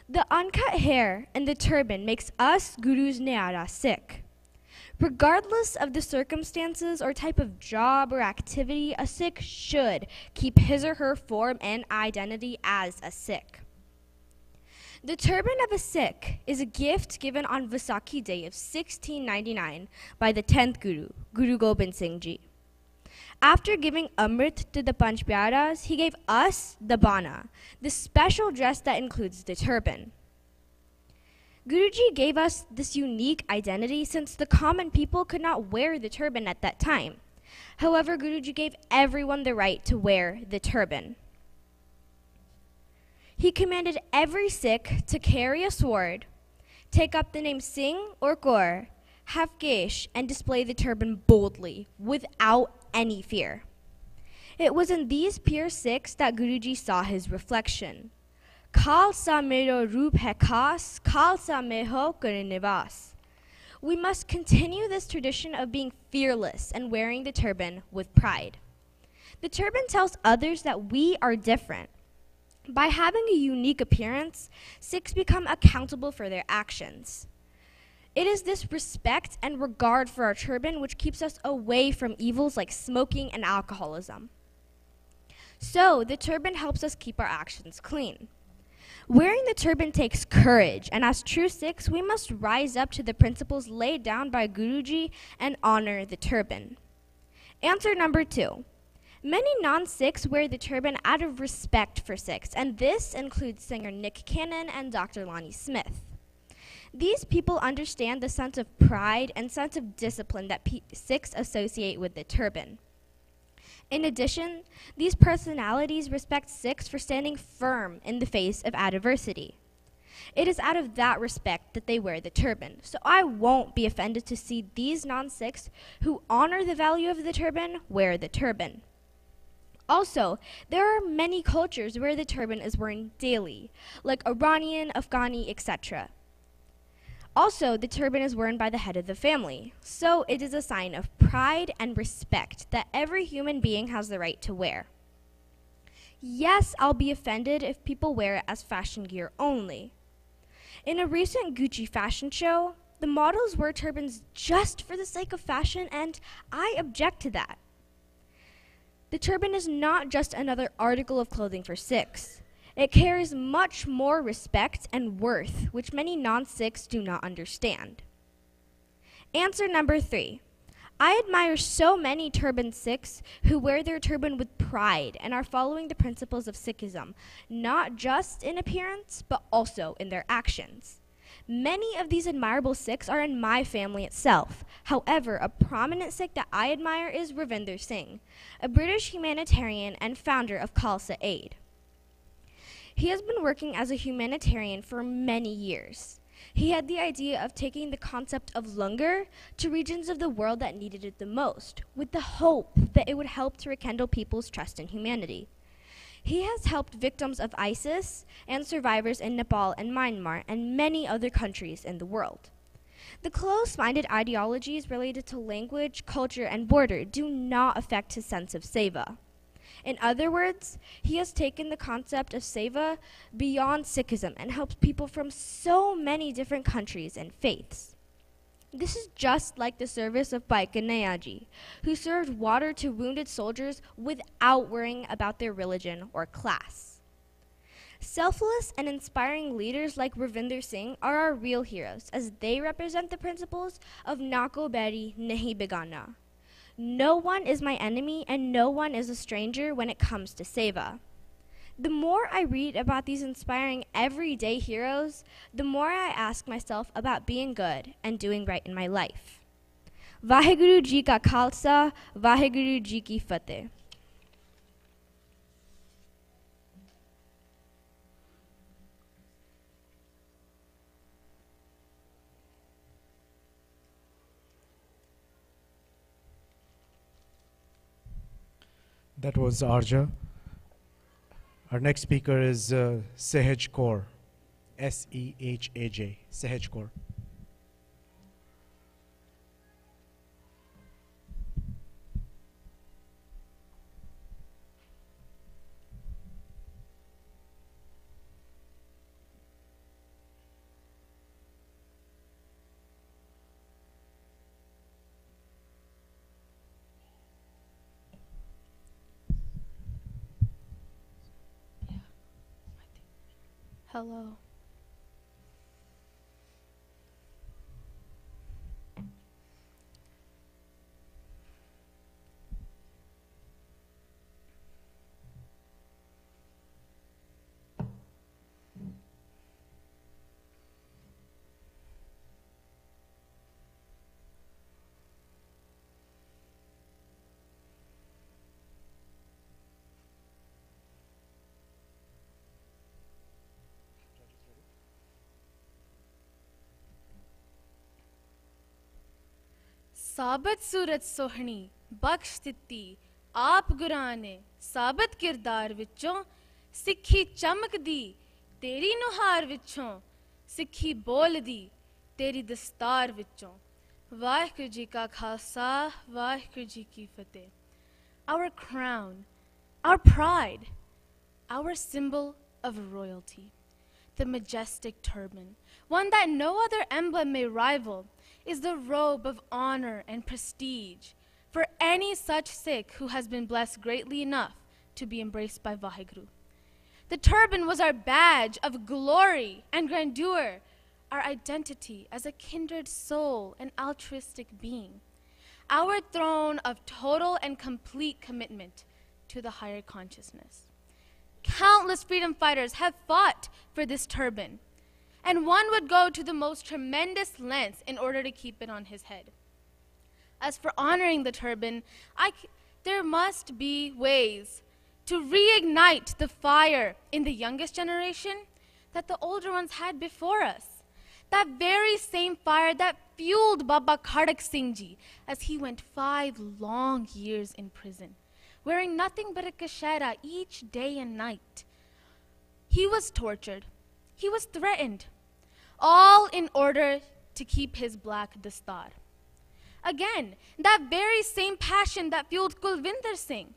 The uncut hair and the turban makes us Guru's Nyara Sikh. Regardless of the circumstances or type of job or activity, a Sikh should keep his or her form and identity as a Sikh. The turban of a Sikh is a gift given on Vaisakhi Day of 1699 by the 10th Guru, Guru Gobind Singh Ji. After giving Amrit to the Panch Pyaras, he gave us the Bana, the special dress that includes the turban. Guruji gave us this unique identity since the common people could not wear the turban at that time. However, Guruji gave everyone the right to wear the turban. He commanded every Sikh to carry a sword, take up the name Singh or Kaur, have kesh, and display the turban boldly, without any fear. It was in these pure Sikhs that Guruji saw his reflection. Khalsa mero roop hai khas, khalsa mein ho kare nivas. We must continue this tradition of being fearless and wearing the turban with pride. The turban tells others that we are different. By having a unique appearance, Sikhs become accountable for their actions. It is this respect and regard for our turban which keeps us away from evils like smoking and alcoholism. So, the turban helps us keep our actions clean. Wearing the turban takes courage, and as true Sikhs, we must rise up to the principles laid down by Guruji and honor the turban. Answer number 2. Many non-Sikhs wear the turban out of respect for Sikhs, and this includes singer Nick Cannon and Dr. Lonnie Smith. These people understand the sense of pride and sense of discipline that Sikhs associate with the turban. In addition, these personalities respect Sikhs for standing firm in the face of adversity. It is out of that respect that they wear the turban, so I won't be offended to see these non-Sikhs who honor the value of the turban wear the turban. Also, there are many cultures where the turban is worn daily, like Iranian, Afghani, etc. Also, the turban is worn by the head of the family, so it is a sign of pride and respect that every human being has the right to wear. Yes, I'll be offended if people wear it as fashion gear only. In a recent Gucci fashion show, the models wore turbans just for the sake of fashion, and I object to that. The turban is not just another article of clothing for Sikhs. It carries much more respect and worth, which many non-Sikhs do not understand. Answer number 3. I admire so many turban Sikhs who wear their turban with pride and are following the principles of Sikhism, not just in appearance, but also in their actions. Many of these admirable Sikhs are in my family itself. However, a prominent Sikh that I admire is Ravinder Singh, a British humanitarian and founder of Khalsa Aid. He has been working as a humanitarian for many years. He had the idea of taking the concept of langar to regions of the world that needed it the most, with the hope that it would help to rekindle people's trust in humanity. He has helped victims of ISIS and survivors in Nepal and Myanmar and many other countries in the world. The close-minded ideologies related to language, culture, and border do not affect his sense of seva. In other words, he has taken the concept of seva beyond Sikhism and helps people from so many different countries and faiths. This is just like the service of Bhai Kanhaiya, who served water to wounded soldiers without worrying about their religion or class. Selfless and inspiring leaders like Ravinder Singh are our real heroes, as they represent the principles of Nako Beri Nahi Begana. No one is my enemy and no one is a stranger when it comes to seva. The more I read about these inspiring everyday heroes, the more I ask myself about being good and doing right in my life. Vaheguru Ji Ka Khalsa, Vaheguru Ji Ki Fateh. That was Arja. Our next speaker is Sehaj Kaur, S-E-H-A-J, Sehaj Kaur. Hello. साबत सूरत सोहनी बख्श दित्ती आप गुरां ने साबत किरदार विचों सिੱਖੀ चमकदी तेरी नुहार विचों सिੱਖੀ बोलदी तेरी दस्तार विचों वाहिगुरू जी का खालसा वाहिगुरू जी की फतेह. Our crown, our pride, our symbol of royalty, the majestic turban, one that no other emblem may rival, is the robe of honor and prestige for any such Sikh who has been blessed greatly enough to be embraced by Vaheguru. The turban was our badge of glory and grandeur, our identity as a kindred soul and altruistic being, our throne of total and complete commitment to the higher consciousness. Countless freedom fighters have fought for this turban, and one would go to the most tremendous lengths in order to keep it on his head. As for honoring the turban, there must be ways to reignite the fire in the youngest generation that the older ones had before us. That very same fire that fueled Baba Khadak Singh Ji as he went 5 long years in prison, wearing nothing but a kashera each day and night. He was tortured. He was threatened, all in order to keep his black dastar. Again, that very same passion that fueled Kulvinder Singh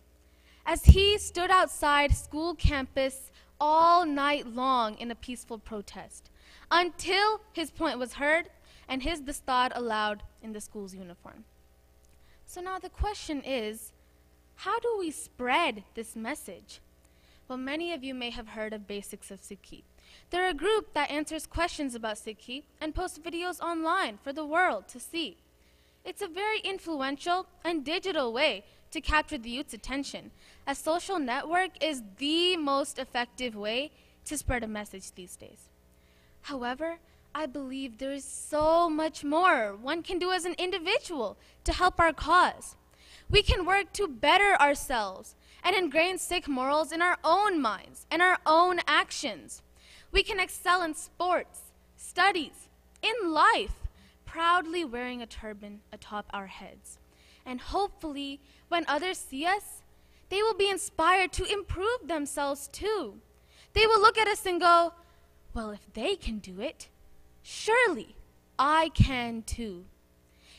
as he stood outside school campus all night long in a peaceful protest until his point was heard and his dastar allowed in the school's uniform. So now the question is, how do we spread this message? Well, many of you may have heard of Basics of Sikhi. They're a group that answers questions about Sikhi and posts videos online for the world to see. It's a very influential and digital way to capture the youth's attention. A social network is the most effective way to spread a message these days. However, I believe there is so much more one can do as an individual to help our cause. We can work to better ourselves and ingrain Sikh morals in our own minds and our own actions. We can excel in sports, studies, in life, proudly wearing a turban atop our heads. And hopefully, when others see us, they will be inspired to improve themselves too. They will look at us and go, well, if they can do it, surely I can too.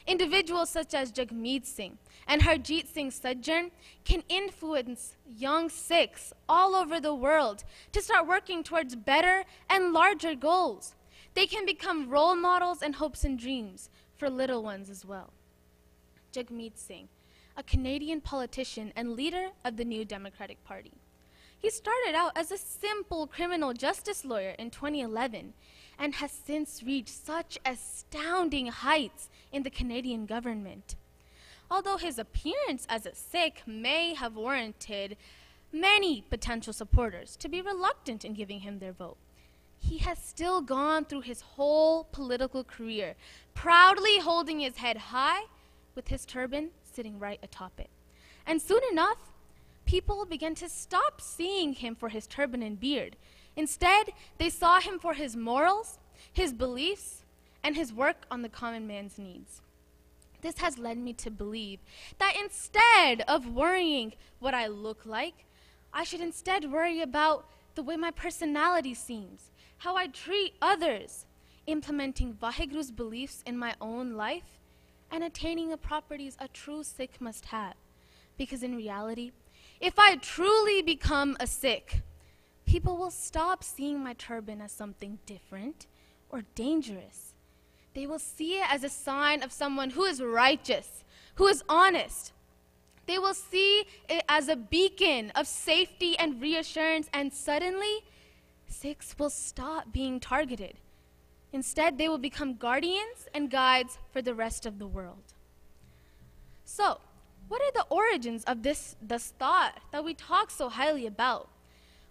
Individuals such as Jagmeet Singh and Harjeet Singh Sajjan can influence young Sikhs all over the world to start working towards better and larger goals. They can become role models and hopes and dreams for little ones as well. Jagmeet Singh, a Canadian politician and leader of the New Democratic Party. He started out as a simple criminal justice lawyer in 2011 and has since reached such astounding heights in the Canadian government. Although his appearance as a Sikh may have warranted many potential supporters to be reluctant in giving him their vote, he has still gone through his whole political career, proudly holding his head high with his turban sitting right atop it. And soon enough, people began to stop seeing him for his turban and beard. Instead, they saw him for his morals, his beliefs, and his work on the common man's needs. This has led me to believe that instead of worrying what I look like, I should instead worry about the way my personality seems, how I treat others, implementing Vaheguru's beliefs in my own life, and attaining the properties a true Sikh must have. Because in reality, if I truly become a Sikh, people will stop seeing my turban as something different or dangerous. They will see it as a sign of someone who is righteous, who is honest. They will see it as a beacon of safety and reassurance, and suddenly, Sikhs will stop being targeted. Instead, they will become guardians and guides for the rest of the world. So, what are the origins of this thought that we talk so highly about?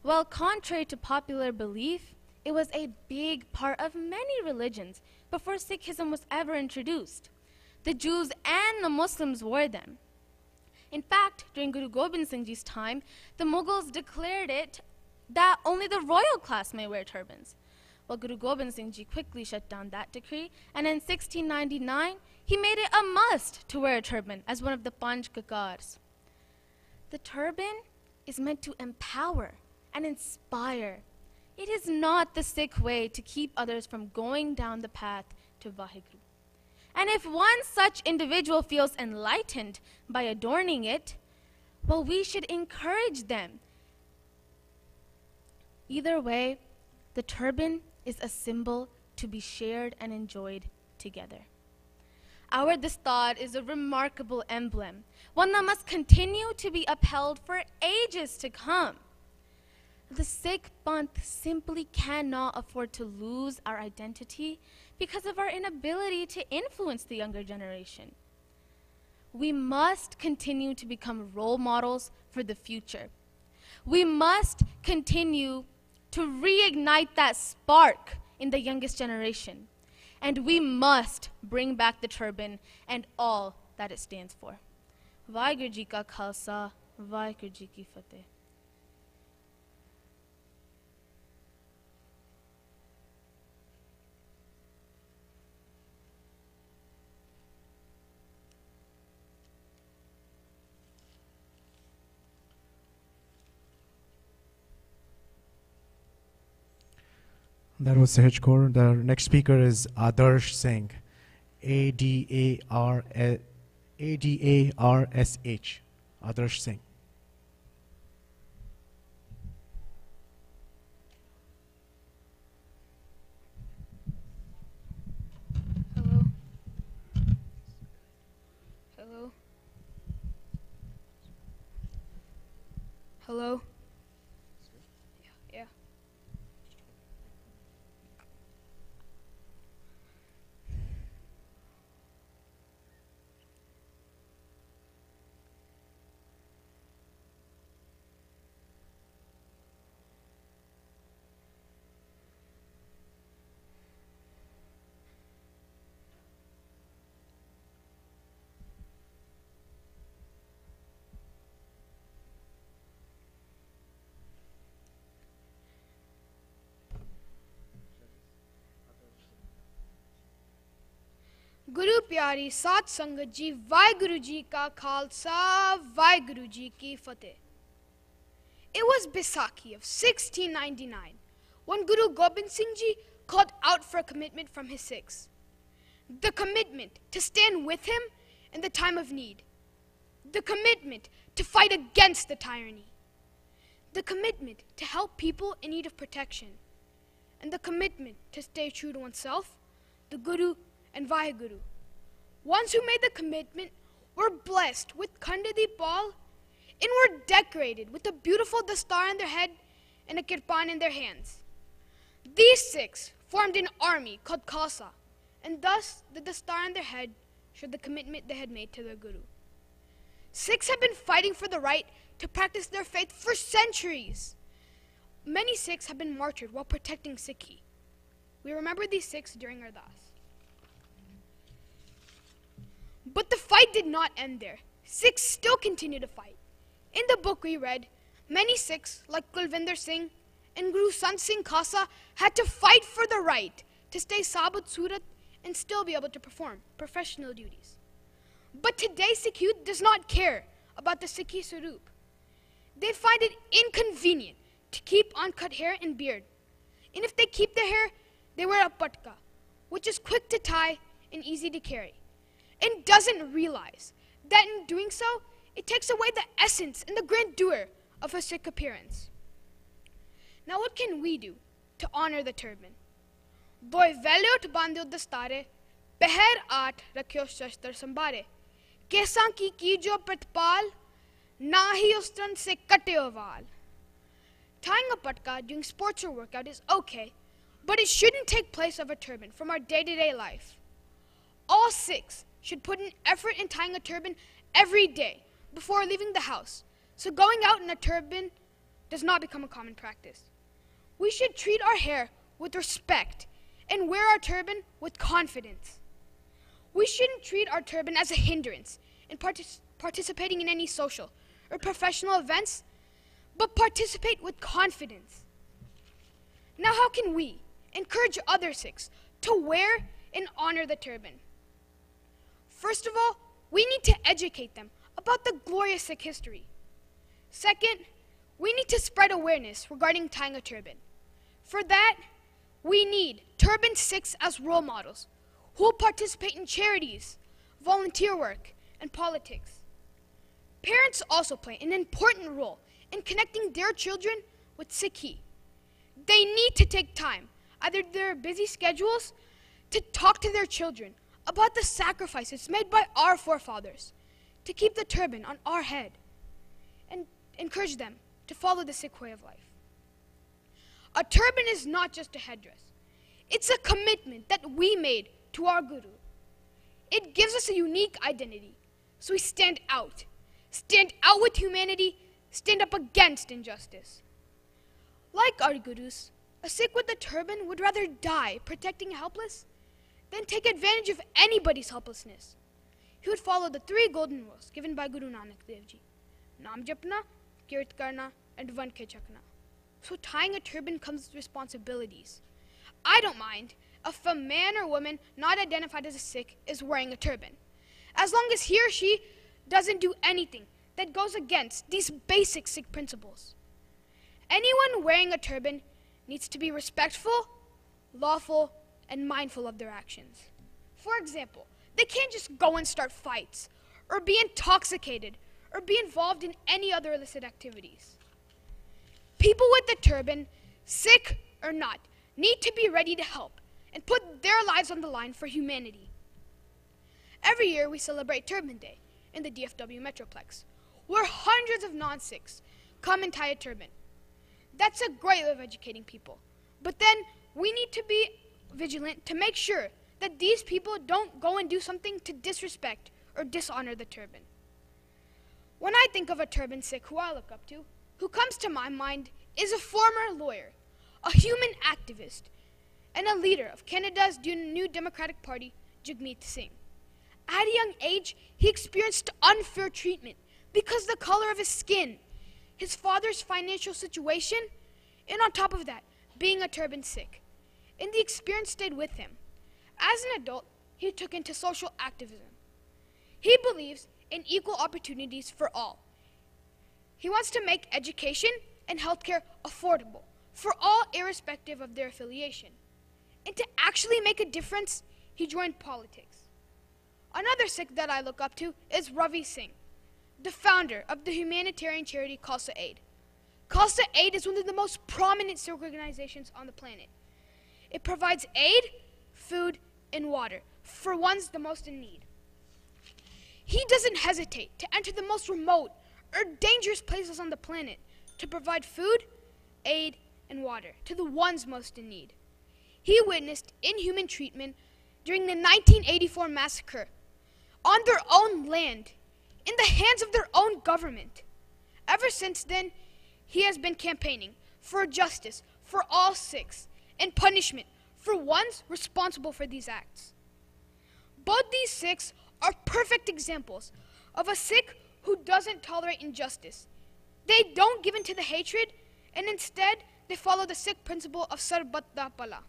Well, contrary to popular belief, it was a big part of many religions before Sikhism was ever introduced. The Jews and the Muslims wore them. In fact, during Guru Gobind Singh Ji's time, the Mughals declared it that only the royal class may wear turbans. Well, Guru Gobind Singh Ji quickly shut down that decree, and in 1699, he made it a must to wear a turban as one of the Panch Kakars. The turban is meant to empower and inspire. It is not the Sikh way to keep others from going down the path to Vaheguru. And if one such individual feels enlightened by adorning it, well, we should encourage them. Either way, the turban is a symbol to be shared and enjoyed together. Our Dastard is a remarkable emblem, one that must continue to be upheld for ages to come. The Sikh Panth simply cannot afford to lose our identity because of our inability to influence the younger generation. We must continue to become role models for the future. We must continue to reignite that spark in the youngest generation. And we must bring back the turban and all that it stands for. Vaheguru Ji Ka Khalsa, Vaheguru Ji Ki Fateh. That was Sahaj Kaur. The next speaker is Adarsh Singh. Adarsh. Adarsh Singh. Hello. Hello. Hello. Yeah. गुरु प्यारी साध संगत जी वाहिगुरु जी का खालसा वाहिगुरु जी की फतेह। It was Baisakhi of 1699 when Guru Gobind Singh Ji called out for a commitment from his Sikhs. The commitment to stand with him in the time of need. The commitment to fight against the tyranny. The commitment to help people in need of protection. And the commitment to stay true to oneself, the Guru and Vaheguru. Ones who made the commitment were blessed with Khandadi Paul and were decorated with a beautiful dastar on their head and a kirpan in their hands. These Sikhs formed an army called Khalsa, and thus the dastar on their head showed the commitment they had made to their Guru. Sikhs have been fighting for the right to practice their faith for centuries. Many Sikhs have been martyred while protecting Sikhi. We remember these Sikhs during Ardas. But the fight did not end there. Sikhs still continue to fight. In the book we read, many Sikhs like Kulvinder Singh and Guru Sant Singh Khasa had to fight for the right to stay Sabut Surat and still be able to perform professional duties. But today Sikh youth does not care about the Sikhi Sarup. They find it inconvenient to keep uncut hair and beard. And if they keep their hair, they wear a patka, which is quick to tie and easy to carry, and doesn't realize that in doing so, it takes away the essence and the grandeur of a Sikh appearance. Now what can we do to honor the turban? Doi veliot bandyo dastare, peher aat rakhyo shastar sambare, kesan ki jo pratpal, na hi ustran se kateo val. Tying a patka during sports or workout is okay, but it shouldn't take place of a turban from our day-to-day life. All Sikhs should put an effort in tying a turban every day before leaving the house, so going out in a turban does not become a common practice. We should treat our hair with respect and wear our turban with confidence. We shouldn't treat our turban as a hindrance in participating in any social or professional events, but participate with confidence. Now how can we encourage other Sikhs to wear and honor the turban? First of all, we need to educate them about the glorious Sikh history. Second, we need to spread awareness regarding tying a turban. For that, we need turban Sikhs as role models who will participate in charities, volunteer work, and politics. Parents also play an important role in connecting their children with Sikhi. They need to take time, either their busy schedules, to talk to their children about the sacrifices made by our forefathers to keep the turban on our head, and encourage them to follow the Sikh way of life. A turban is not just a headdress. It's a commitment that we made to our Guru. It gives us a unique identity, so we stand out with humanity, stand up against injustice. Like our Gurus, a Sikh with a turban would rather die protecting the helpless than take advantage of anybody's helplessness. He would follow the 3 golden rules given by Guru Nanak Dev Ji: Naam Japna, Kirt Karna, and Van Ke Chakna. So tying a turban comes with responsibilities. I don't mind if a man or woman not identified as a Sikh is wearing a turban, as long as he or she doesn't do anything that goes against these basic Sikh principles. Anyone wearing a turban needs to be respectful, lawful, and mindful of their actions. For example, they can't just go and start fights, or be intoxicated, or be involved in any other illicit activities. People with the turban, Sikh or not, need to be ready to help and put their lives on the line for humanity. Every year we celebrate Turban Day in the DFW Metroplex, where hundreds of non-Sikhs come and tie a turban. That's a great way of educating people. But then we need to be vigilant to make sure that these people don't go and do something to disrespect or dishonor the turban. When I think of a turban Sikh who I look up to, who comes to my mind is a former lawyer, a human activist, and a leader of Canada's New Democratic Party, Jagmeet Singh. At a young age, he experienced unfair treatment because of the color of his skin, his father's financial situation, and on top of that, being a turban Sikh. And the experience stayed with him. As an adult, he took into social activism. He believes in equal opportunities for all. He wants to make education and healthcare affordable for all irrespective of their affiliation. And to actually make a difference, he joined politics. Another Sikh that I look up to is Ravi Singh, the founder of the humanitarian charity Khalsa Aid. Khalsa Aid is one of the most prominent Sikh organizations on the planet. It provides aid, food, and water for ones the most in need. He doesn't hesitate to enter the most remote or dangerous places on the planet to provide food, aid, and water to the ones most in need. He witnessed inhuman treatment during the 1984 massacre on their own land, in the hands of their own government. Ever since then, he has been campaigning for justice for all Sikhs and punishment for ones responsible for these acts. Both these Sikhs are perfect examples of a Sikh who doesn't tolerate injustice. They don't give in to the hatred, and instead they follow the Sikh principle of Sarbat da Pala.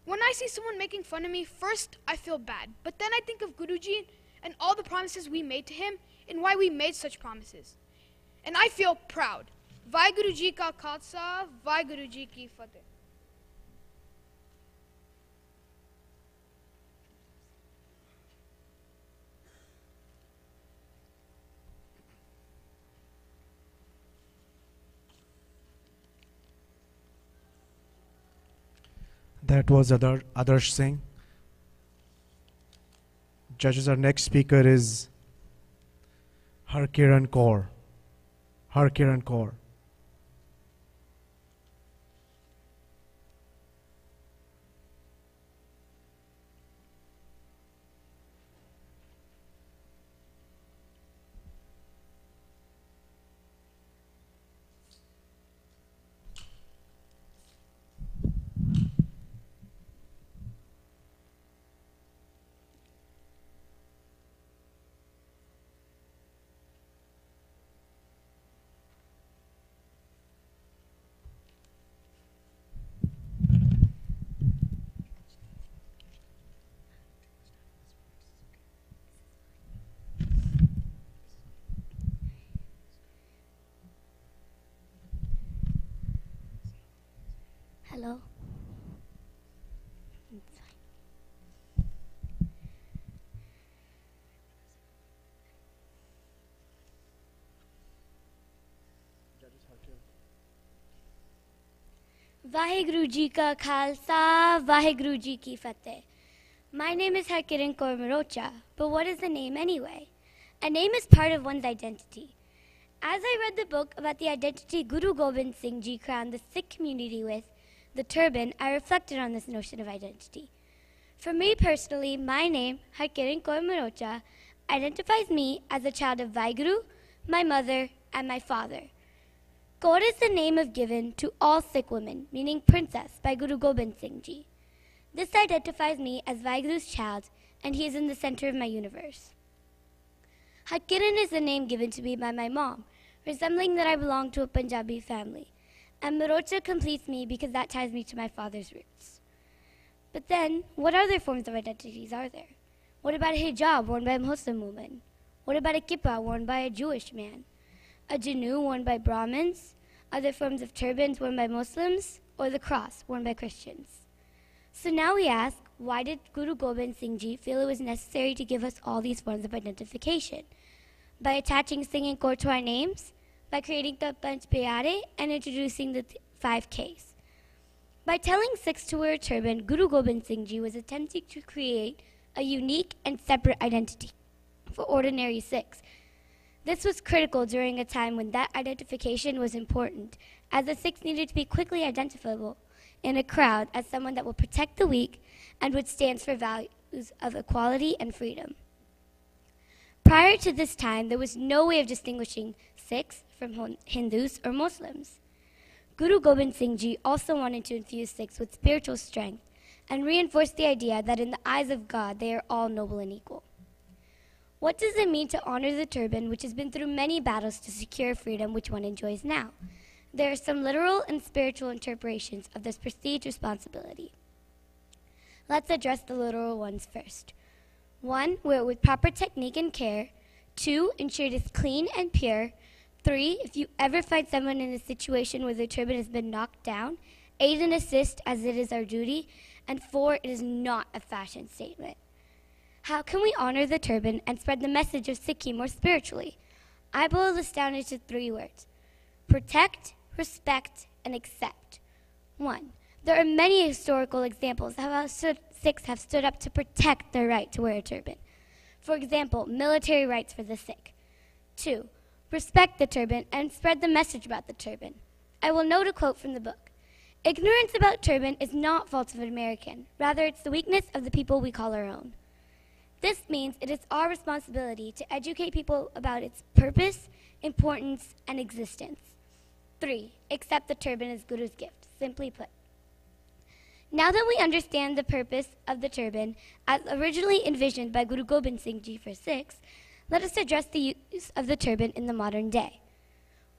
When I see someone making fun of me, first I feel bad, but then I think of Guruji and all the promises we made to him and why we made such promises. And I feel proud. Vaheguru Ji Ka Khalsa, Vaheguru Ji Ki Fateh. That was Adarsh Singh. Judges, our next speaker is Harkiran Kaur. Harkiran Kaur. Hello. Vaheguru Ji Ka Khalsa, Vaheguru Ji Ki Fateh. My name is Harkiran Kaur Marocha, but what is a name anyway? A name is part of one's identity. As I read the book about the identity Guru Gobind Singh Ji crowned the Sikh community with, the turban, I reflected on this notion of identity. For me personally, my name, Harkiran Kaur Marocha, identifies me as a child of Vaheguru, my mother, and my father. Kaur is the name of given to all Sikh women, meaning princess, by Guru Gobind Singh Ji. This identifies me as Vaheguru's child, and he is in the center of my universe. Harkiran is the name given to me by my mom, resembling that I belong to a Punjabi family. And Marocha completes me because that ties me to my father's roots. But then, what other forms of identities are there? What about a hijab worn by a Muslim woman? What about a kippah worn by a Jewish man? A janu worn by Brahmins? Other forms of turbans worn by Muslims? Or the cross worn by Christians? So now we ask, why did Guru Gobind Singh Ji feel it was necessary to give us all these forms of identification? By attaching Singh and Kaur to our names? By creating the Panch Pyare and introducing the 5 Ks. By telling Sikhs to wear a turban, Guru Gobind Singh Ji was attempting to create a unique and separate identity for ordinary Sikhs. This was critical during a time when that identification was important, as the Sikhs needed to be quickly identifiable in a crowd as someone that will protect the weak and which stands for values of equality and freedom. Prior to this time, there was no way of distinguishing Sikhs from Hindus or Muslims. Guru Gobind Singh Ji also wanted to infuse Sikhs with spiritual strength and reinforce the idea that in the eyes of God, they are all noble and equal. What does it mean to honor the turban, which has been through many battles to secure freedom which one enjoys now? There are some literal and spiritual interpretations of this perceived responsibility. Let's address the literal ones first. 1, wear it with proper technique and care. 2, ensure it is clean and pure. 3, if you ever find someone in a situation where their turban has been knocked down, aid and assist as it is our duty. And 4, it is not a fashion statement. How can we honor the turban and spread the message of Sikhi more spiritually? I boil this down into 3 words: protect, respect, and accept. 1. There are many historical examples of how Sikhs have stood up to protect their right to wear a turban. For example, military rights for the Sikh. 2. Respect the turban and spread the message about the turban. I will note a quote from the book. Ignorance about turban is not fault of an American. Rather, it's the weakness of the people we call our own. This means it is our responsibility to educate people about its purpose, importance, and existence. 3. Accept the turban as Guru's gift. Simply put, now that we understand the purpose of the turban as originally envisioned by Guru Gobind Singh Ji for Sikhs, let us address the use of the turban in the modern day.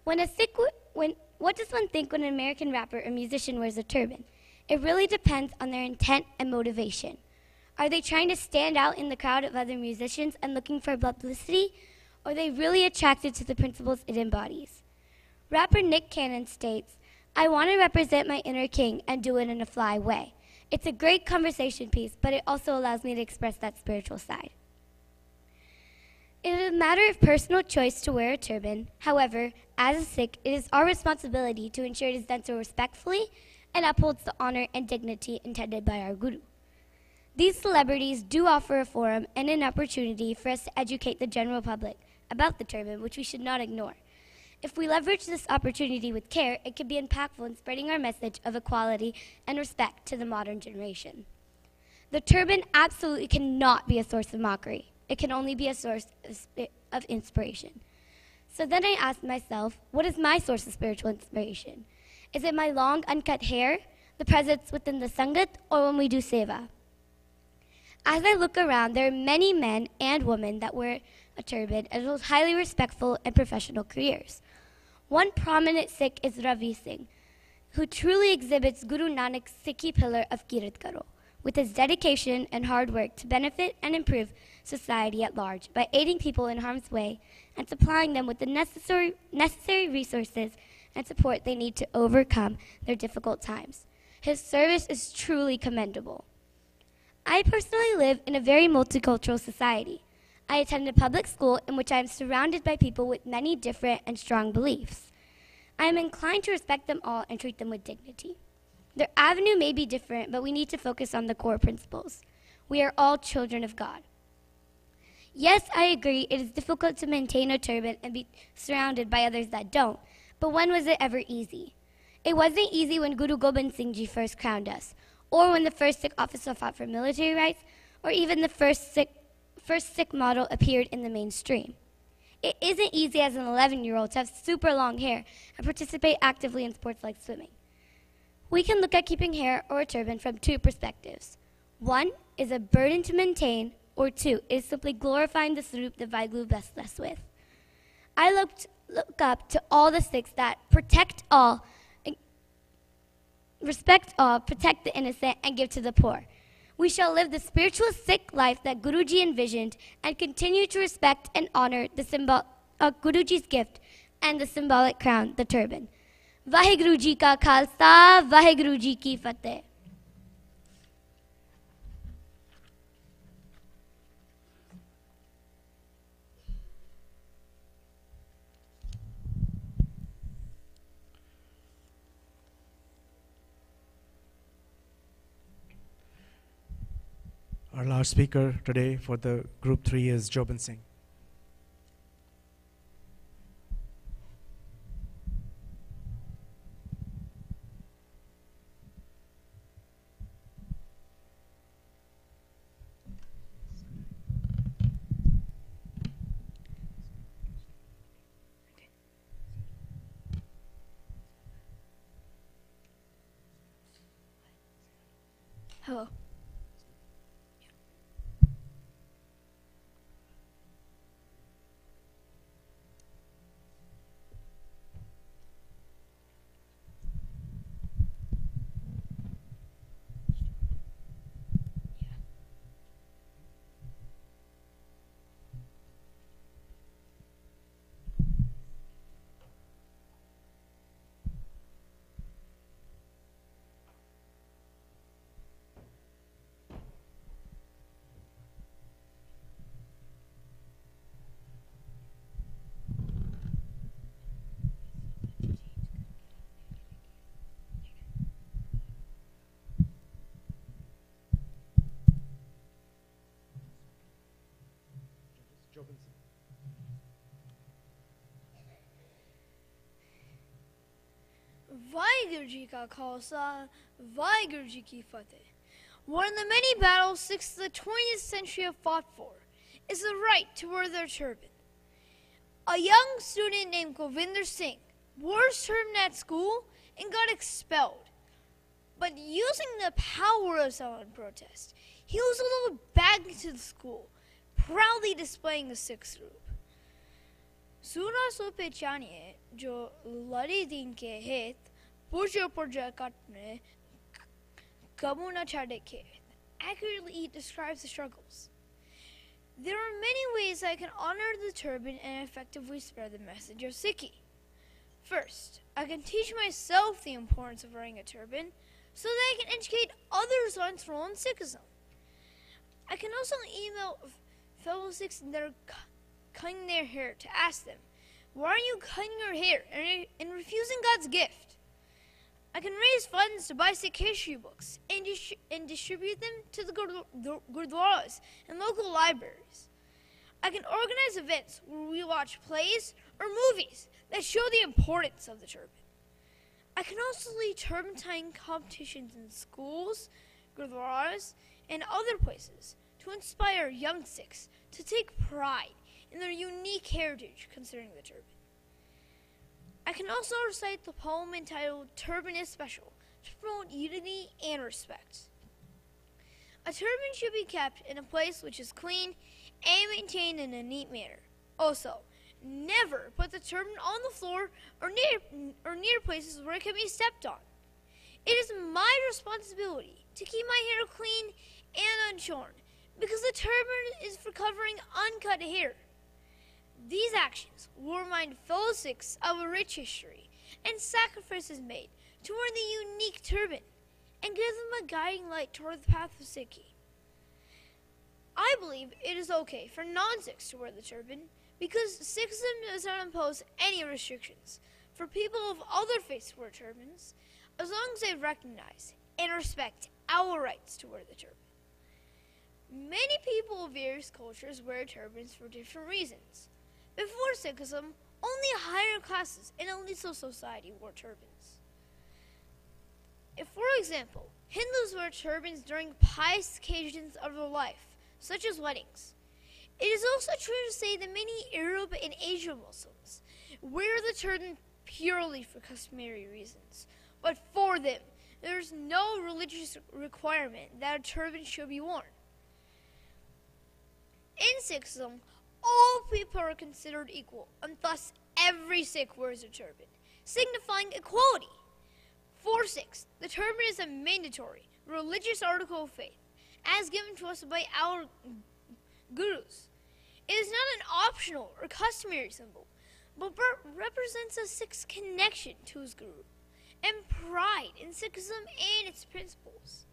What does one think when an American rapper or musician wears a turban? It really depends on their intent and motivation. Are they trying to stand out in the crowd of other musicians and looking for publicity, or are they really attracted to the principles it embodies? Rapper Nick Cannon states, "I want to represent my inner king and do it in a fly way. It's a great conversation piece, but it also allows me to express that spiritual side." It is a matter of personal choice to wear a turban. However, as a Sikh, it is our responsibility to ensure it is done so respectfully and upholds the honor and dignity intended by our Guru. These celebrities do offer a forum and an opportunity for us to educate the general public about the turban, which we should not ignore. If we leverage this opportunity with care, it can be impactful in spreading our message of equality and respect to the modern generation. The turban absolutely cannot be a source of mockery. It can only be a source of inspiration. So then I asked myself, what is my source of spiritual inspiration? Is it my long, uncut hair, the presence within the Sangat, or when we do seva? As I look around, there are many men and women that wear a turban and hold highly respectful and professional careers. One prominent Sikh is Ravi Singh, who truly exhibits Guru Nanak's Sikhi pillar of Kirat Karo, with his dedication and hard work to benefit and improve society at large by aiding people in harm's way and supplying them with the necessary resources and support they need to overcome their difficult times. His service is truly commendable. I personally live in a very multicultural society. I attend a public school in which I am surrounded by people with many different and strong beliefs. I am inclined to respect them all and treat them with dignity. Their avenue may be different, but we need to focus on the core principles. We are all children of God. Yes, I agree, it is difficult to maintain a turban and be surrounded by others that don't, but when was it ever easy? It wasn't easy when Guru Gobind Singh Ji first crowned us, or when the first Sikh officer fought for military rights, or even the first Sikh model appeared in the mainstream. It isn't easy as an 11-year-old to have super long hair and participate actively in sports like swimming. We can look at keeping hair or a turban from 2 perspectives. 1 is a burden to maintain, or 2 is simply glorifying the Swarup that Vaheguru blessed us with. I look up to all the Sikhs that protect all, respect all, protect the innocent, and give to the poor. We shall live the spiritual Sikh life that Guruji envisioned and continue to respect and honor the Guruji's gift and the symbolic crown, the turban. Vaheguru Ji ka Khalsa, Vaheguru Ji ki Fateh. Our last speaker today for the group 3 is Jobin Singh. Hello. Vaheguru Ji Ka Khalsa, Vaheguru Ji Ki Fateh. One of the many battles Sikhs of the 20th century have fought for is the right to wear their turban. A young student named Govinder Singh wore his turban at school and got expelled. But using the power of silent protest, he was allowed back into the school, proudly displaying the Sikh group. Suna so pehchaniye jo ladi din ke het purja purja katne kabu na chade ke accurately describes the struggles. There are many ways I can honor the turban and effectively spread the message of Sikhi. First, I can teach myself the importance of wearing a turban so that I can educate others on its role in Sikhism. I can also email fellow Sikhs that are cutting their hair to ask them, why are you cutting your hair and refusing God's gift? I can raise funds to buy Sikh history books and distribute them to the gurdwaras and local libraries. I can organize events where we watch plays or movies that show the importance of the turban. I can also lead turban tying competitions in schools, gurdwaras, and other places to inspire young Sikhs to take pride in their unique heritage concerning the turban. I can also recite the poem entitled Turban is Special to promote unity and respect. A turban should be kept in a place which is clean and maintained in a neat manner. Also, never put the turban on the floor or near places where it can be stepped on. It is my responsibility to keep my hair clean and unshorn because the turban is for covering uncut hair. These actions will remind fellow Sikhs of a rich history and sacrifices made to wear the unique turban and give them a guiding light toward the path of Sikhi. I believe it is okay for non-Sikhs to wear the turban because Sikhism does not impose any restrictions for people of other faiths to wear turbans as long as they recognize and respect our rights to wear the turban. Many people of various cultures wear turbans for different reasons. Before Sikhism, only higher classes in elite society wore turbans. If, for example, Hindus wear turbans during pious occasions of their life, such as weddings, it is also true to say that many Arab and Asian Muslims wear the turban purely for customary reasons, but for them, there is no religious requirement that a turban should be worn. In Sikhism, all people are considered equal, and thus every Sikh wears a turban, signifying equality. For Sikhs, the turban is a mandatory religious article of faith, as given to us by our gurus. It is not an optional or customary symbol, but represents a Sikh's connection to his guru and pride in Sikhism and its principles.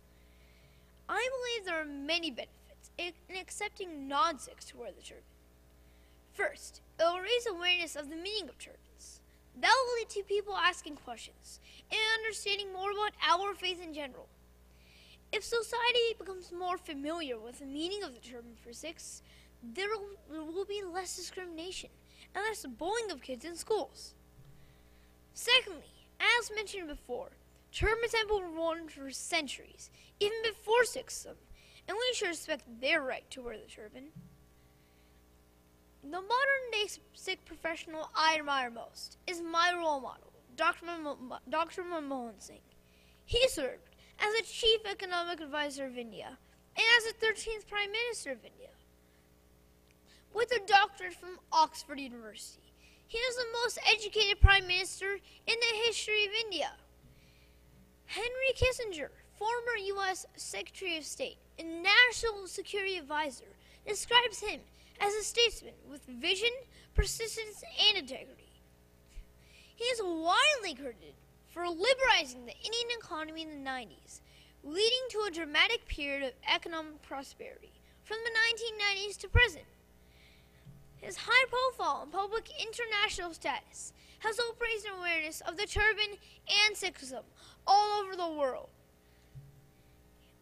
I believe there are many benefits in accepting non-Sikhs to wear the turban. First, it will raise awareness of the meaning of turbans. That will lead to people asking questions and understanding more about our faith in general. If society becomes more familiar with the meaning of the turban for Sikhs, there will be less discrimination and less bullying of kids in schools. Secondly, as mentioned before, turbans have been worn for centuries, even before Sikhism, and we should respect their right to wear the turban. The modern-day Sikh professional I admire most is my role model, Dr. Manmohan Singh. He served as the Chief Economic Advisor of India and as the 13th Prime Minister of India. With a doctorate from Oxford University, he is the most educated Prime Minister in the history of India. Henry Kissinger, former U.S. Secretary of State and National Security Advisor, describes him as a statesman with vision, persistence, and integrity. He is widely credited for liberalizing the Indian economy in the 90s, leading to a dramatic period of economic prosperity from the 1990s to present. His high profile and public international status has helped raise awareness of the turban and Sikhism all over the world.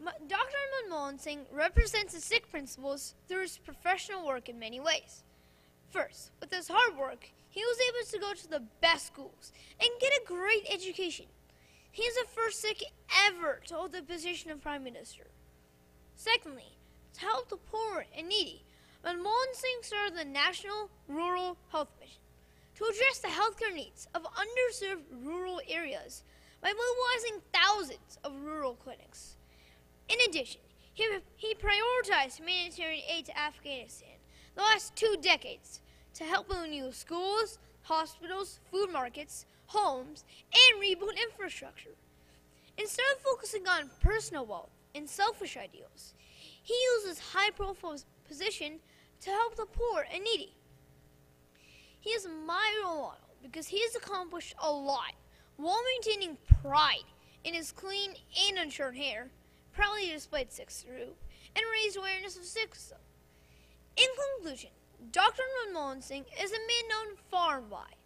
Dr. Manmohan Singh represents the Sikh principles through his professional work in many ways. First, with his hard work, he was able to go to the best schools and get a great education. He is the first Sikh ever to hold the position of Prime Minister. Secondly, to help the poor and needy, Manmohan Singh started the National Rural Health Mission to address the healthcare needs of underserved rural areas by mobilizing thousands of rural clinics. In addition, he prioritized humanitarian aid to Afghanistan the last 2 decades to help renew schools, hospitals, food markets, homes, and rebuild infrastructure. Instead of focusing on personal wealth and selfish ideals, he used his high-profile position to help the poor and needy. He is my role model because he has accomplished a lot while maintaining pride in his clean and unshorn hair, proudly displayed Sikh Sarup, and raised awareness of Sikhism. In conclusion, Dr. Manmohan Singh is a man known far and wide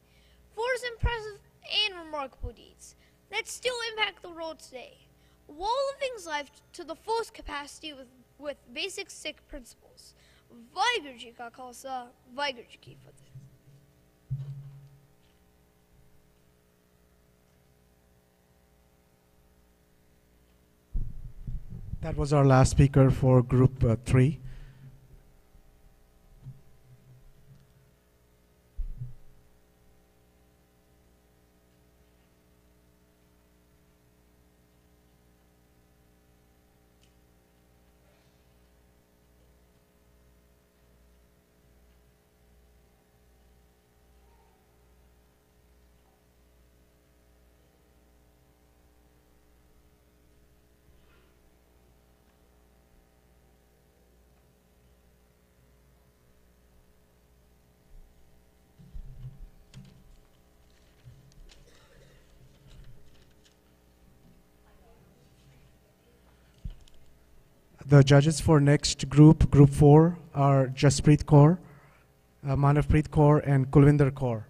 for his impressive and remarkable deeds that still impact the world today, while living his life to the fullest capacity with basic Sikh principles. Vaheguru Ji Ka Khalsa, Vaheguru Ji Ki Fateh. That was our last speaker for Group 3. The judges for next group, Group 4, are Jaspreet Kaur, Manavpreet Kaur, and Kulvinder Kaur.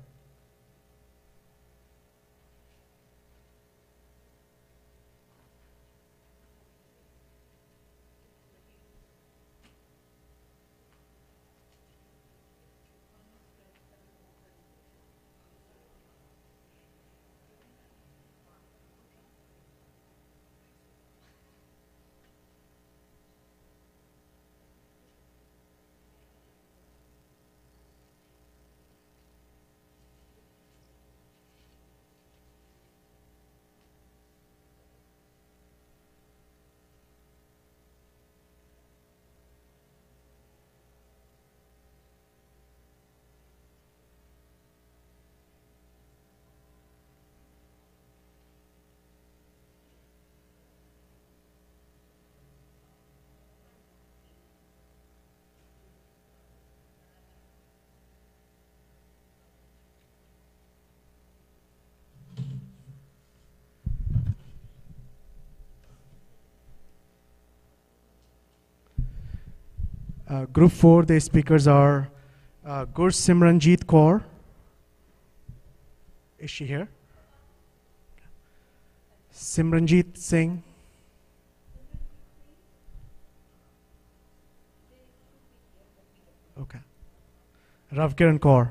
Group 4, the speakers are Simranjeet Kaur. Is she here? Simranjeet Singh. Okay. Ravkiran Kaur.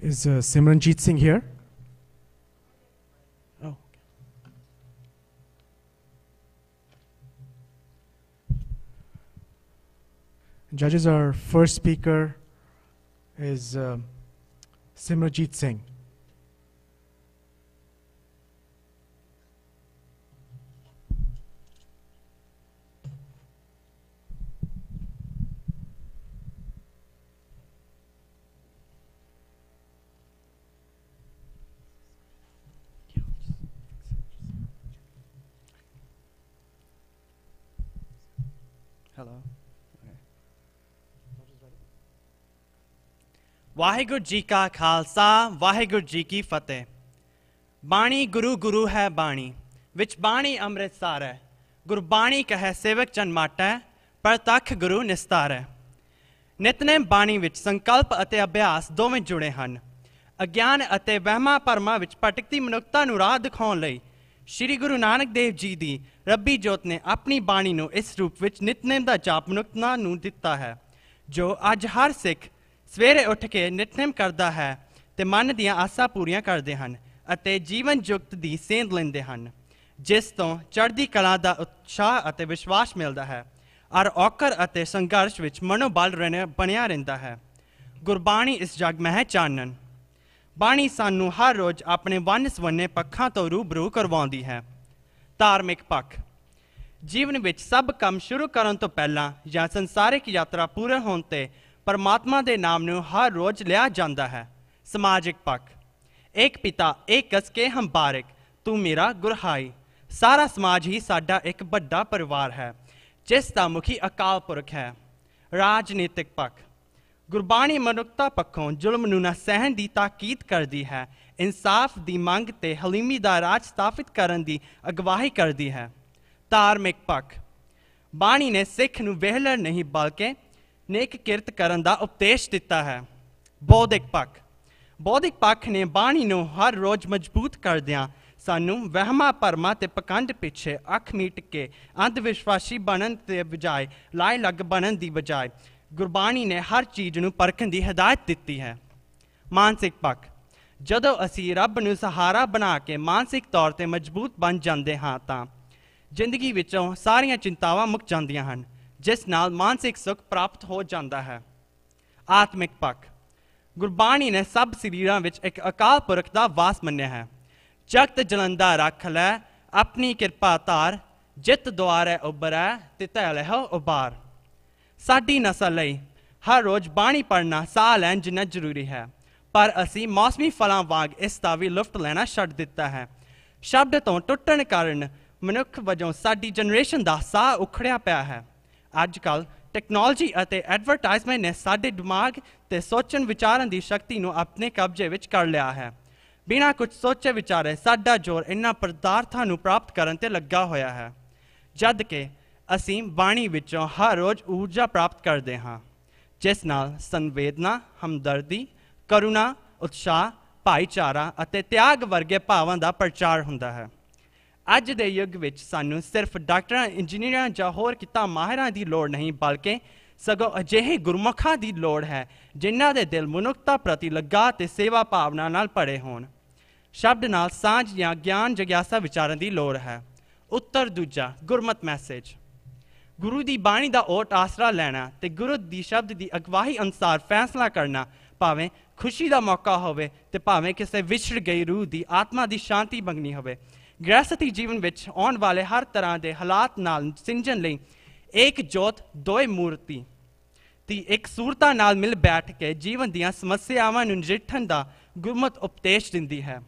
Is Simranjeet Singh here? Oh. Judges, our first speaker is Simranjeet Singh. Hello. Waheguru ji ਕਾ ਖਾਲਸਾ ਵਾਹਿਗੁਰੂ ਜੀ ਕੀ ਫਤਿਹ। ਬਾਣੀ ਗੁਰੂ ਗੁਰੂ ਹੈ ਬਾਣੀ, ਵਿੱਚ ਬਾਣੀ ਅੰਮ੍ਰਿਤਸਰ ਹੈ। ਗੁਰਬਾਣੀ ਕਹੈ ਸੇਵਕ ਜਨ ਮਾਟੈ, ਪ੍ਰਤੱਖ ਗੁਰੂ ਨਿਸਤਾਰੈ। ਨਿਤਨੇਮ ਬਾਣੀ ਵਿੱਚ ਸੰਕਲਪ ਅਤੇ ਅਭਿਆਸ ਦੋਵੇਂ ਜੁੜੇ ਹਨ। ਅਗਿਆਨ ਅਤੇ ਵਹਿਮਾਂ ਭਰਮਾਂ ਵਿੱਚ ਭਟਕਦੀ ਮਨੁੱਖਤਾ ਨੂੰ ਰਾਹ ਦਿਖਾਉਣ ਲਈ ਸ਼੍ਰੀ ਗੁਰੂ ਨਾਨਕ ਦੇਵ ਜੀ ਦੀ ਰੱਬੀ ਜੋਤ ਨੇ ਆਪਣੀ ਬਾਣੀ ਨੂੰ ਇਸ ਰੂਪ ਵਿੱਚ ਨਿਤਨੇਮ ਦਾ ਜਾਪ ਮਨੁੱਖਤਾ ਨੂੰ ਦਿੱਤਾ ਹੈ, ਜੋ ਅੱਜ ਹਰ ਸਿੱਖ ਸਵੇਰੇ ਉੱਠ ਕੇ ਨਿਤਨੇਮ ਕਰਦਾ ਹੈ ਤੇ ਮਨ ਦੀਆਂ ਆਸਾਂ ਪੂਰੀਆਂ ਕਰਦੇ ਹਨ ਅਤੇ ਜੀਵਨ ਜੁਗਤ ਦੀ ਸੇਧ ਲੈਂਦੇ ਹਨ, ਜਿਸ ਤੋਂ ਚੜ੍ਹਦੀ ਕਲਾ ਦਾ ਉਤਸ਼ਾਹ ਅਤੇ ਵਿਸ਼ਵਾਸ ਮਿਲਦਾ ਹੈ ਔਰ ਔਕਰ ਅਤੇ ਸੰਘਰਸ਼ ਵਿੱਚ ਮਨੋਬਲ ਬਣਿਆ ਰਹਿੰਦਾ ਹੈ। ਗੁਰਬਾਣੀ ਇਸ ਜਗ ਮਹਿ ਚਾਨਣ। ਬਾਣੀ ਸਾਨੂੰ ਹਰ ਰੋਜ਼ ਆਪਣੇ ਵੰਨ ਸਵੰਨੇ ਪੱਖਾਂ ਤੋਂ ਰੂਬਰੂ ਕਰਵਾਉਂਦੀ ਹੈ। ਧਾਰਮਿਕ ਪੱਖ। ਜੀਵਨ ਵਿੱਚ ਸਭ ਕੰਮ ਸ਼ੁਰੂ ਕਰਨ ਤੋਂ ਪਹਿਲਾਂ ਜਾਂ ਸੰਸਾਰਿਕ ਯਾਤਰਾ ਪੂਰਨ ਹੋਣ 'ਤੇ ਪਰਮਾਤਮਾ ਦੇ ਨਾਮ ਨੂੰ ਹਰ ਰੋਜ਼ ਲਿਆ ਜਾਂਦਾ ਹੈ। ਸਮਾਜਿਕ ਪੱਖ। ਏਕ ਪਿਤਾ ਏਕ ਕਸ ਕੇ ਹਮ ਬਾਰਿਕ, ਤੂੰ ਮੇਰਾ ਗੁਰਹਾਈ। ਸਾਰਾ ਸਮਾਜ ਹੀ ਸਾਡਾ ਇੱਕ ਵੱਡਾ ਪਰਿਵਾਰ ਹੈ, ਜਿਸ ਦਾ ਮੁਖੀ ਅਕਾਲ ਪੁਰਖ ਹੈ। ਰਾਜਨੀਤਿਕ ਪੱਖ। ਗੁਰਬਾਣੀ ਮਨੁੱਖਤਾ ਪੱਖੋਂ ਜ਼ੁਲਮ ਨੂੰ ਨਾ ਸਹਿਣ ਦੀ ਤਾਕੀਦ ਕਰਦੀ ਹੈ, ਇਨਸਾਫ ਦੀ ਮੰਗ ਤੇ ਹਲੀਮੀ ਦਾ ਰਾਜ ਸਥਾਪਿਤ ਕਰਨ ਦੀ ਅਗਵਾਈ ਕਰਦੀ ਹੈ। ਧਾਰਮਿਕ ਪੱਖ। ਬਾਣੀ ਨੇ ਸਿੱਖ ਨੂੰ ਵਿਹਲੜ ਨਹੀਂ ਬਲਕਿ ਨੇਕ ਕਿਰਤ ਕਰਨ ਦਾ ਉਪਦੇਸ਼ ਦਿੱਤਾ ਹੈ। ਬੌਧਿਕ ਪੱਖ। ਬੌਧਿਕ ਪੱਖ ਨੇ ਬਾਣੀ ਨੂੰ ਹਰ ਰੋਜ਼ ਮਜ਼ਬੂਤ ਕਰਦਿਆਂ ਸਾਨੂੰ ਵਹਿਮਾਂ ਭਰਮਾਂ ਤੇ ਪਖੰਡ ਪਿੱਛੇ ਅੱਖ ਮੀਟ ਕੇ ਅੰਧ ਵਿਸ਼ਵਾਸੀ ਬਣਨ ਦੇ ਬਜਾਏ ਲਾਏ ਲੱਗ ਬਣਨ ਦੀ ਬਜਾਏ ਗੁਰਬਾਣੀ ਨੇ ਹਰ ਚੀਜ਼ ਨੂੰ ਪਰਖਣ ਦੀ ਹਦਾਇਤ ਦਿੱਤੀ ਹੈ। ਮਾਨਸਿਕ ਪੱਖ। ਜਦੋਂ ਅਸੀਂ ਰੱਬ ਨੂੰ ਸਹਾਰਾ ਬਣਾ ਕੇ ਮਾਨਸਿਕ ਤੌਰ 'ਤੇ ਮਜ਼ਬੂਤ ਬਣ ਜਾਂਦੇ ਹਾਂ ਤਾਂ ਜ਼ਿੰਦਗੀ ਵਿੱਚੋਂ ਸਾਰੀਆਂ ਚਿੰਤਾਵਾਂ ਮੁੱਕ ਜਾਂਦੀਆਂ ਹਨ, ਜਿਸ ਨਾਲ ਮਾਨਸਿਕ ਸੁੱਖ ਪ੍ਰਾਪਤ ਹੋ ਜਾਂਦਾ ਹੈ। ਆਤਮਿਕ ਪੱਖ। ਗੁਰਬਾਣੀ ਨੇ ਸਭ ਸਰੀਰਾਂ ਵਿੱਚ ਇੱਕ ਅਕਾਲ ਪੁਰਖ ਦਾ ਵਾਸ ਮੰਨਿਆ ਹੈ। ਜਗਤ ਜਲੰਦਾ ਰੱਖ ਲੈ ਆਪਣੀ ਕਿਰਪਾ ਧਾਰ, ਜਿਤ ਦੁਆਰੇ ਉਬਰੈ ਤਿਤੈ ਲਹਿਓ ਉਬਾਰ। ਸਾਡੀ ਨਸਲ ਲਈ ਹਰ ਰੋਜ਼ ਬਾਣੀ ਪੜ੍ਹਨਾ ਸਾਹ ਲੈਣ ਜਿੰਨਾ ਜ਼ਰੂਰੀ ਹੈ, ਪਰ ਅਸੀਂ ਮੌਸਮੀ ਫਲਾਂ ਵਾਂਗ ਇਸ ਦਾ ਵੀ ਲੁਫਤ ਲੈਣਾ ਛੱਡ ਦਿੱਤਾ ਹੈ। ਸ਼ਬਦ ਤੋਂ ਟੁੱਟਣ ਕਾਰਨ ਮਨੁੱਖ ਵਜੋਂ ਸਾਡੀ ਜਨਰੇਸ਼ਨ ਦਾ ਸਾਹ ਉਖੜਿਆ ਪਿਆ ਹੈ। ਅੱਜ ਕੱਲ੍ਹ ਟੈਕਨੋਲੋਜੀ ਅਤੇ ਐਡਵਰਟਾਈਜ਼ਮੈਂਟ ਨੇ ਸਾਡੇ ਦਿਮਾਗ ਤੇ ਸੋਚਣ ਵਿਚਾਰਨ ਦੀ ਸ਼ਕਤੀ ਨੂੰ ਆਪਣੇ ਕਬਜ਼ੇ ਵਿੱਚ ਕਰ ਲਿਆ ਹੈ। ਬਿਨਾਂ ਕੁਝ ਸੋਚੇ ਵਿਚਾਰੇ ਸਾਡਾ ਜ਼ੋਰ ਇਹਨਾਂ ਪਦਾਰਥਾਂ ਨੂੰ ਪ੍ਰਾਪਤ ਕਰਨ 'ਤੇ ਲੱਗਾ ਹੋਇਆ ਹੈ, ਜਦ ਕਿ ਅਸੀਂ ਬਾਣੀ ਵਿੱਚੋਂ ਹਰ ਰੋਜ਼ ਊਰਜਾ ਪ੍ਰਾਪਤ ਕਰਦੇ ਹਾਂ, ਜਿਸ ਨਾਲ ਸੰਵੇਦਨਾ, ਹਮਦਰਦੀ, ਕਰੁਣਾ, ਉਤਸ਼ਾਹ, ਭਾਈਚਾਰਾ ਅਤੇ ਤਿਆਗ ਵਰਗੇ ਭਾਵਾਂ ਦਾ ਪ੍ਰਚਾਰ ਹੁੰਦਾ ਹੈ। ਅੱਜ ਦੇ ਯੁੱਗ ਵਿੱਚ ਸਾਨੂੰ ਸਿਰਫ ਡਾਕਟਰਾਂ, ਇੰਜੀਨੀਅਰਾਂ ਜਾਂ ਹੋਰ ਕਿੱਤਾ ਮਾਹਿਰਾਂ ਦੀ ਲੋੜ ਨਹੀਂ, ਬਲਕਿ ਸਗੋਂ ਅਜਿਹੇ ਗੁਰਮੁਖਾਂ ਦੀ ਲੋੜ ਹੈ ਜਿਨ੍ਹਾਂ ਦੇ ਦਿਲ ਮਨੁੱਖਤਾ ਪ੍ਰਤੀ ਲਗਾਅ ਅਤੇ ਸੇਵਾ ਭਾਵਨਾ ਨਾਲ ਭਰੇ ਹੋਣ। ਸ਼ਬਦ ਨਾਲ ਸਾਂਝ ਜਾਂ ਗਿਆਨ ਜਗਿਆਸਾ ਵਿਚਾਰਨ ਦੀ ਲੋੜ ਹੈ। ਉੱਤਰ ਦੂਜਾ, ਗੁਰਮਤਿ ਮੈਸੇਜ। ਗੁਰੂ ਦੀ ਬਾਣੀ ਦਾ ਓਟ ਆਸਰਾ ਲੈਣਾ ਤੇ ਗੁਰੂ ਦੀ ਸ਼ਬਦ ਦੀ ਅਗਵਾਈ ਅਨੁਸਾਰ ਫੈਸਲਾ ਕਰਨਾ, ਭਾਵੇਂ ਖੁਸ਼ੀ ਦਾ ਮੌਕਾ ਹੋਵੇ ਤੇ ਭਾਵੇਂ ਕਿਸੇ ਵਿਛੜ ਗਈ ਰੂਹ ਦੀ ਆਤਮਾ ਦੀ ਸ਼ਾਂਤੀ ਮੰਗਣੀ ਹੋਵੇ। ਗ੍ਰਹਿਸਥੀ ਜੀਵਨ ਵਿੱਚ ਆਉਣ ਵਾਲੇ ਹਰ ਤਰ੍ਹਾਂ ਦੇ ਹਾਲਾਤ ਨਾਲ ਸਿੰਜਣ ਲਈ ਇੱਕ ਜੋਤ ਦੋਏ ਮੂਰਤੀ ਦੀ ਇੱਕ ਸੂਰਤਾ ਨਾਲ ਮਿਲ ਬੈਠ ਕੇ ਜੀਵਨ ਦੀਆਂ ਸਮੱਸਿਆਵਾਂ ਨੂੰ ਨਜਿੱਠਣ ਦਾ ਗੁਰਮਤਿ ਉਪਦੇਸ਼ ਦਿੰਦੀ ਹੈ।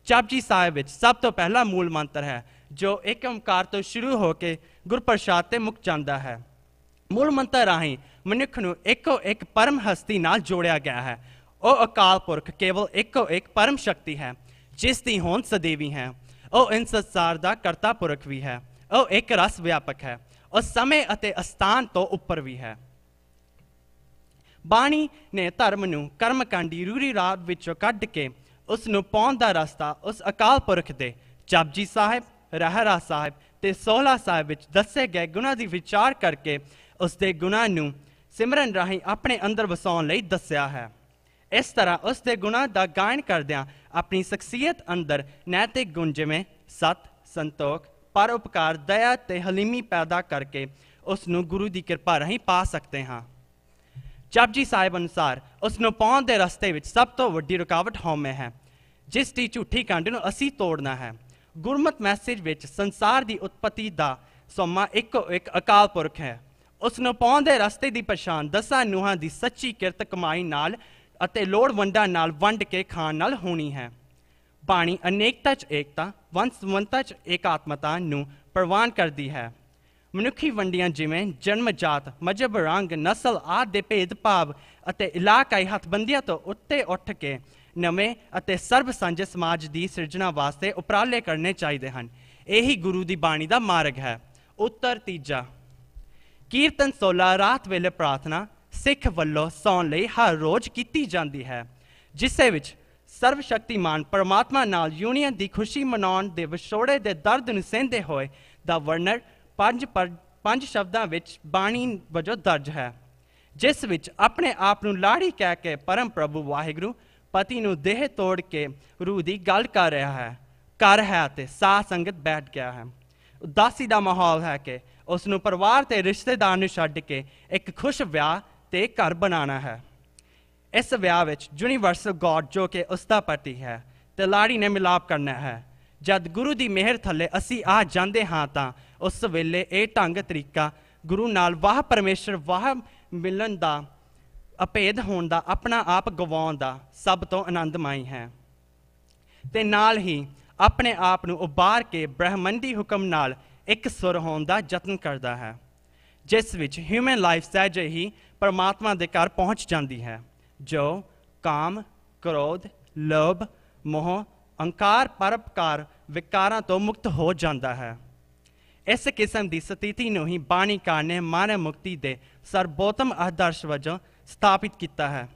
ਜਪਜੀ ਸਾਹਿਬ ਵਿੱਚ ਸਭ ਤੋਂ ਪਹਿਲਾ ਮੂਲ ਮੰਤਰ ਹੈ, ਜੋ ਇੱਕ ਓਂਕਾਰ ਤੋਂ ਸ਼ੁਰੂ ਹੋ ਕੇ ਗੁਰਪ੍ਰਸਾਦ 'ਤੇ ਮੁੱਕ ਜਾਂਦਾ ਹੈ। ਮੂਲ ਮੰਤਰ ਰਾਹੀਂ ਮਨੁੱਖ ਨੂੰ ਇੱਕੋ ਇੱਕ ਪਰਮ ਹਸਤੀ ਨਾਲ ਜੋੜਿਆ ਗਿਆ ਹੈ। ਉਹ ਅਕਾਲ ਪੁਰਖ ਕੇਵਲ ਇੱਕੋ ਇੱਕ ਪਰਮ ਸ਼ਕਤੀ ਹੈ, ਜਿਸ ਦੀ ਹੋਂਦ ਸਦੀਵੀ ਹੈ। ਉਹ ਇਸ ਸੰਸਾਰ ਦਾ ਕਰਤਾ ਪੁਰਖ ਵੀ ਹੈ। ਉਹ ਇੱਕ ਰਸ ਵਿਆਪਕ ਹੈ। ਉਹ ਸਮੇਂ ਅਤੇ ਅਸਥਾਨ ਤੋਂ ਉੱਪਰ ਵੀ ਹੈ। ਬਾਣੀ ਨੇ ਧਰਮ ਨੂੰ ਕਰਮਕਾਂਡੀ ਰੂੜੀ ਰਾਤ ਵਿੱਚੋਂ ਕੱਢ ਕੇ ਉਸ ਨੂੰ ਪਾਉਣ ਦਾ ਰਸਤਾ ਉਸ ਅਕਾਲ ਪੁਰਖ ਦੇ ਜਪਜੀ ਸਾਹਿਬ, ਰਹਿਰਾਸ ਸਾਹਿਬ ਤੇ ਸੋਹਲਾ ਸਾਹਿਬ ਵਿੱਚ ਦੱਸੇ ਗਏ ਗੁਣਾਂ ਦੀ ਵਿਚਾਰ ਕਰਕੇ ਉਸ ਦੇ ਗੁਣਾਂ ਨੂੰ ਸਿਮਰਨ ਰਾਹੀਂ ਆਪਣੇ ਅੰਦਰ ਵਸਾਉਣ ਲਈ ਦੱਸਿਆ ਹੈ। इस तरह उस दे गुणां दा गायन करदियां अपनी शख्सियत अंदर नैतिक गुण जिवें सत, संतोख, परोपकार, दया ते हलीमी पैदा करके उसनूं गुरु दी किरपा राहीं पा सकते हाँ। जपजी साहिब अनुसार उसनूं पाउण दे रस्ते विच सब तो वड्डी रुकावट हौमे है, जिस दी झूठी कंड नूं असीं तोड़ना है। गुरमत मैसेज विच संसार दी उत्पत्ति दा सोमा इक्को एक अकाल पुरख है। उसनूं पाउण दे रस्ते दी पछाण दसां नूहां दी सच्ची किरत कमाई नाल अते लोड़वंडां नाल वंड के खाण नाल होनी है। बाणी अनेकता च एकता, वंशवंता च एकात्मता नूं प्रवान करदी है। मनुखी वंडियां जिवें जन्मजात, मजहब, रंग, नस्ल आदि दे भेदभाव अते इलाकाई हथबंदियां तो उत्ते उठ के नवें अते सर्ब सांझे समाज की सिरजना वास्ते उपराले करने चाहिए हैं। यही गुरु की बाणी का मार्ग है। उत्तर तीजा, कीर्तन 16 रात वेले प्रार्थना सिख वल्लों सौण लई हर रोज़ की जाती है, जिसे विच सर्वशक्तिमान परमात्मा नाल यूनियन की खुशी मनाउण दे विछोड़े दे दर्द नूं सहंदे होए दा वर्णन पंज शब्दां विच बाणी वजों दर्ज है, जिस विच अपने आप नूं लाड़ी कह के परम प्रभु वाहिगुरु पति नूं देह तोड़ के रूह की गल कर रहा है, घर है ते साथ संगत बैठ गया है। उदासी का माहौल है कि उसनूं परिवार ते रिश्तेदार नूं छड्ड के एक खुश विआह ते घर बनाना है। इस विआह विच यूनीवर्सल गॉड जो कि उसका पति है ते लाड़ी ने मिलाप करना है। जद गुरु की मेहर थले असी आ जाते हाँ तां उस वेले ये ढंग तरीका गुरु नाल वाह परमेश्वर वाह मिलन का अभेद होने का अपना आप गवाउण दा सब तो आनंदमय है ते नाल ही अपने आप नूं उबार के ब्रह्मंडी हुक्म नाल एक सुर होने का यत्न करता है, जिस विच ह्यूमन लाइफ सहजे ही परमात्मा दे घर पहुँच जाती है, जो काम, क्रोध, लोभ, मोह, अंकार, परोपकार विकारां तो मुक्त हो जाता है। इस किस्म की स्थिति नूं ही बाणीकार ने मानव मुक्ति के सर्वोत्तम आदर्श वजों स्थापित किया है।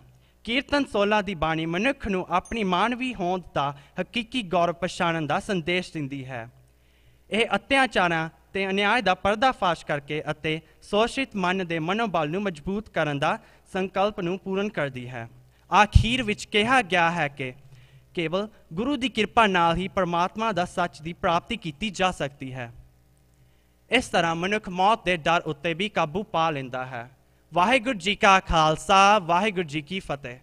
कीर्तन 16 की बाणी मनुख नूं अपनी मानवी होंद का हकीकी गौरव पछाणन का संदेश दिंदी है। यह अत्याचारां ते अन्याय का पर्दाफाश करके अते शोषित मन के मनोबल नूं मजबूत करन दा संकल्प नूं पूर्ण करती है। आखिर विच कहा गया है कि केवल गुरु की कृपा नाल ही परमात्मा दा सच की प्राप्ति की जा सकती है। इस तरह मनुख मौत के डर उत्ते भी काबू पा लेंदा है। वाहिगुरू जी का खालसा, वाहिगुरू जी की फतेह।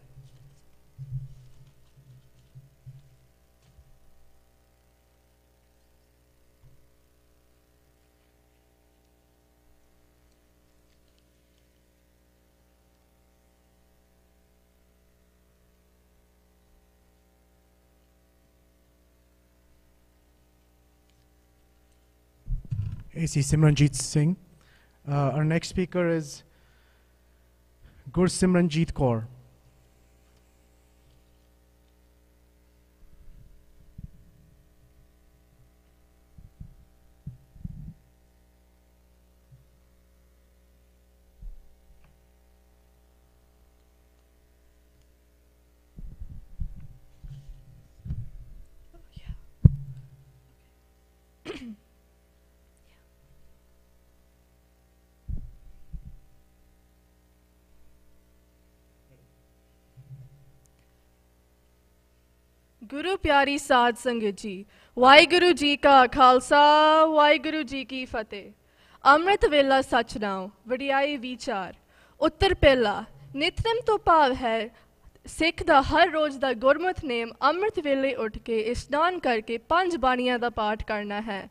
AC Simranjeet Singh. Our next speaker is Simranjeet Kaur. गुरु प्यारी साध संगत जी, वाहिगुरु जी का खालसा, वाहिगुरु जी की फतेह। अमृत वेला सच नाम, वडियाई विचार। उत्तर पहला, नितनेम तो भाव है सिख दा हर रोज़ दा गुरमत नेम अमृत वेले उठ के इशनान करके 5 बाणियां दा पाठ करना है।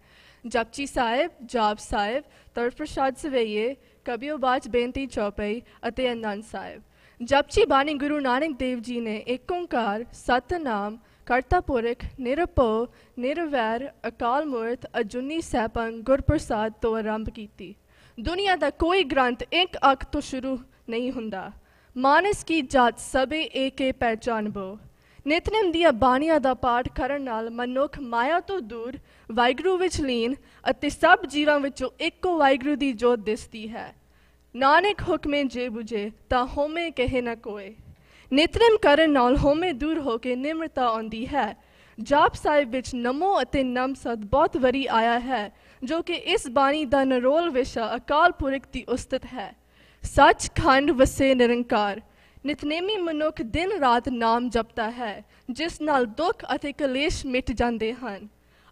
जपजी साहिब, जाप साहिब, तरस प्रसाद सवैये, कबियो बाच बेनती चौपई अते आनंद साहिब। जपजी बाणी गुरु नानक देव जी ने एक ओंकार सतनाम करता पुरख निरभो निरवैर अकाल मूर्त अजुनी सैपंग गुरप्रसाद तो आरंभ की। दुनिया का कोई ग्रंथ एक अख तो शुरू नहीं हुंदा। मानस की जात सबे एक पहचान बो। नितनेम दिया बाणियां दा पाठ करन नाल मनुख माया तो दूर वाहिगुरू विच लीन अते सब जीवां विचों इक्को वाहिगुरू दी जोत दिसदी है। नानक हुक्मे जे बुझे तां होमे कहे न कोय। नितनेम करन नाल होमे दूर होके निम्रता आउंदी है। जाप साहिब विच नमो अते नम सद बहुत वरी आया है, जो कि इस बाणी दा नरोल विशा अकाल पुरख दी उस्तत है। सच खंड वसे निरंकार, ਨਿਤਨੇਮੀ ਮਨੁੱਖ ਦਿਨ ਰਾਤ ਨਾਮ ਜਪਦਾ ਹੈ, ਜਿਸ ਨਾਲ ਦੁੱਖ ਅਤੇ ਕਲੇਸ਼ ਮਿਟ ਜਾਂਦੇ ਹਨ।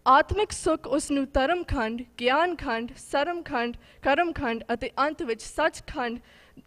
ਆਤਮਿਕ ਸੁੱਖ ਉਸ ਨੂੰ ਧਰਮਖੰਡ, ਗਿਆਨਖੰਡ, ਸਰਮਖੰਡ, ਕਰਮਖੰਡ ਅਤੇ ਅੰਤ ਵਿੱਚ ਸੱਚਖੰਡ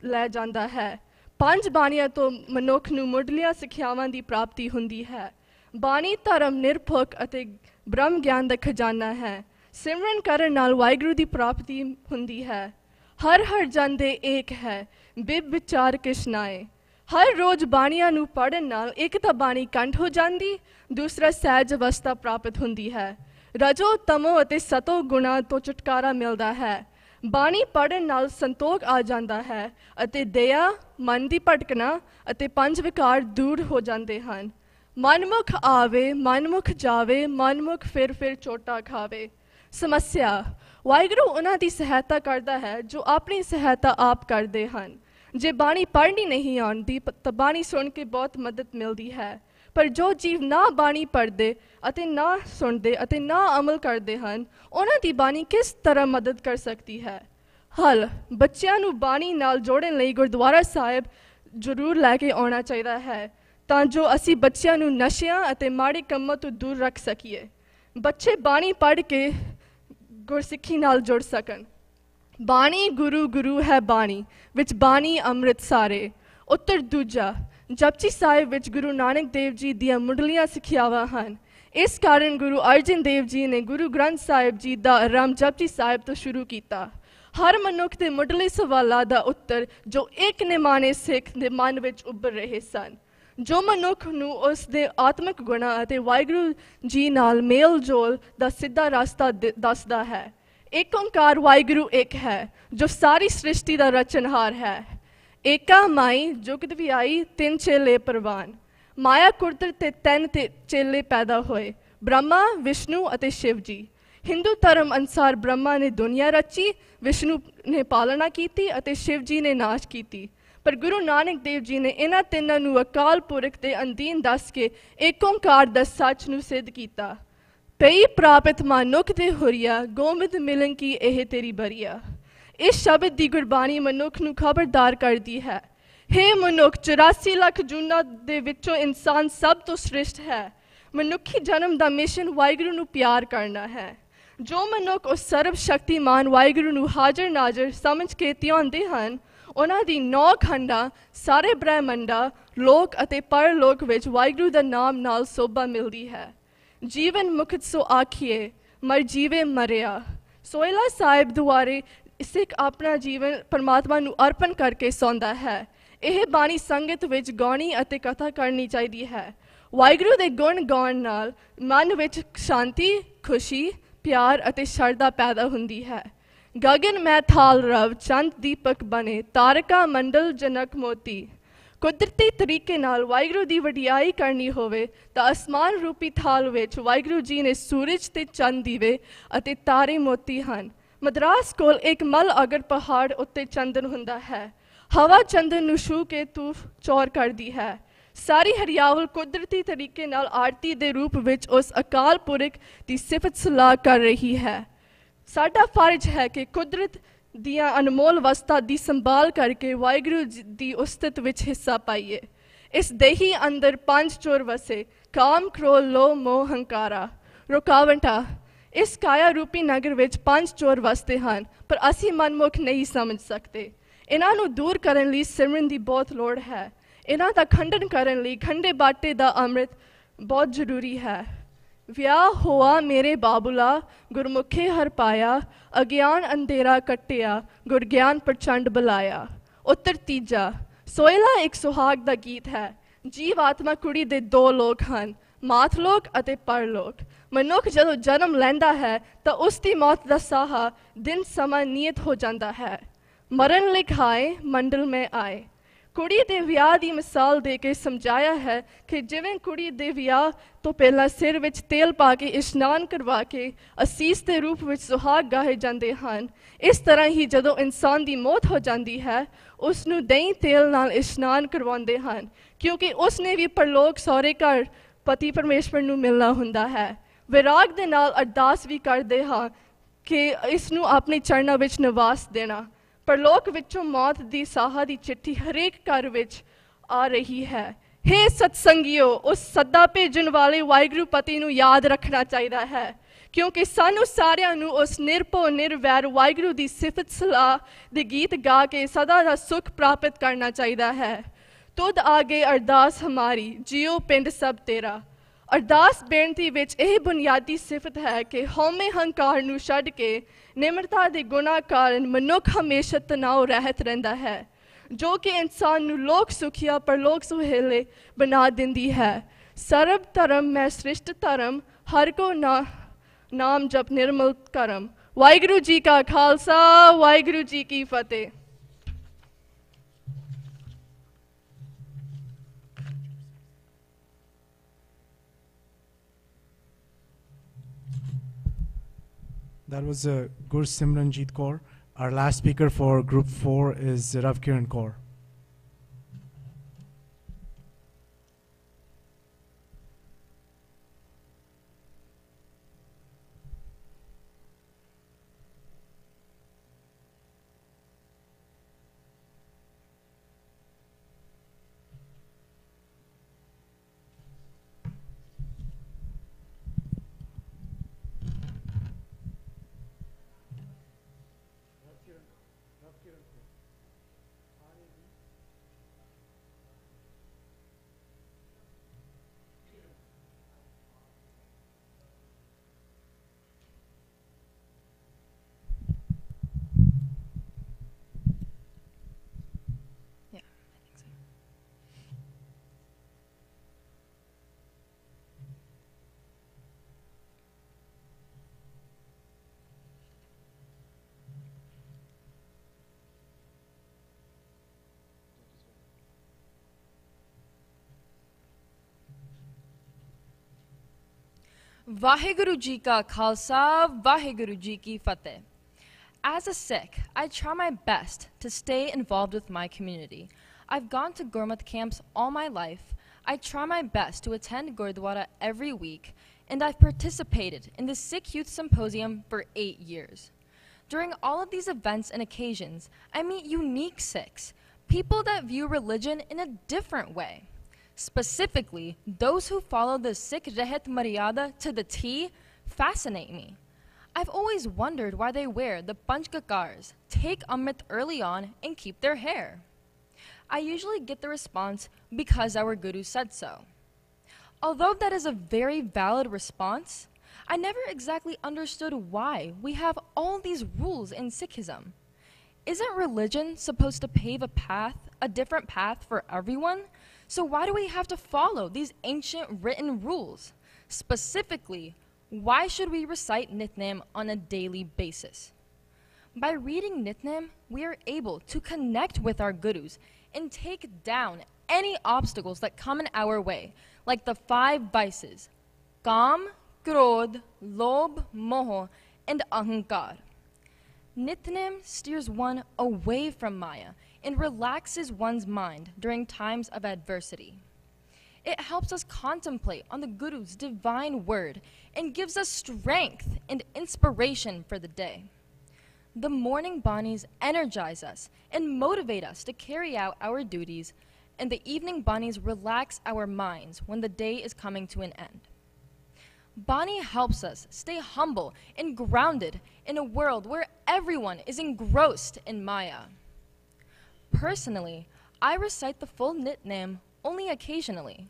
ਲੈ ਜਾਂਦਾ ਹੈ। 5 ਬਾਣੀਆਂ ਤੋਂ ਮਨੁੱਖ ਨੂੰ ਮੁੱਢਲੀਆਂ ਸਿੱਖਿਆਵਾਂ ਦੀ ਪ੍ਰਾਪਤੀ ਹੁੰਦੀ ਹੈ। ਬਾਣੀ ਧਰਮ ਨਿਰਭੁਕ ਅਤੇ ਬ੍ਰਹਮ ਗਿਆਨ ਦਾ ਖਜ਼ਾਨਾ ਹੈ। ਸਿਮਰਨ ਕਰਨ ਨਾਲ ਵਾਹਿਗੁਰੂ ਦੀ ਪ੍ਰਾਪਤੀ ਹੁੰਦੀ ਹੈ। ਹਰ ਹਰ ਜਨ ਦੇ ਏਕ ਹੈ, ਬਿਬ ਵਿਚਾਰ ਕਿਸ਼ਨਾਏ। ਹਰ ਰੋਜ਼ ਬਾਣੀਆਂ ਨੂੰ ਪੜ੍ਹਨ ਨਾਲ ਇੱਕ ਤਾਂ ਬਾਣੀ ਕੰਠ ਹੋ ਜਾਂਦੀ, ਦੂਸਰਾ ਸਹਿਜ ਅਵਸਥਾ ਪ੍ਰਾਪਤ ਹੁੰਦੀ ਹੈ। ਰਜੋ ਤਮੋ ਅਤੇ ਸਤੋ ਗੁਣਾ ਤੋਂ ਛੁਟਕਾਰਾ ਮਿਲਦਾ ਹੈ। ਬਾਣੀ ਪੜ੍ਹਨ ਨਾਲ ਸੰਤੋਖ ਆ ਜਾਂਦਾ ਹੈ ਅਤੇ ਦਇਆ, ਮਨ ਦੀ ਭਟਕਣਾ ਅਤੇ 5 ਵਿਕਾਰ ਦੂਰ ਹੋ ਜਾਂਦੇ ਹਨ। ਮਨਮੁਖ ਆਵੇ, ਮਨਮੁਖ ਜਾਵੇ, ਮਨਮੁਖ ਫਿਰ ਚੋਟਾ ਖਾਵੇ। ਸਮੱਸਿਆ: ਵਾਹਿਗੁਰੂ ਉਹਨਾਂ ਦੀ ਸਹਾਇਤਾ ਕਰਦਾ ਹੈ ਜੋ ਆਪਣੀ ਸਹਾਇਤਾ ਆਪ ਕਰਦੇ ਹਨ। ਜੇ ਬਾਣੀ ਪੜ੍ਹਨੀ ਨਹੀਂ ਆਉਂਦੀ ਤਾਂ ਬਾਣੀ ਸੁਣ ਕੇ ਬਹੁਤ ਮਦਦ ਮਿਲਦੀ ਹੈ, ਪਰ ਜੋ ਜੀਵ ਨਾ ਬਾਣੀ ਪੜ੍ਹਦੇ ਅਤੇ ਨਾ ਸੁਣਦੇ ਅਤੇ ਨਾ ਅਮਲ ਕਰਦੇ ਹਨ, ਉਹਨਾਂ ਦੀ ਬਾਣੀ ਕਿਸ ਤਰ੍ਹਾਂ ਮਦਦ ਕਰ ਸਕਦੀ ਹੈ? ਹੱਲ: ਬੱਚਿਆਂ ਨੂੰ ਬਾਣੀ ਨਾਲ ਜੋੜਨ ਲਈ ਗੁਰਦੁਆਰਾ ਸਾਹਿਬ ਜ਼ਰੂਰ ਲੈ ਕੇ ਆਉਣਾ ਚਾਹੀਦਾ ਹੈ, ਤਾਂ ਜੋ ਅਸੀਂ ਬੱਚਿਆਂ ਨੂੰ ਨਸ਼ਿਆਂ ਅਤੇ ਮਾੜੇ ਕੰਮਾਂ ਤੋਂ ਦੂਰ ਰੱਖ ਸਕੀਏ। ਬੱਚੇ ਬਾਣੀ ਪੜ੍ਹ ਕੇ ਗੁਰਸਿੱਖੀ ਨਾਲ ਜੁੜ ਸਕਣ। ਬਾਣੀ ਗੁਰੂ ਗੁਰੂ ਹੈ ਬਾਣੀ, ਵਿੱਚ ਬਾਣੀ ਅੰਮ੍ਰਿਤ ਸਾਰੇ। ਉੱਤਰ ਦੂਜਾ: ਜਪਜੀ ਸਾਹਿਬ ਵਿੱਚ ਗੁਰੂ ਨਾਨਕ ਦੇਵ ਜੀ ਦੀਆਂ ਮੁੱਢਲੀਆਂ ਸਿੱਖਿਆਵਾਂ ਹਨ। ਇਸ ਕਾਰਨ ਗੁਰੂ ਅਰਜਨ ਦੇਵ ਜੀ ਨੇ ਗੁਰੂ ਗ੍ਰੰਥ ਸਾਹਿਬ ਜੀ ਦਾ ਆਰੰਭ ਜਪਜੀ ਸਾਹਿਬ ਤੋਂ ਸ਼ੁਰੂ ਕੀਤਾ। ਹਰ ਮਨੁੱਖ ਦੇ ਮੁੱਢਲੇ ਸਵਾਲਾਂ ਦਾ ਉੱਤਰ ਜੋ ਇੱਕ ਨਿਮਾਣੇ ਸਿੱਖ ਦੇ ਮਨ ਵਿੱਚ ਉੱਭਰ ਰਹੇ ਸਨ, ਜੋ ਮਨੁੱਖ ਨੂੰ ਉਸ ਦੇ ਆਤਮਿਕ ਗੁਣਾਂ ਅਤੇ ਵਾਹਿਗੁਰੂ ਜੀ ਨਾਲ ਮੇਲ ਜੋਲ ਦਾ ਸਿੱਧਾ ਰਸਤਾ ਦੱਸਦਾ ਹੈ। ਇੱਕ ਓਂਕਾਰ ਵਾਹਿਗੁਰੂ ਇੱਕ ਹੈ, ਜੋ ਸਾਰੀ ਸ੍ਰਿਸ਼ਟੀ ਦਾ ਰਚਨਹਾਰ ਹੈ। ਏਕਾ ਮਾਈ ਜੁਗਤ ਵਿਆਈ, 3 ਚੇਲੇ ਪ੍ਰਵਾਨ। ਮਾਇਆ ਕੁਦਰਤ ਤੇ 3 ਚੇਲੇ ਪੈਦਾ ਹੋਏ, ਬ੍ਰਹਮਾ, ਵਿਸ਼ਨੂੰ ਅਤੇ ਸ਼ਿਵ ਜੀ। ਹਿੰਦੂ ਧਰਮ ਅਨੁਸਾਰ ਬ੍ਰਹਮਾ ਨੇ ਦੁਨੀਆ ਰਚੀ, ਵਿਸ਼ਨੂੰ ਨੇ ਪਾਲਣਾ ਕੀਤੀ ਅਤੇ ਸ਼ਿਵ ਜੀ ਨੇ ਨਾਸ਼ ਕੀਤੀ। ਪਰ ਗੁਰੂ ਨਾਨਕ ਦੇਵ ਜੀ ਨੇ ਇਹਨਾਂ ਤਿੰਨਾਂ ਨੂੰ ਅਕਾਲ ਪੁਰਖ ਦੇ ਅਧੀਨ ਦੱਸ ਕੇ ਏਕ ਓਂਕਾਰ ਦਾ ਸੱਚ ਨੂੰ ਸਿੱਧ ਕੀਤਾ। ਪਈ ਪ੍ਰਾਪਤ ਮਾਨੁਖ ਦੇ ਹੁਰੀਆ, ਗੋਬਿੰਦ ਮਿਲਨ ਕੀ ਇਹ ਤੇਰੀ ਬਰੀਆ। ਇਸ ਸ਼ਬਦ ਦੀ ਗੁਰਬਾਣੀ ਮਨੁੱਖ ਨੂੰ ਖਬਰਦਾਰ ਕਰਦੀ ਹੈ। ਹੇ ਮਨੁੱਖ, 84 ਲੱਖ ਜੂਨਾਂ ਦੇ ਵਿੱਚੋਂ ਇਨਸਾਨ ਸਭ ਤੋਂ ਸ੍ਰੇਸ਼ਟ ਹੈ। ਮਨੁੱਖੀ ਜਨਮ ਦਾ ਮਿਸ਼ਨ ਵਾਹਿਗੁਰੂ ਨੂੰ ਪਿਆਰ ਕਰਨਾ ਹੈ। ਜੋ ਮਨੁੱਖ ਉਸ ਸਰਬ ਸ਼ਕਤੀਮਾਨ ਵਾਹਿਗੁਰੂ ਨੂੰ ਹਾਜ਼ਰ ਨਾਜ਼ਰ ਸਮਝ ਕੇ ਧਿਆਉਂਦੇ ਹਨ, ਉਹਨਾਂ ਦੀ 9 ਖੰਡਾਂ, ਸਾਰੇ ਬ੍ਰਹਿਮੰਡਾਂ, ਲੋਕ ਅਤੇ ਪਰਲੋਕ ਵਿੱਚ ਵਾਹਿਗੁਰੂ ਦਾ ਨਾਮ ਨਾਲ ਸੋਭਾ ਮਿਲਦੀ ਹੈ। ਜੀਵਨ ਮੁਕਤ ਸੋ ਆਖੀਏ, ਮਰ ਜੀਵੇ ਮਰਿਆ। ਸੋਹਿਲਾ ਸਾਹਿਬ ਦੁਆਰੇ ਸਿੱਖ ਆਪਣਾ ਜੀਵਨ ਪਰਮਾਤਮਾ ਨੂੰ ਅਰਪਣ ਕਰਕੇ ਸੌਂਦਾ ਹੈ। ਇਹ ਬਾਣੀ ਸੰਗਤ ਵਿੱਚ ਗਾਉਣੀ ਅਤੇ ਕਥਾ ਕਰਨੀ ਚਾਹੀਦੀ ਹੈ। ਵਾਹਿਗੁਰੂ ਦੇ ਗੁਣ ਗਾਉਣ ਨਾਲ ਮਨ ਵਿੱਚ ਸ਼ਾਂਤੀ, ਖੁਸ਼ੀ, ਪਿਆਰ ਅਤੇ ਸ਼ਰਧਾ ਪੈਦਾ ਹੁੰਦੀ ਹੈ। ਗਗਨ ਮੈਂ ਥਾਲ ਰਵ, ਚੰਦ ਦੀਪਕ ਬਣੇ, ਤਾਰਕਾ ਮੰਡਲ ਜਨਕ ਮੋਤੀ। ਕੁਦਰਤੀ ਤਰੀਕੇ ਨਾਲ ਵਾਹਿਗੁਰੂ ਦੀ ਵਡਿਆਈ ਕਰਨੀ ਹੋਵੇ ਤਾਂ ਅਸਮਾਨ ਰੂਪੀ ਥਾਲ ਵਿੱਚ ਵਾਹਿਗੁਰੂ ਜੀ ਨੇ ਸੂਰਜ ਤੇ ਚੰਦ ਦੀਵੇ ਅਤੇ ਤਾਰੇ ਮੋਤੀ ਹਨ। ਮਦਰਾਸ ਕੋਲ ਇੱਕ ਮਲ ਅਗਰ ਪਹਾੜ ਉੱਤੇ ਚੰਦਨ ਹੁੰਦਾ ਹੈ। ਹਵਾ ਚੰਦਨ ਨੂੰ ਛੂਹ ਕੇ ਤੂਫ ਚੌਰ ਕਰਦੀ ਹੈ। ਸਾਰੀ ਹਰਿਆਵਲ ਕੁਦਰਤੀ ਤਰੀਕੇ ਨਾਲ ਆਰਤੀ ਦੇ ਰੂਪ ਵਿੱਚ ਉਸ ਅਕਾਲ ਪੁਰਖ ਦੀ ਸਿਫਤ ਸਲਾਹ ਕਰ ਰਹੀ ਹੈ। ਸਾਡਾ ਫਰਜ਼ ਹੈ ਕਿ ਕੁਦਰਤ ਦੀਆਂ ਅਨਮੋਲ ਵਸਤਾਂ ਦੀ ਸੰਭਾਲ ਕਰਕੇ ਵਾਹਿਗੁਰੂ ਦੀ ਉਸਤਤ ਵਿੱਚ ਹਿੱਸਾ ਪਾਈਏ। ਇਸ ਦੇਹੀ ਅੰਦਰ 5 ਚੋਰ ਵਸੇ, ਕਾਮ, ਕ੍ਰੋਧ, ਲੋਭ, ਮੋਹ, ਹੰਕਾਰਾ। ਰੁਕਾਵਟਾਂ: ਇਸ ਕਾਇਆ ਰੂਪੀ ਨਗਰ ਵਿੱਚ 5 ਚੋਰ ਵਸਦੇ ਹਨ, ਪਰ ਅਸੀਂ ਮਨਮੁਖ ਨਹੀਂ ਸਮਝ ਸਕਦੇ। ਇਹਨਾਂ ਨੂੰ ਦੂਰ ਕਰਨ ਲਈ ਸਿਮਰਨ ਦੀ ਬਹੁਤ ਲੋੜ ਹੈ। ਇਹਨਾਂ ਦਾ ਖੰਡਨ ਕਰਨ ਲਈ ਖੰਡੇ ਬਾਟੇ ਦਾ ਅੰਮ੍ਰਿਤ ਬਹੁਤ ਜ਼ਰੂਰੀ ਹੈ। ਵਿਆਹ ਹੋਆ ਮੇਰੇ ਬਾਬੂਲਾ, ਗੁਰਮੁਖੇ ਹਰ ਪਾਇਆ, ਅਗਿਆਨ ਅੰਧੇਰਾ ਕੱਟਿਆ, ਗੁਰਗਿਆਨ ਪ੍ਰਚੰਡ ਬੁਲਾਇਆ। ਉੱਤਰ ਤੀਜਾ: ਸੋਹਿਲਾ ਇੱਕ ਸੁਹਾਗ ਦਾ ਗੀਤ ਹੈ। ਜੀਵ ਆਤਮਾ ਕੁੜੀ ਦੇ 2 ਲੋਕ ਹਨ, ਮਾਤਲੋਕ ਅਤੇ ਪਰਲੋਕ। ਮਨੁੱਖ ਜਦੋਂ ਜਨਮ ਲੈਂਦਾ ਹੈ ਤਾਂ ਉਸ ਦੀ ਮੌਤ ਦਾ ਸਾਹਾ ਦਿਨ ਸਮਾਂ ਨਿਯਤ ਹੋ ਜਾਂਦਾ ਹੈ। ਮਰਨ ਲਿਖਾਏ ਮੰਡਲ ਮੈਂ ਆਏ। ਕੁੜੀ ਦੇ ਵਿਆਹ ਦੀ ਮਿਸਾਲ ਦੇ ਕੇ ਸਮਝਾਇਆ ਹੈ ਕਿ ਜਿਵੇਂ ਕੁੜੀ ਦੇ ਵਿਆਹ ਤੋਂ ਪਹਿਲਾਂ ਸਿਰ ਵਿੱਚ ਤੇਲ ਪਾ ਕੇ ਇਸ਼ਨਾਨ ਕਰਵਾ ਕੇ ਅਸੀਸ ਦੇ ਰੂਪ ਵਿੱਚ ਸੁਹਾਗ ਗਾਏ ਜਾਂਦੇ ਹਨ, ਇਸ ਤਰ੍ਹਾਂ ਹੀ ਜਦੋਂ ਇਨਸਾਨ ਦੀ ਮੌਤ ਹੋ ਜਾਂਦੀ ਹੈ, ਉਸ ਨੂੰ ਦਹੀਂ ਤੇਲ ਨਾਲ ਇਸ਼ਨਾਨ ਕਰਵਾਉਂਦੇ ਹਨ, ਕਿਉਂਕਿ ਉਸ ਨੇ ਵੀ ਪਰਲੋਕ ਸਹੁਰੇ ਘਰ ਪਤੀ ਪਰਮੇਸ਼ਵਰ ਨੂੰ ਮਿਲਣਾ ਹੁੰਦਾ ਹੈ। ਵਿਰਾਗ ਦੇ ਨਾਲ ਅਰਦਾਸ ਵੀ ਕਰਦੇ ਹਾਂ ਕਿ ਇਸ ਨੂੰ ਆਪਣੇ ਚਰਨਾਂ ਵਿੱਚ ਨਿਵਾਸ ਦੇਣਾ। ਪਰਲੋਕ ਵਿੱਚੋਂ ਮੌਤ ਦੀ ਸਾਹਾ ਦੀ ਚਿੱਠੀ ਹਰੇਕ ਘਰ ਵਿੱਚ ਆ ਰਹੀ ਹੈ। ਹੇ ਸਤਸੰਗੀਓ, ਉਸ ਸੱਦਾ ਭੇਜਣ ਵਾਲੇ ਵਾਹਿਗੁਰੂ ਪਤੀ ਨੂੰ ਯਾਦ ਰੱਖਣਾ ਚਾਹੀਦਾ ਹੈ, ਕਿਉਂਕਿ ਸਾਨੂੰ ਸਾਰਿਆਂ ਨੂੰ ਉਸ ਨਿਰਭਉ ਨਿਰਵੈਰ ਵਾਹਿਗੁਰੂ ਦੀ ਸਿਫਤ ਸਲਾਹ ਦੇ ਗੀਤ ਗਾ ਕੇ ਸਦਾ ਦਾ ਸੁਖ ਪ੍ਰਾਪਤ ਕਰਨਾ ਚਾਹੀਦਾ ਹੈ। ਤੁਧ ਆਗੇ ਅਰਦਾਸ ਹਮਾਰੀ, ਜਿਉ ਪਿੰਡ ਸਭ ਤੇਰਾ। ਅਰਦਾਸ ਬੇਨਤੀ ਵਿੱਚ ਇਹ ਬੁਨਿਆਦੀ ਸਿਫਤ ਹੈ ਕਿ ਹਉਮੈ ਹੰਕਾਰ ਨੂੰ ਛੱਡ ਕੇ ਨਿਮਰਤਾ ਦੇ ਗੁਣਾਂ ਕਾਰਨ ਮਨੁੱਖ ਹਮੇਸ਼ਾ ਤਣਾਅ ਰਹਿਤ ਰਹਿੰਦਾ ਹੈ, ਜੋ ਕਿ ਇਨਸਾਨ ਨੂੰ ਲੋਕ ਸੁਖੀਆ ਪਰਲੋਕ ਸੁਹੇਲੇ ਬਣਾ ਦਿੰਦੀ ਹੈ। ਸਰਬ ਧਰਮ ਮੈਂ ਸ੍ਰਿਸ਼ਟ ਧਰਮ, ਹਰ ਕੋ ਨਾਮ ਜਪ ਨਿਰਮਲ ਕਰਮ। ਵਾਹਿਗੁਰੂ ਜੀ ਕਾ ਖਾਲਸਾ, ਵਾਹਿਗੁਰੂ ਜੀ ਕੀ ਫਤਿਹ। That was Gur Simranjit Kaur. Our last speaker for Group 4 is Rav Kiran Kaur. Vaheguru Ji Ka Khalsa, Vaheguru Ji Ki Fateh. As a Sikh, I try my best to stay involved with my community. I've gone to Gurmat camps all my life. I try my best to attend Gurdwara every week, and I've participated in the Sikh Youth Symposium for 8 years. During all of these events and occasions, I meet unique Sikhs, people that view religion in a different way. Specifically, those who follow the Sikh Rehet Maryada to the T fascinate me. I've always wondered why they wear the Panchkakars, take Amrit early on, and keep their hair. I usually get the response, because our Guru said so. Although that is a very valid response, I never exactly understood why we have all these rules in Sikhism. Isn't religion supposed to pave a different path for everyone? So why do we have to follow these ancient written rules? Specifically, why should we recite Nitnem on a daily basis? By reading Nitnem, we are able to connect with our gurus and take down any obstacles that come in our way, like the 5 vices: Kam, Krodh, Lobh, Moh, and Ahankar. Nitnem steers one away from Maya and relaxes one's mind during times of adversity. It helps us contemplate on the Guru's divine word and gives us strength and inspiration for the day. The morning Banis energize us and motivate us to carry out our duties, and the evening Banis relax our minds when the day is coming to an end. Bani helps us stay humble and grounded in a world where everyone is engrossed in Maya. Personally, I recite the full Nitnem only occasionally.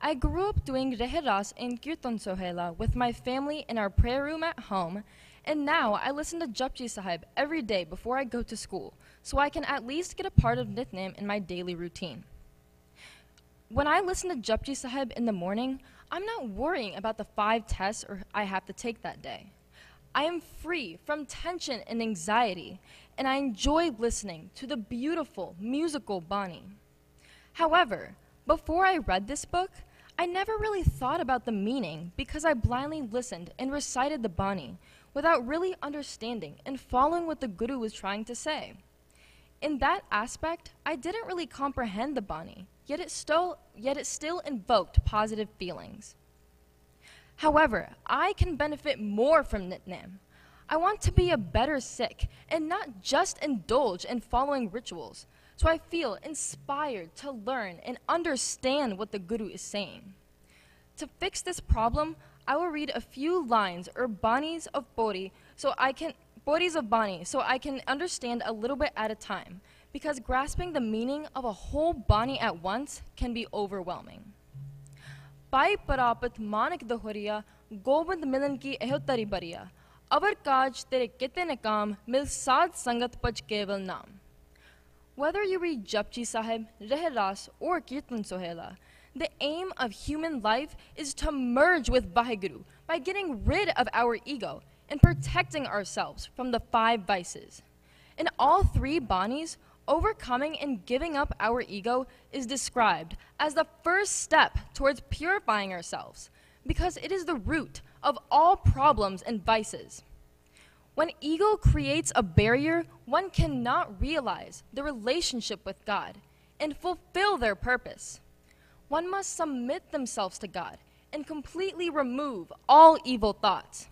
I grew up doing Reheras and Kirtan Sohela with my family in our prayer room at home, and now I listen to Japji Sahib every day before I go to school, so I can at least get a part of Nitnem in my daily routine. When I listen to Japji Sahib in the morning, I'm not worrying about the 5 tests I have to take that day. I am free from tension and anxiety, and I enjoy listening to the beautiful musical Bani. However, before I read this book, I never really thought about the meaning because I blindly listened and recited the Bani without really understanding and following what the Guru was trying to say. In that aspect, I didn't really comprehend the Bani, yet it still invoked positive feelings. However, I can benefit more from Nitnem. I want to be a better Sikh and not just indulge in following rituals. so I feel inspired to learn and understand what the Guru is saying. To fix this problem, I will read a few lines or banis of Bodhi Bodhis of Bani so I can understand a little bit at a time, because grasping the meaning of a whole Bani at once can be overwhelming. Pai Parapat Manik Dohuriya, Gobind Milan ki ehotari bariya, Avar Kaj tere kite nakam, mil sad sangat pach keval naam. Whether you read Japji Sahib, Rehras, or Kirtan Sohela, the aim of human life is to merge with Vaheguru by getting rid of our ego and protecting ourselves from the 5 vices. In all 3 banis, overcoming and giving up our ego is described as the first step towards purifying ourselves, because it is the root of all problems and vices. When ego creates a barrier, one cannot realize the relationship with God and fulfill their purpose. One must submit themselves to God and completely remove all evil thoughts.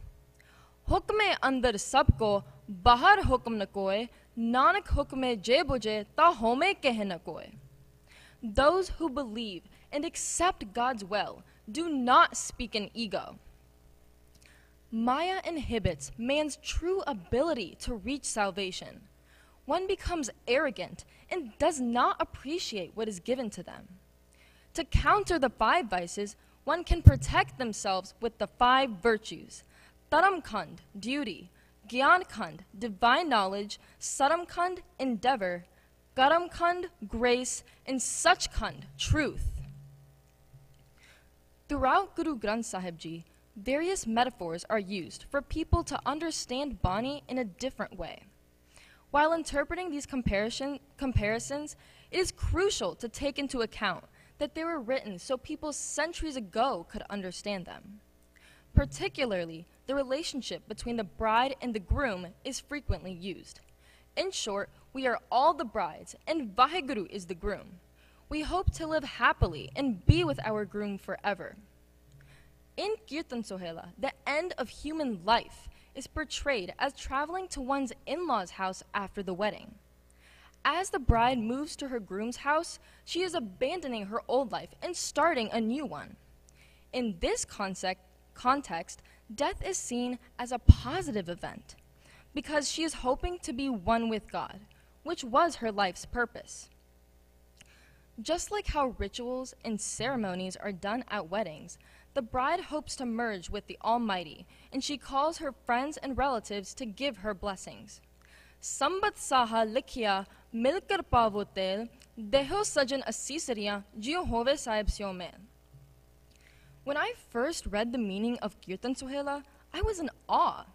Hukme andar sabko, bahar hukm na koe, nanak hukme je buje, ta home keh na koe. Those who believe and accept God's will do not speak in ego. Maya inhibits man's true ability to reach salvation. One becomes arrogant and does not appreciate what is given to them. To counter the 5 vices, one can protect themselves with the 5 virtues: Taramkhand, duty; Gyankhand, divine knowledge; Saramkhand, endeavor; Karamkhand, grace; and Sachkhand, truth. Throughout Guru Granth Sahib Ji, various metaphors are used for people to understand Bani in a different way. While interpreting these comparisons, it is crucial to take into account that they were written so people centuries ago could understand them. Particularly, the relationship between the bride and the groom is frequently used. In short, we are all the brides, and Vaheguru is the groom. We hope to live happily and be with our groom forever. In Kirtan Sohela, the end of human life is portrayed as traveling to one's in-laws' house after the wedding. As the bride moves to her groom's house, she is abandoning her old life and starting a new one. In this context, death is seen as a positive event, because she is hoping to be one with God, which was her life's purpose. Just like how rituals and ceremonies are done at weddings, the bride hopes to merge with the Almighty, and she calls her friends and relatives to give her blessings. Sambat saha likhya milkar pavo tel, deho sajan assisariya jio hove sahib syo mein. When I first read the meaning of Kirtan Sohela, I was in awe.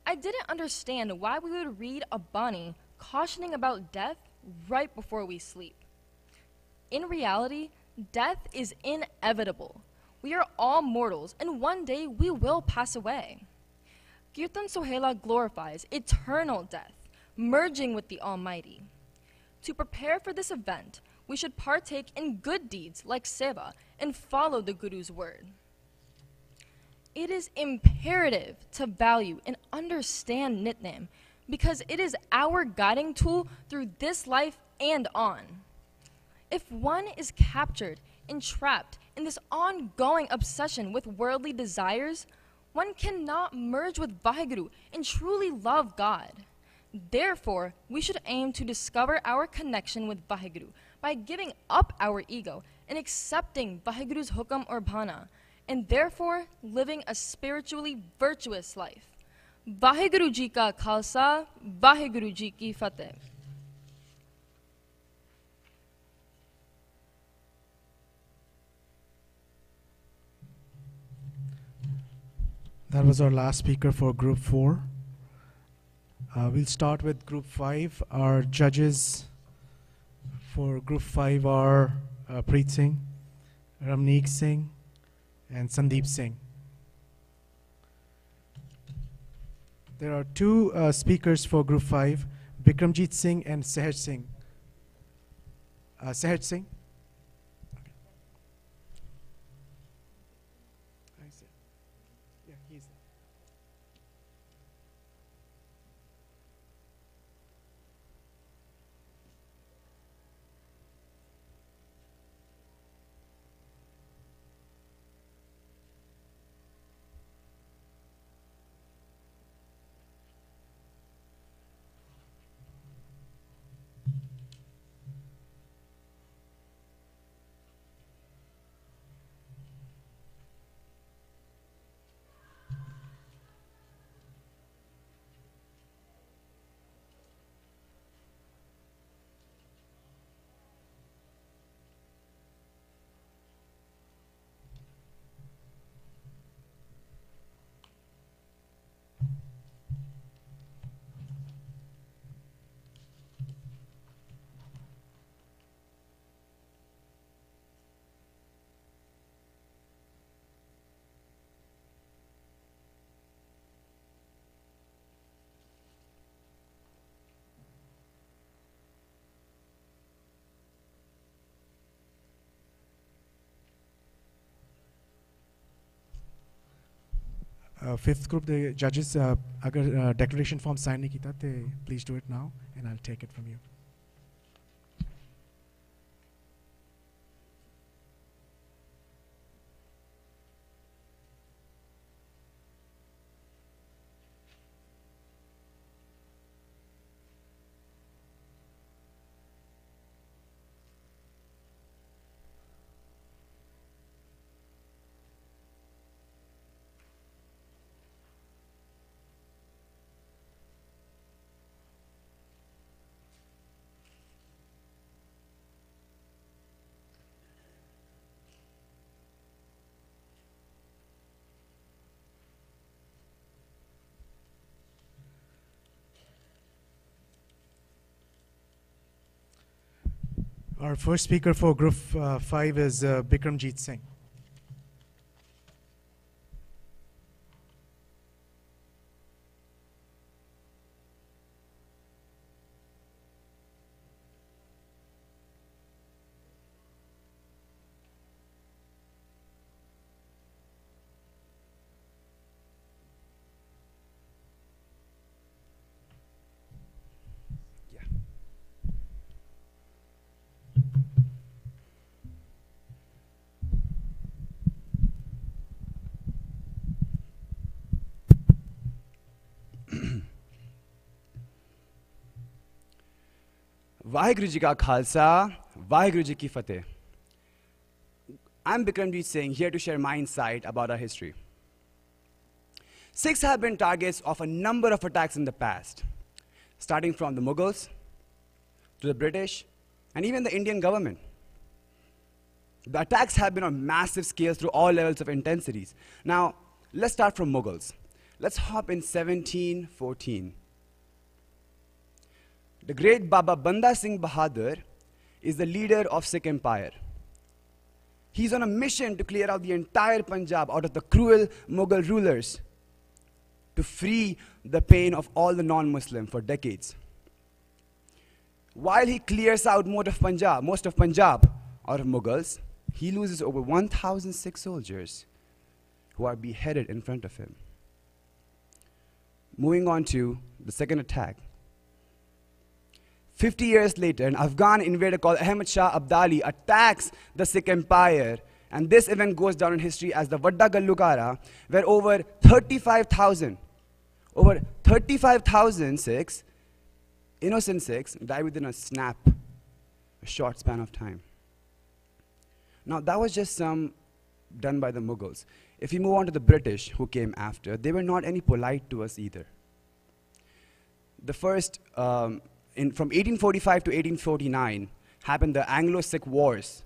I didn't understand why we would read a Bani cautioning about death right before we sleep. In reality, death is inevitable. We are all mortals, and one day we will pass away. Kirtan Sohela glorifies eternal death, merging with the Almighty. To prepare for this event, we should partake in good deeds like seva and follow the Guru's word. It is imperative to value and understand Nitnem, because it is our guiding tool through this life and on. If one is captured and trapped in this ongoing obsession with worldly desires, one cannot merge with Vaheguru and truly love God. Therefore, we should aim to discover our connection with Vaheguru by giving up our ego and accepting Vaheguru's hukam or bhana, and therefore living a spiritually virtuous life. Vaheguru Ji ka Khalsa, Vaheguru Ji ki Fateh. That was our last speaker for Group 4. We'll start with Group 5. Our judges for Group 5 are Preet Singh, Ramneek Singh, and Sandeep Singh. There are 2 speakers for Group 5, Bikramjit Singh and Sahaj Singh. Sahaj Singh. Fifth group, the judges, agar declaration form sign nahi kita, please do it now, and I'll take it from you. Our first speaker for Group 5 is Bikramjeet Singh. Vaheguru Ji Ka Khalsa, Vaheguru Ji Ki Fateh. I'm Bikramjeet Singh, here to share my insight about our history. Sikhs have been targets of a number of attacks in the past, starting from the Mughals to the British and even the Indian government. The attacks have been on massive scales through all levels of intensities. Now, let's start from Mughals. Let's hop in 1714. The great Baba Banda Singh Bahadur is the leader of Sikh Empire. He's on a mission to clear out the entire Punjab out of the cruel Mughal rulers, to free the pain of all the non-Muslim for decades. While he clears out most of Punjab out of Mughals, he loses over 1,000 Sikh soldiers who are beheaded in front of him. Moving on to the second attack. 50 years later, an Afghan invader called Ahmad Shah Abdali attacks the Sikh Empire, and this event goes down in history as the Vadda Gallukara, where over 35,000 Sikhs, innocent Sikhs, die within a snap, a short span of time. Now, that was just some done by the Mughals. If you move on to the British, who came after, they were not any polite to us either. The first, from 1845 to 1849, happened the Anglo-Sikh Wars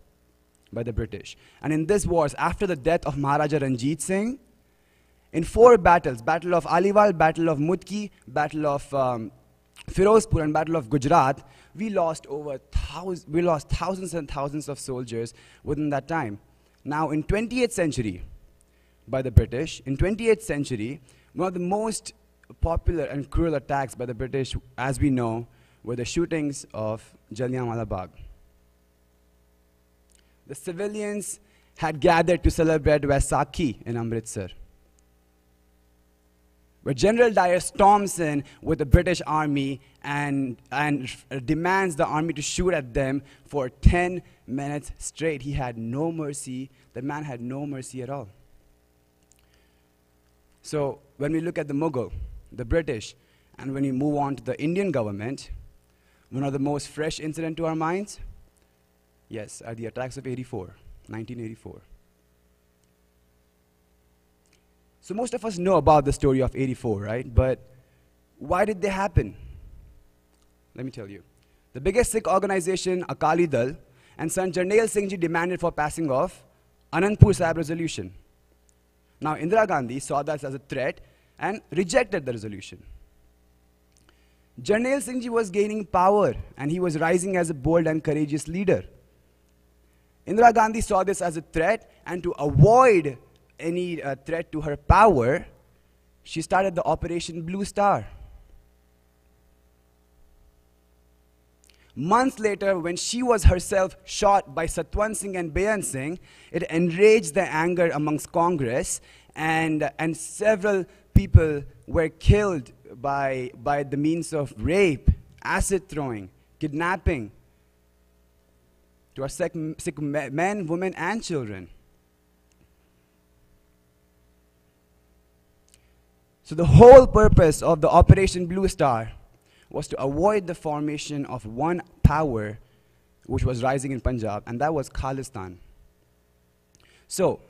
by the British. And in these wars, after the death of Maharaja Ranjit Singh, in 4 battles, Battle of Aliwal, Battle of Mutki, Battle of Firozpur, and Battle of Gujarat, we lost thousands and thousands of soldiers within that time. Now, in 20th century, by the British, in 20th century, one of the most popular and cruel attacks by the British, as we know, were the shootings of Jallianwala Bagh. The civilians had gathered to celebrate Vaisakhi in Amritsar, where General Dyer storms in with the British army and demands the army to shoot at them for 10 minutes straight. He had no mercy. The man had no mercy at all. So when we look at the Mughal, the British, and when we move on to the Indian government, one of the most fresh incidents to our minds, yes, are the attacks of 1984. So most of us know about the story of 84, right? But why did they happen? Let me tell you. The biggest Sikh organization, Akali Dal, and Sant Jarnail Singh Ji demanded for passing of Anandpur Sahib resolution. Now, Indira Gandhi saw that as a threat and rejected the resolution. Jarnail Singh Ji was gaining power, and he was rising as a bold and courageous leader. Indira Gandhi saw this as a threat, and to avoid any threat to her power, she started the Operation Blue Star. Months later, when she was herself shot by Satwant Singh and Beyan Singh, it enraged the anger amongst Congress, and several people were killed by the means of rape, acid throwing, kidnapping to our Sikh men, women, and children. So the whole purpose of the Operation Blue Star was to avoid the formation of one power which was rising in Punjab, and that was Khalistan. So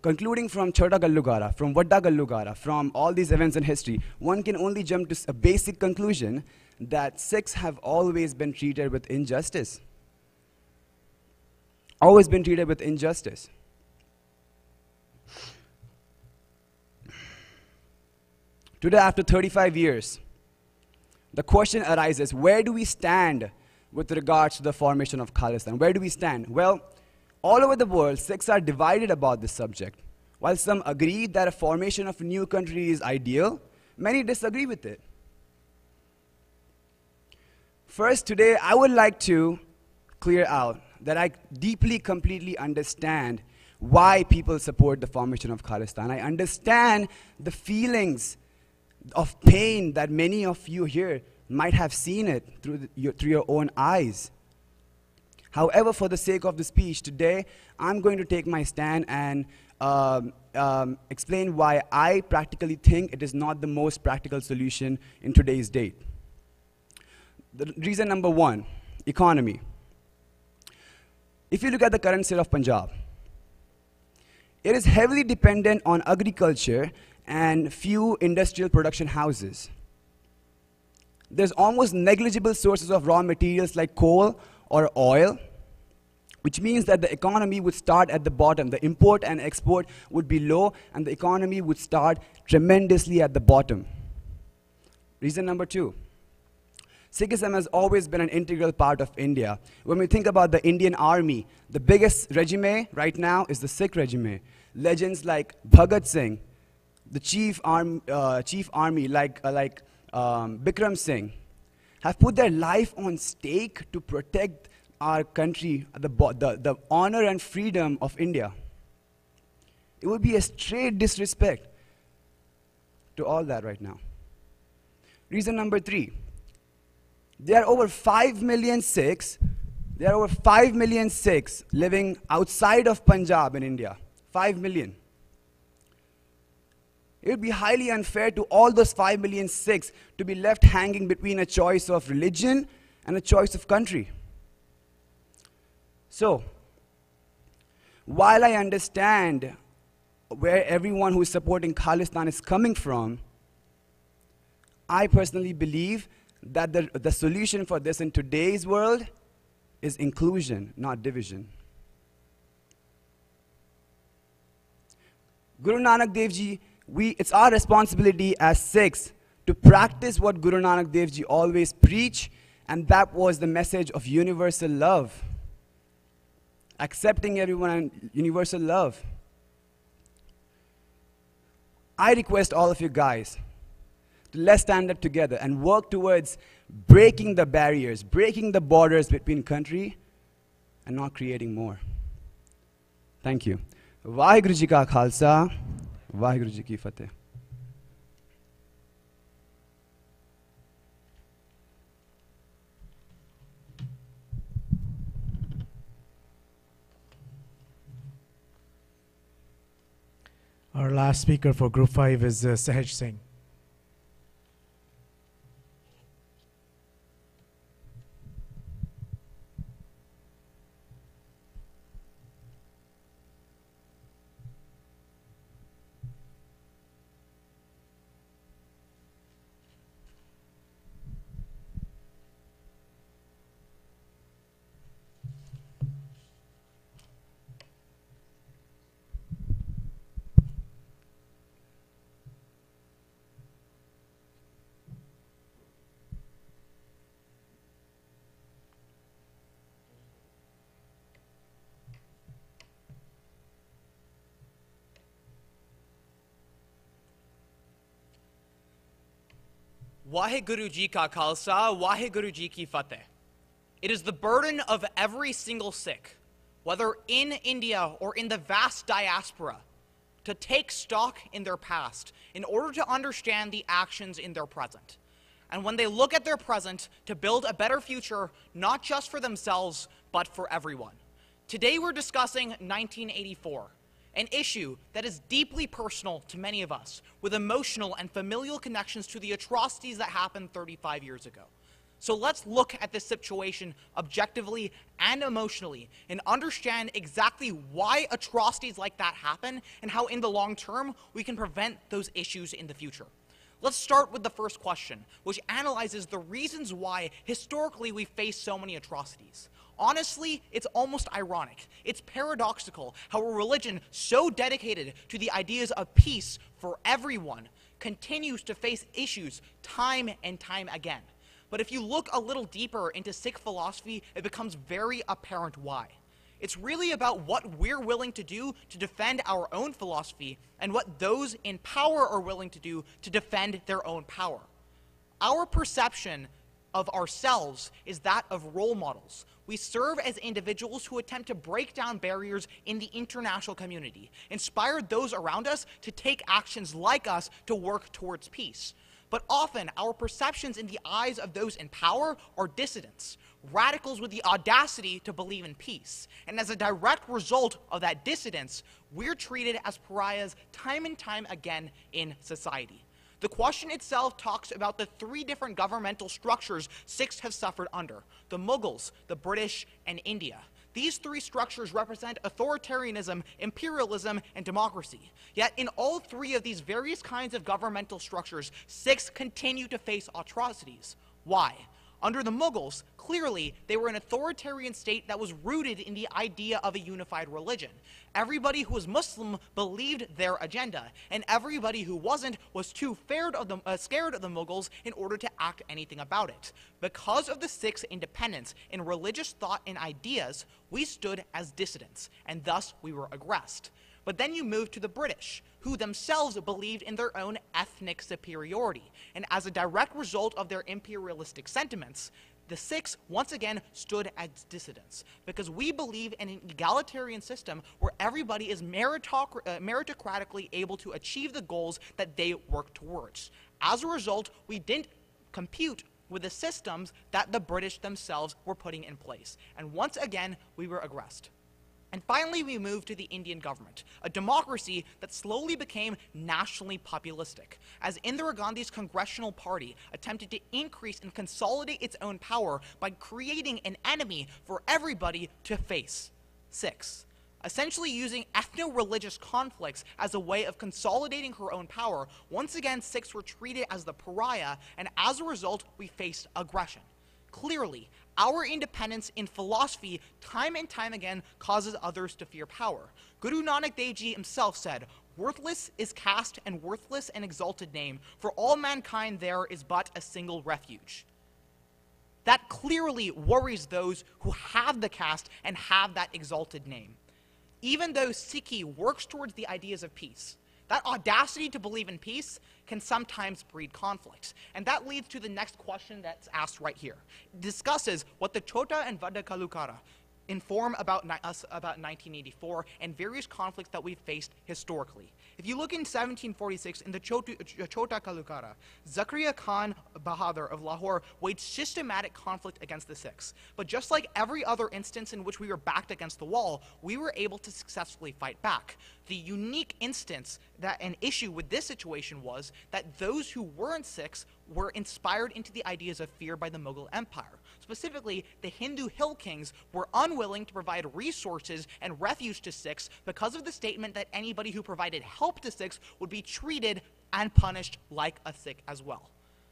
concluding from Chota Gallugara, from Vadda Gallugara, from all these events in history, one can only jump to a basic conclusion that Sikhs have always been treated with injustice. Always been treated with injustice. Today, after 35 years, the question arises, where do we stand with regards to the formation of Khalistan? Where do we stand? Well, all over the world, Sikhs are divided about this subject. While some agree that a formation of a new country is ideal, many disagree with it. First, today, I would like to clear out that I deeply, completely understand why people support the formation of Khalistan. I understand the feelings of pain that many of you here might have seen it through your own eyes. However, for the sake of the speech today, I'm going to take my stand and explain why I practically think it is not the most practical solution in today's date. The reason number one, economy. If you look at the current state of Punjab, it is heavily dependent on agriculture and few industrial production houses. There's almost negligible sources of raw materials like coal or oil, which means that the economy would start at the bottom. The import and export would be low, and the economy would start tremendously at the bottom. Reason number two, Sikhism has always been an integral part of India. When we think about the Indian army, the biggest regime right now is the Sikh regime. Legends like Bhagat Singh, the chief army like Bikram Singh, have put their life on stake to protect our country, the honor and freedom of India. It would be a straight disrespect to all that right now. Reason number three, there are over 5 million Sikhs. There are over 5 million Sikhs living outside of Punjab in India. 5 million. It would be highly unfair to all those 5 million Sikhs to be left hanging between a choice of religion and a choice of country. So, while I understand where everyone who is supporting Khalistan is coming from, I personally believe that the solution for this in today's world is inclusion, not division. Guru Nanak Dev Ji, it's our responsibility as Sikhs to practice what Guru Nanak Dev Ji always preached, and that was the message of universal love. Accepting everyone and universal love. I request all of you guys to let's stand up together and work towards breaking the barriers, breaking the borders between country and not creating more. Thank you. Vaheguru Ji Ka Khalsa, Vaheguru Ji Ki Fateh. Our last speaker for Group 5 is Sahaj Singh. Vaheguru Ji Ka Khalsa, Vaheguru Ji Ki Fateh. It is the burden of every single Sikh, whether in India or in the vast diaspora, to take stock in their past in order to understand the actions in their present. And when they look at their present, to build a better future, not just for themselves, but for everyone. Today we're discussing 1984, an issue that is deeply personal to many of us, with emotional and familial connections to the atrocities that happened 35 years ago. So let's look at this situation objectively and emotionally and understand exactly why atrocities like that happen and how in the long term we can prevent those issues in the future. Let's start with the first question, which analyzes the reasons why historically we face so many atrocities. Honestly, it's almost ironic. It's paradoxical how a religion so dedicated to the ideas of peace for everyone continues to face issues time and time again. But if you look a little deeper into Sikh philosophy, it becomes very apparent why. It's really about what we're willing to do to defend our own philosophy and what those in power are willing to do to defend their own power. Our perception of ourselves is that of role models. We serve as individuals who attempt to break down barriers in the international community, inspire those around us to take actions like us to work towards peace. But often, our perceptions in the eyes of those in power are dissidents, radicals with the audacity to believe in peace. And as a direct result of that dissidence, we're treated as pariahs time and time again in society. The question itself talks about the three different governmental structures Sikhs have suffered under: the Mughals, the British, and India. These three structures represent authoritarianism, imperialism, and democracy. Yet in all three of these various kinds of governmental structures, Sikhs continue to face atrocities. Why? Under the Mughals, clearly they were an authoritarian state that was rooted in the idea of a unified religion. Everybody who was Muslim believed their agenda, and everybody who wasn't was too scared of the Mughals in order to act anything about it. Because of the Sikhs' independence in religious thought and ideas, we stood as dissidents, and thus we were aggressed. But then you move to the British, who themselves believed in their own ethnic superiority. And as a direct result of their imperialistic sentiments, the Sikhs once again stood as dissidents, because we believe in an egalitarian system where everybody is meritocratically able to achieve the goals that they work towards. As a result, we didn't compute with the systems that the British themselves were putting in place. And once again, we were aggressed. And finally, we moved to the Indian government, a democracy that slowly became nationally populistic, as Indira Gandhi's congressional party attempted to increase and consolidate its own power by creating an enemy for everybody to face: Sikhs. Essentially using ethno-religious conflicts as a way of consolidating her own power, once again Sikhs were treated as the pariah, and as a result, we faced aggression. Clearly, our independence in philosophy time and time again causes others to fear power. Guru Nanak Dev Ji himself said, "Worthless is caste and worthless an exalted name, for all mankind there is but a single refuge." That clearly worries those who have the caste and have that exalted name. Even though Sikhi works towards the ideas of peace, that audacity to believe in peace can sometimes breed conflicts. And that leads to the next question that's asked right here. It discusses what the Chota and Vada Kalukara inform about us about 1984 and various conflicts that we've faced historically. If you look in 1746 in the Chota Kalukara, Zakaria Khan Bahadur of Lahore waged systematic conflict against the Sikhs. But just like every other instance in which we were backed against the wall, we were able to successfully fight back. The unique instance that an issue with this situation was that those who weren't Sikhs were inspired into the ideas of fear by the Mughal Empire. Specifically, the Hindu hill kings were unwilling to provide resources and refuge to Sikhs because of the statement that anybody who provided help to Sikhs would be treated and punished like a Sikh as well.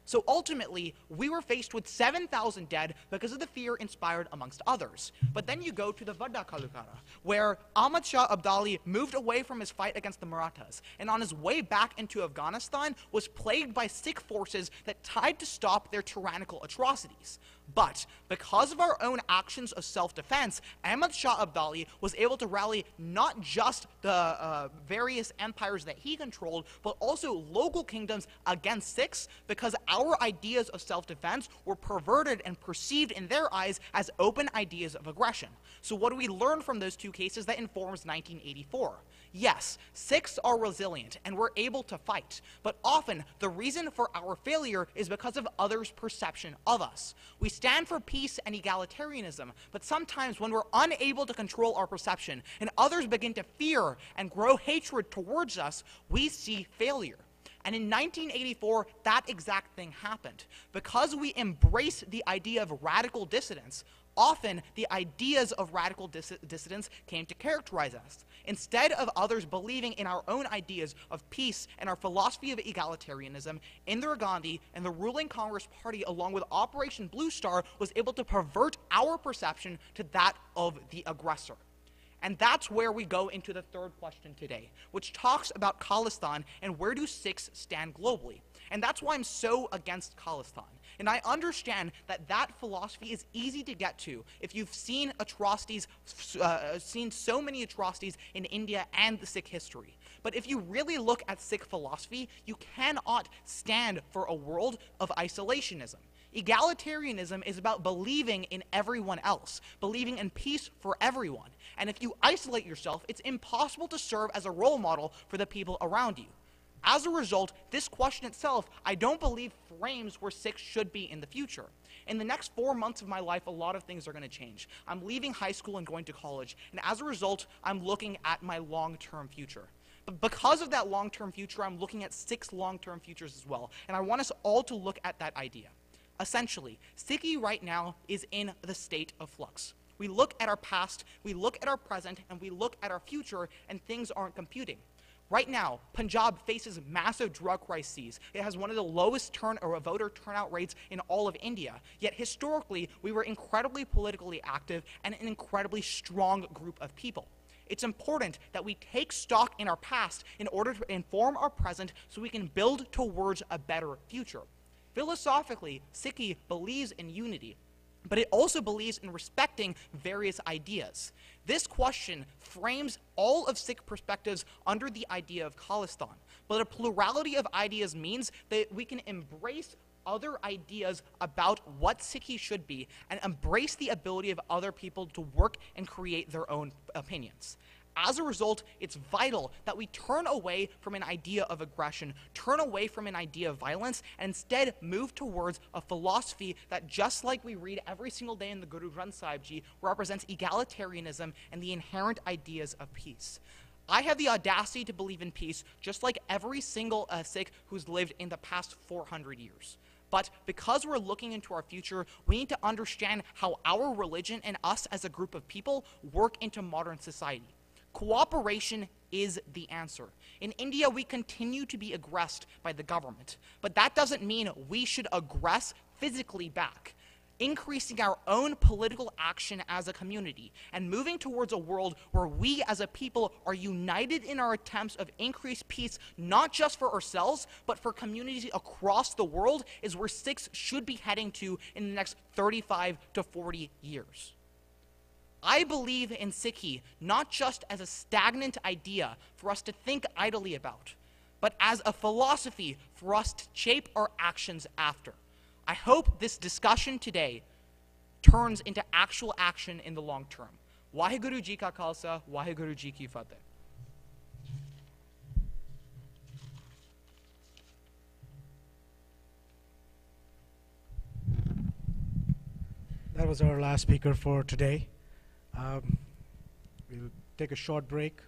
So ultimately, we were faced with 7,000 dead because of the fear inspired amongst others. But then you go to the Vada Kalukara, where Ahmad Shah Abdali moved away from his fight against the Marathas, and on his way back into Afghanistan was plagued by Sikh forces that tried to stop their tyrannical atrocities. But because of our own actions of self-defense, Ahmad Shah Abdali was able to rally not just the various empires that he controlled, but also local kingdoms against Sikhs, because our ideas of self-defense were perverted and perceived in their eyes as open ideas of aggression. So what do we learn from those two cases that informs 1984? Yes, Sikhs are resilient and we're able to fight, but often the reason for our failure is because of others' perception of us. We stand for peace and egalitarianism, but sometimes when we're unable to control our perception and others begin to fear and grow hatred towards us, we see failure. And in 1984, that exact thing happened. Because we embrace the idea of radical dissidence, often the ideas of radical dissidence came to characterize us. Instead of others believing in our own ideas of peace and our philosophy of egalitarianism, Indira Gandhi and the ruling Congress Party, along with Operation Blue Star, was able to pervert our perception to that of the aggressor. And that's where we go into the third question today, which talks about Khalistan and where do Sikhs stand globally. And that's why I'm so against Khalistan. And I understand that that philosophy is easy to get to if you've seen atrocities, seen so many atrocities in India and the Sikh history. But if you really look at Sikh philosophy, you cannot stand for a world of isolationism. Egalitarianism is about believing in everyone else, believing in peace for everyone. And if you isolate yourself, it's impossible to serve as a role model for the people around you. As a result, this question itself, I don't believe frames where Sikhs should be in the future. In the next 4 months of my life, a lot of things are going to change. I'm leaving high school and going to college, and as a result, I'm looking at my long-term future. But because of that long-term future, I'm looking at Sikhs' long-term futures as well, and I want us all to look at that idea. Essentially, Sikhi right now is in the state of flux. We look at our past, we look at our present, and we look at our future, and things aren't computing. Right now, Punjab faces massive drug crises. It has one of the lowest voter turnout rates in all of India. Yet historically, we were incredibly politically active and an incredibly strong group of people. It's important that we take stock in our past in order to inform our present so we can build towards a better future. Philosophically, Sikhi believes in unity, but it also believes in respecting various ideas. This question frames all of Sikh perspectives under the idea of Khalistan, but a plurality of ideas means that we can embrace other ideas about what Sikhi should be and embrace the ability of other people to work and create their own opinions. As a result, it's vital that we turn away from an idea of aggression, turn away from an idea of violence, and instead move towards a philosophy that, just like we read every single day in the Guru Granth Sahib Ji, represents egalitarianism and the inherent ideas of peace. I have the audacity to believe in peace, just like every single Sikh who's lived in the past 400 years. But because we're looking into our future, we need to understand how our religion and us as a group of people work into modern society. Cooperation is the answer. In India, we continue to be aggressed by the government, but that doesn't mean we should aggress physically back. Increasing our own political action as a community and moving towards a world where we as a people are united in our attempts of increased peace, not just for ourselves, but for communities across the world, is where Sikhs should be heading to in the next 35 to 40 years. I believe in Sikhi not just as a stagnant idea for us to think idly about, but as a philosophy for us to shape our actions after. I hope this discussion today turns into actual action in the long term. Waheguru Ji Ka Khalsa, Waheguru Ji Ki Fateh. That was our last speaker for today. We'll take a short break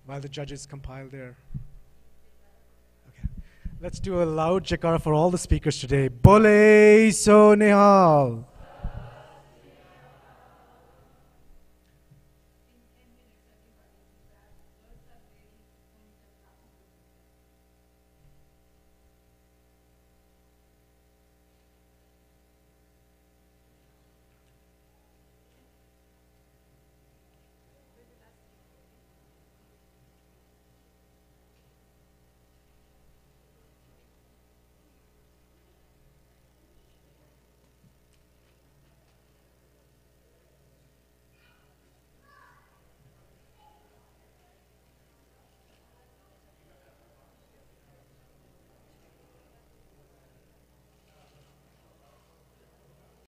while the judges compile their... Okay. Let's do a loud Jaikara for all the speakers today. Bole So Nihal.